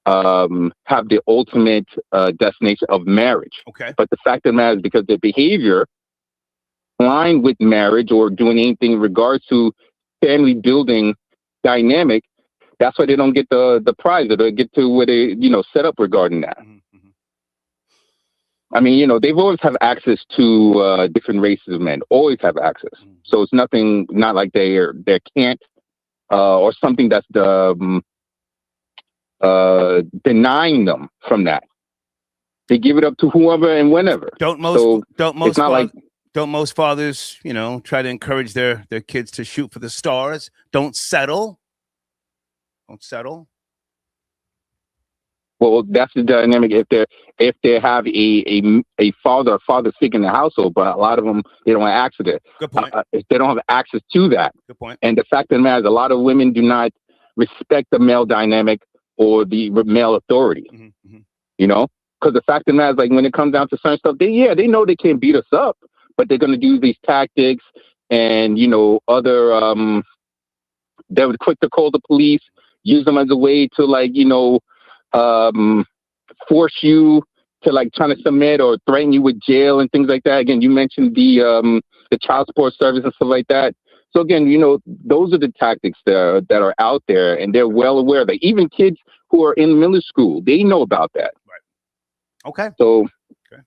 [SPEAKER 21] have the ultimate destination of marriage.
[SPEAKER 1] Okay.
[SPEAKER 21] But the fact of the matter is, because their behavior aligned with marriage or doing anything in regards to family building dynamic, that's why they don't get the prize, or they get to where they set up regarding that.
[SPEAKER 1] Mm-hmm.
[SPEAKER 21] I mean, they've always have access to different races of men. Always have access. Mm-hmm. So it's not like they can't or something that's denying them from that. They give it up to whoever and whenever.
[SPEAKER 1] Don't most fathers, try to encourage their kids to shoot for the stars? Don't settle.
[SPEAKER 21] Well, that's the dynamic if they have a father figure in the household, but a lot of them, they don't have access to it.
[SPEAKER 1] Good point.
[SPEAKER 21] If they don't have access to that.
[SPEAKER 1] Good point.
[SPEAKER 21] And the fact of the matter is, a lot of women do not respect the male dynamic or the male authority. You know, because the fact of the matter is, like, when it comes down to certain stuff, they know they can't beat us up, but they're going to do these tactics and, you know, other, they were quick to call the police, use them as a way to, like, you know, force you to, like, trying to submit or threaten you with jail and things like that. Again, you mentioned the child support service and stuff like that. So again, you know, those are the tactics that are out there, and they're well aware of it. Even kids who are in middle school, they know about that.
[SPEAKER 1] Right. Okay.
[SPEAKER 21] So,
[SPEAKER 1] okay.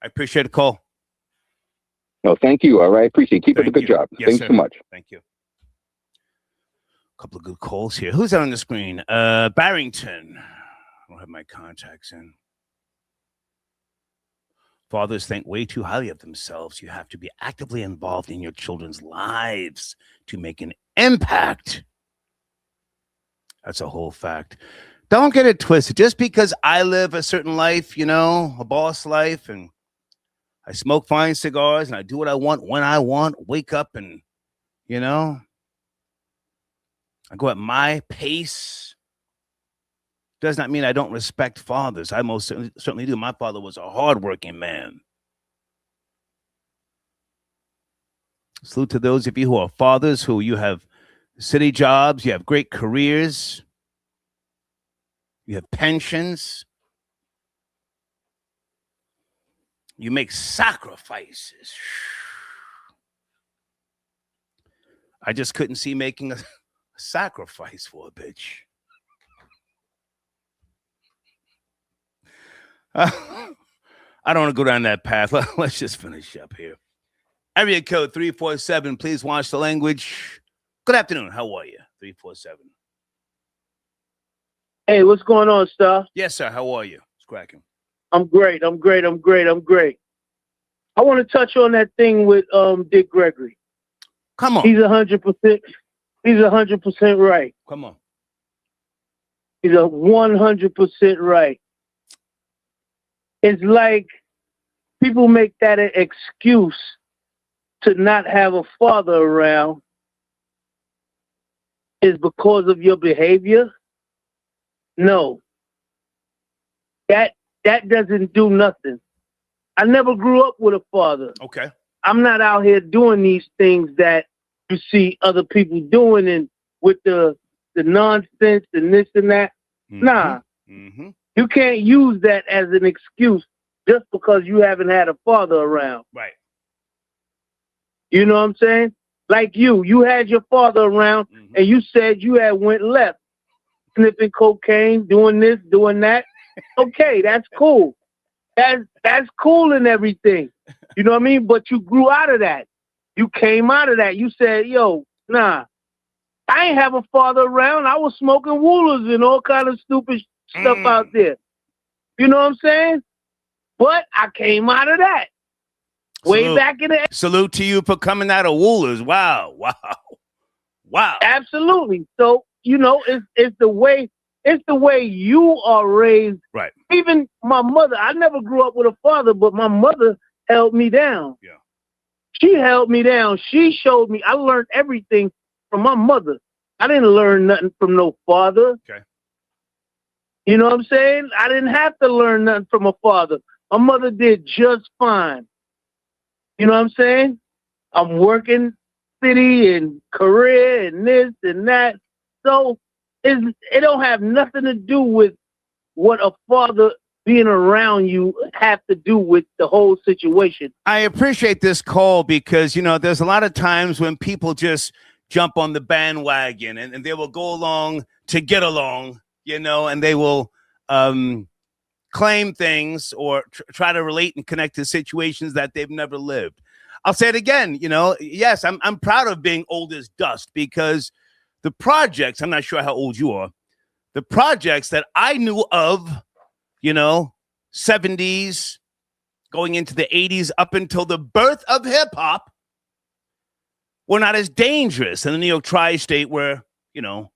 [SPEAKER 1] I appreciate the call.
[SPEAKER 21] No, thank you. All right. Appreciate it. Keep up the good job.
[SPEAKER 1] Yes,
[SPEAKER 21] Thanks
[SPEAKER 1] sir.
[SPEAKER 21] so much.
[SPEAKER 1] Thank you. A couple of good calls here. Who's that on the screen? Barrington. I don't have my contacts in. Fathers think way too highly of themselves. You have to be actively involved in your children's lives to make an impact. That's a whole fact. Don't get it twisted. Just because I live a certain life, you know, a boss life, and I smoke fine cigars and I do what I want when I want, wake up and, you know, I go at my pace, does not mean I don't respect fathers. I most certainly do. My father was a hardworking man. Salute to those of you who are fathers, who you have city jobs, you have great careers, you have pensions, you make sacrifices. I just couldn't see making a sacrifice for a bitch. I don't want to go down that path. Let's just finish up here. Area code 347. Please watch the language. Good afternoon. How are you? 347.
[SPEAKER 20] Hey, what's going on, Star?
[SPEAKER 1] Yes, sir. How are you? It's cracking.
[SPEAKER 20] I'm great. I'm great. I want to touch on that thing with Dick Gregory.
[SPEAKER 1] Come on.
[SPEAKER 20] He's 100%. He's 100% right.
[SPEAKER 1] Come on.
[SPEAKER 20] He's 100% right. It's like people make that an excuse to not have a father around is because of your behavior. No. That doesn't do nothing. I never grew up with a father.
[SPEAKER 1] Okay.
[SPEAKER 20] I'm not out here doing these things that you see other people doing and with the nonsense and this and that.
[SPEAKER 1] Mm-hmm.
[SPEAKER 20] Nah.
[SPEAKER 1] Mm-hmm.
[SPEAKER 20] You can't use that as an excuse just because you haven't had a father around.
[SPEAKER 1] Right.
[SPEAKER 20] You know what I'm saying? Like you had your father around and you said you had went left, sniffing cocaine, doing this, doing that. Okay, that's cool. That's cool and everything. You know what I mean? But you grew out of that. You came out of that. You said, yo, nah, I ain't have a father around. I was smoking woolers and all kind of stupid stuff out there. You know what I'm saying? But I came out of that. Way back in the...
[SPEAKER 1] Salute to you for coming out of Woolers. Wow.
[SPEAKER 20] Absolutely. So, you know, it's the way you are raised.
[SPEAKER 1] Right.
[SPEAKER 20] Even my mother, I never grew up with a father, but my mother held me down.
[SPEAKER 1] Yeah.
[SPEAKER 20] She held me down. She showed me. I learned everything from my mother. I didn't learn nothing from no father.
[SPEAKER 1] Okay.
[SPEAKER 20] You know what I'm saying? I didn't have to learn nothing from a father. My mother did just fine. You know what I'm saying? I'm working city and career and this and that. So it don't have nothing to do with what a father being around you have to do with the whole situation.
[SPEAKER 1] I appreciate this call because, you know, there's a lot of times when people just jump on the bandwagon and they will go along to get along, you know, and they will claim things or try to relate and connect to situations that they've never lived. I'll say it again, you know, yes, I'm proud of being old as dust because the projects, I'm not sure how old you are, the projects that I knew of, you know, 70s, going into the 80s, up until the birth of hip hop, were not as dangerous in the New York tri-state where, you know,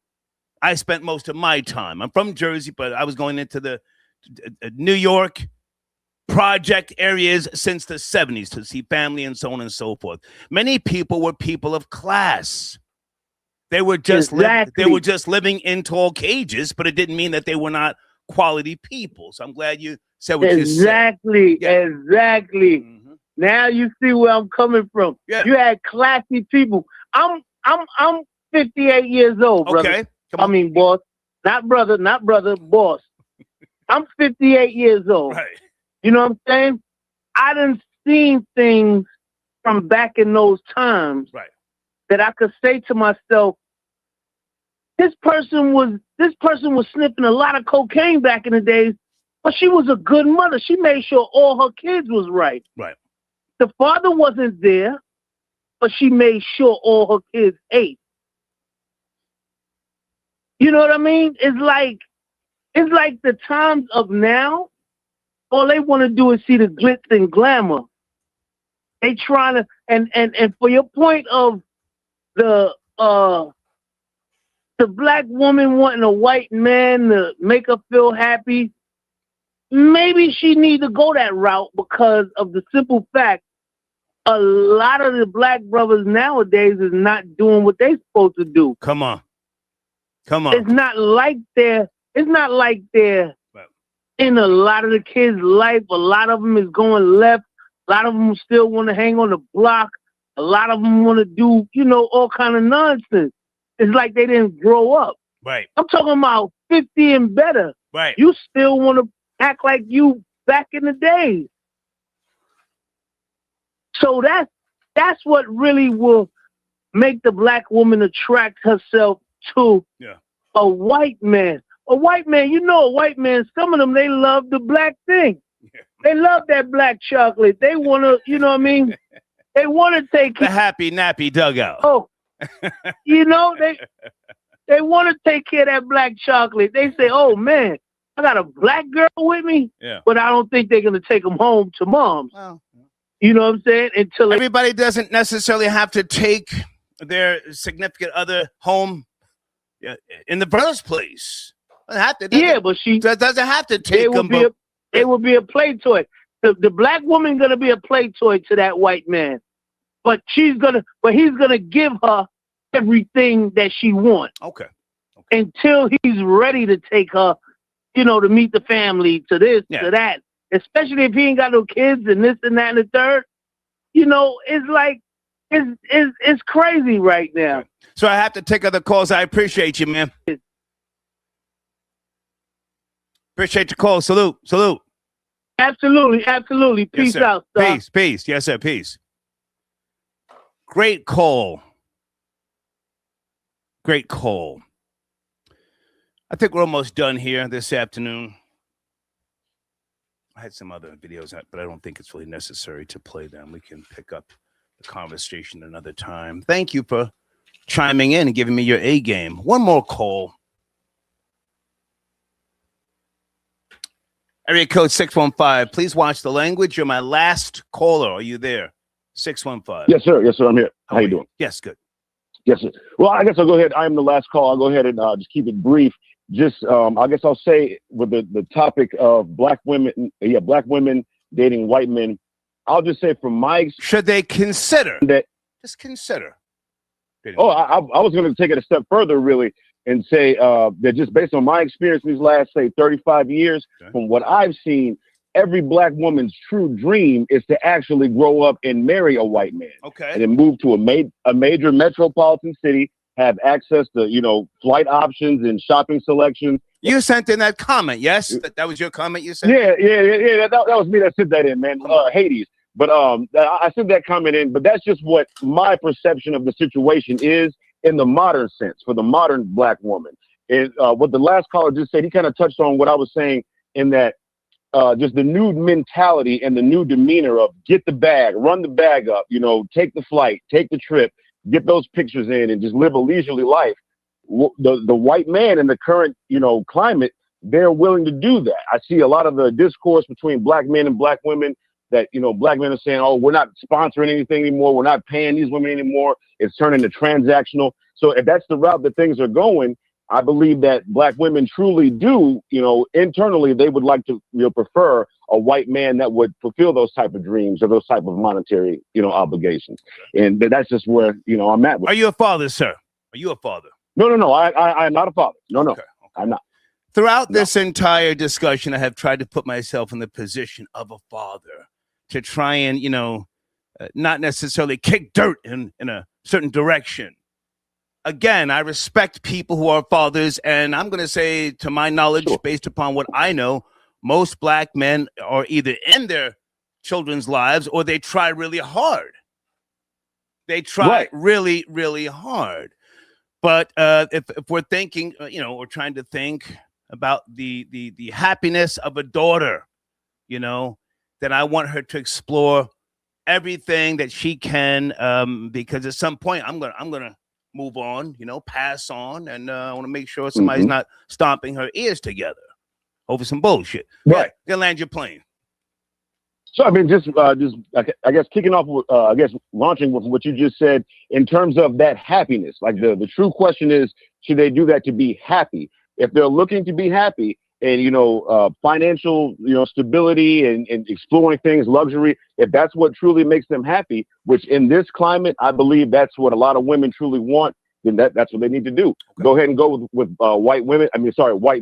[SPEAKER 1] I spent most of my time. I'm from Jersey, but I was going into the New York project areas since the 70s to see family and so on and so forth. Many people were people of class. They were just they were just living in tall cages, but it didn't mean that they were not quality people. So I'm glad you said what you said.
[SPEAKER 20] Exactly. Now you see where I'm coming from.
[SPEAKER 1] Yeah.
[SPEAKER 20] You had classy people. I'm 58 years old, brother.
[SPEAKER 1] Okay.
[SPEAKER 20] I mean, boss. Not brother, boss. I'm 58 years old.
[SPEAKER 1] Right.
[SPEAKER 20] You know what I'm saying? I done seen things from back in those times that I could say to myself, this person was sniffing a lot of cocaine back in the days, but she was a good mother. She made sure all her kids was right.
[SPEAKER 1] Right.
[SPEAKER 20] The father wasn't there, but she made sure all her kids ate. You know what I mean? It's like the times of now, all they want to do is see the glitz and glamour. They trying to, and for your point of the black woman wanting a white man to make her feel happy, maybe she need to go that route because of the simple fact a lot of the black brothers nowadays is not doing what they supposed to do.
[SPEAKER 1] Come on.
[SPEAKER 20] It's not like they're in a lot of the kids' life. A lot of them is going left. A lot of them still want to hang on the block. A lot of them want to do, all kind of nonsense. It's like they didn't grow up.
[SPEAKER 1] Right.
[SPEAKER 20] I'm talking about 50 and better.
[SPEAKER 1] Right.
[SPEAKER 20] You still want to act like you back in the days. So that's what really will make the black woman attract herself to a white man. A white man, a white man, some of them, they love the black thing. They love that black chocolate. They want to, you know what I mean? They want to take
[SPEAKER 1] the happy nappy dugout.
[SPEAKER 20] Oh, they want to take care of that black chocolate. They say, oh, man, I got a black girl with me, but I don't think they're going to take them home to mom's.
[SPEAKER 1] Well,
[SPEAKER 20] you know what I'm saying?
[SPEAKER 1] Everybody doesn't necessarily have to take their significant other home in the first place.
[SPEAKER 20] But she
[SPEAKER 1] doesn't have to take them.
[SPEAKER 20] It will be a play toy. The black woman gonna be a play toy to that white man, but he's gonna give her everything that she wants.
[SPEAKER 1] Okay.
[SPEAKER 20] Until he's ready to take her, to meet the family, to this, to that. Especially if he ain't got no kids and this and that and the third. It's like it's crazy right now.
[SPEAKER 1] So I have to take other calls. I appreciate you, man. Appreciate your call. Salute.
[SPEAKER 20] Absolutely. Peace out, sir.
[SPEAKER 1] Peace. Yes, sir. Peace. Great call. I think we're almost done here this afternoon. I had some other videos, but I don't think it's really necessary to play them. We can pick up the conversation another time. Thank you for chiming in and giving me your A game. One more call. Area code 615. Please watch the language. You're my last caller. Are you there? 615.
[SPEAKER 2] Yes, sir. I'm here. How you doing?
[SPEAKER 1] Yes, good.
[SPEAKER 2] Yes, sir. Well, I guess I'll go ahead. I am the last call. I'll go ahead and just keep it brief. I guess I'll say with the topic of black women dating white men, I'll just say from my experience.
[SPEAKER 1] Should they consider that? Just consider.
[SPEAKER 2] Oh, I was going to take it a step further, really, and say that just based on my experience these last, say, 35 years, from what I've seen, every black woman's true dream is to actually grow up and marry a white man.
[SPEAKER 1] Okay.
[SPEAKER 2] And then move to a major metropolitan city, have access to, flight options and shopping selections.
[SPEAKER 1] You sent in that comment, yes? That was your comment you sent?
[SPEAKER 2] Yeah. That was me that sent that in, man. Hades. But I sent that comment in, but that's just what my perception of the situation is in the modern sense, for the modern black woman. And what the last caller just said, he kind of touched on what I was saying in that just the new mentality and the new demeanor of get the bag, run the bag up, take the flight, take the trip, get those pictures in and just live a leisurely life. The white man in the current, climate, they're willing to do that. I see a lot of the discourse between black men and black women that, black men are saying, oh, we're not sponsoring anything anymore. We're not paying these women anymore. It's turning to transactional. So if that's the route that things are going, I believe that black women truly do, internally, they would like to prefer a white man that would fulfill those type of dreams or those type of monetary, obligations. And that's just where, I'm at with.
[SPEAKER 1] Are you a father, sir? Are you a father?
[SPEAKER 2] No. I'm not a father. No, I'm not.
[SPEAKER 1] Throughout this entire discussion, I have tried to put myself in the position of a father to try and, not necessarily kick dirt in a certain direction. Again, I respect people who are fathers, and I'm going to say, to my knowledge, based upon what I know, most black men are either in their children's lives or they try really hard. They try really, really hard. But if we're thinking, we're trying to think about the happiness of a daughter, then I want her to explore everything that she can, because at some point I'm gonna move on, pass on, and I want to make sure somebody's not stomping her ears together over some bullshit.
[SPEAKER 2] Right.
[SPEAKER 1] Then land your plane.
[SPEAKER 2] So I mean, just I guess kicking off with launching with what you just said in terms of that happiness. Like the true question is, should they do that to be happy? If they're looking to be happy and financial stability and exploring things, luxury, if that's what truly makes them happy, which in this climate I believe that's what a lot of women truly want, then that's what they need to do. Go ahead and go with white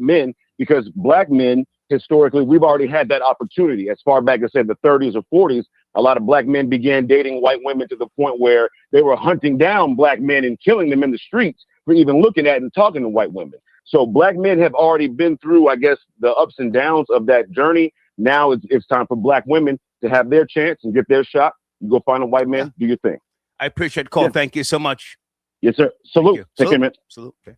[SPEAKER 2] men, because black men historically, we've already had that opportunity. As far back as said the 30s or 40s, a lot of black men began dating white women to the point where they were hunting down black men and killing them in the streets for even looking at and talking to white women. So black men have already been through, I guess, the ups and downs of that journey. Now it's time for black women to have their chance and get their shot. You go find a white man, do your thing.
[SPEAKER 1] I appreciate the call. Thank you so much.
[SPEAKER 2] Yes, sir. Salute. Take care, man.
[SPEAKER 1] Salute. Okay.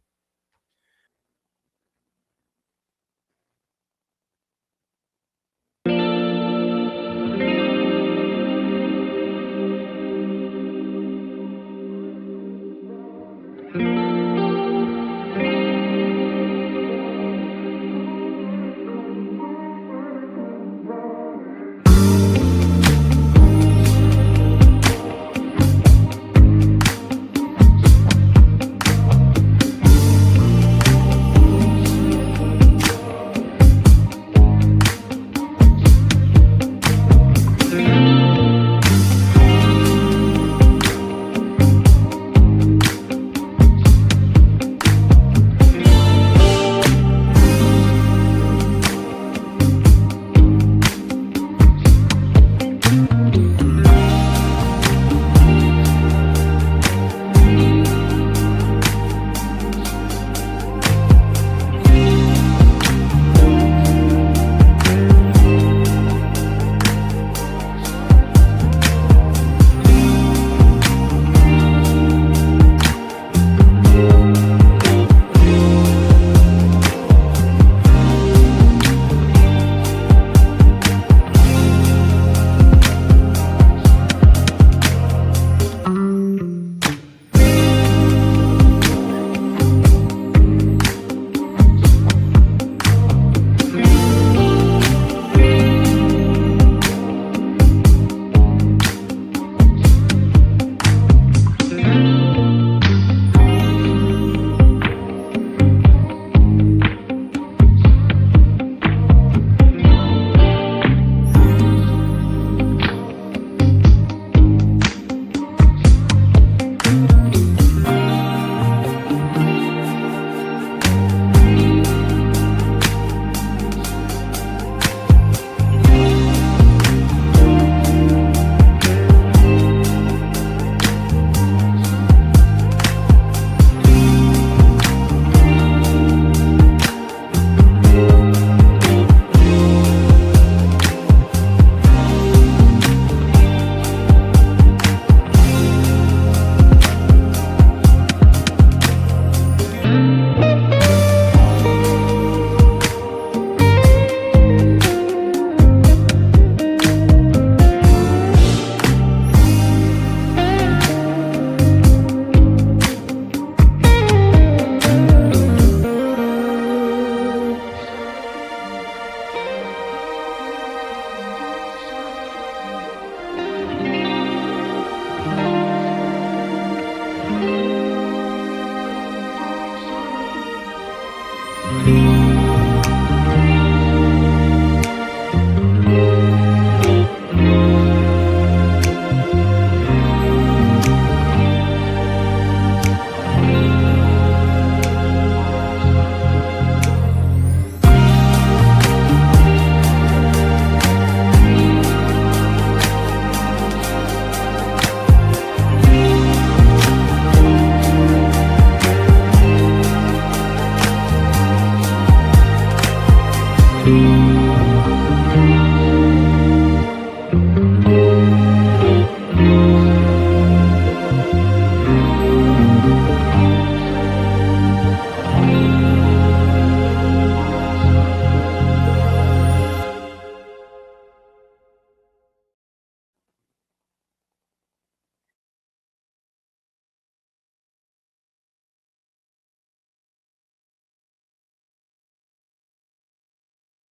[SPEAKER 3] you.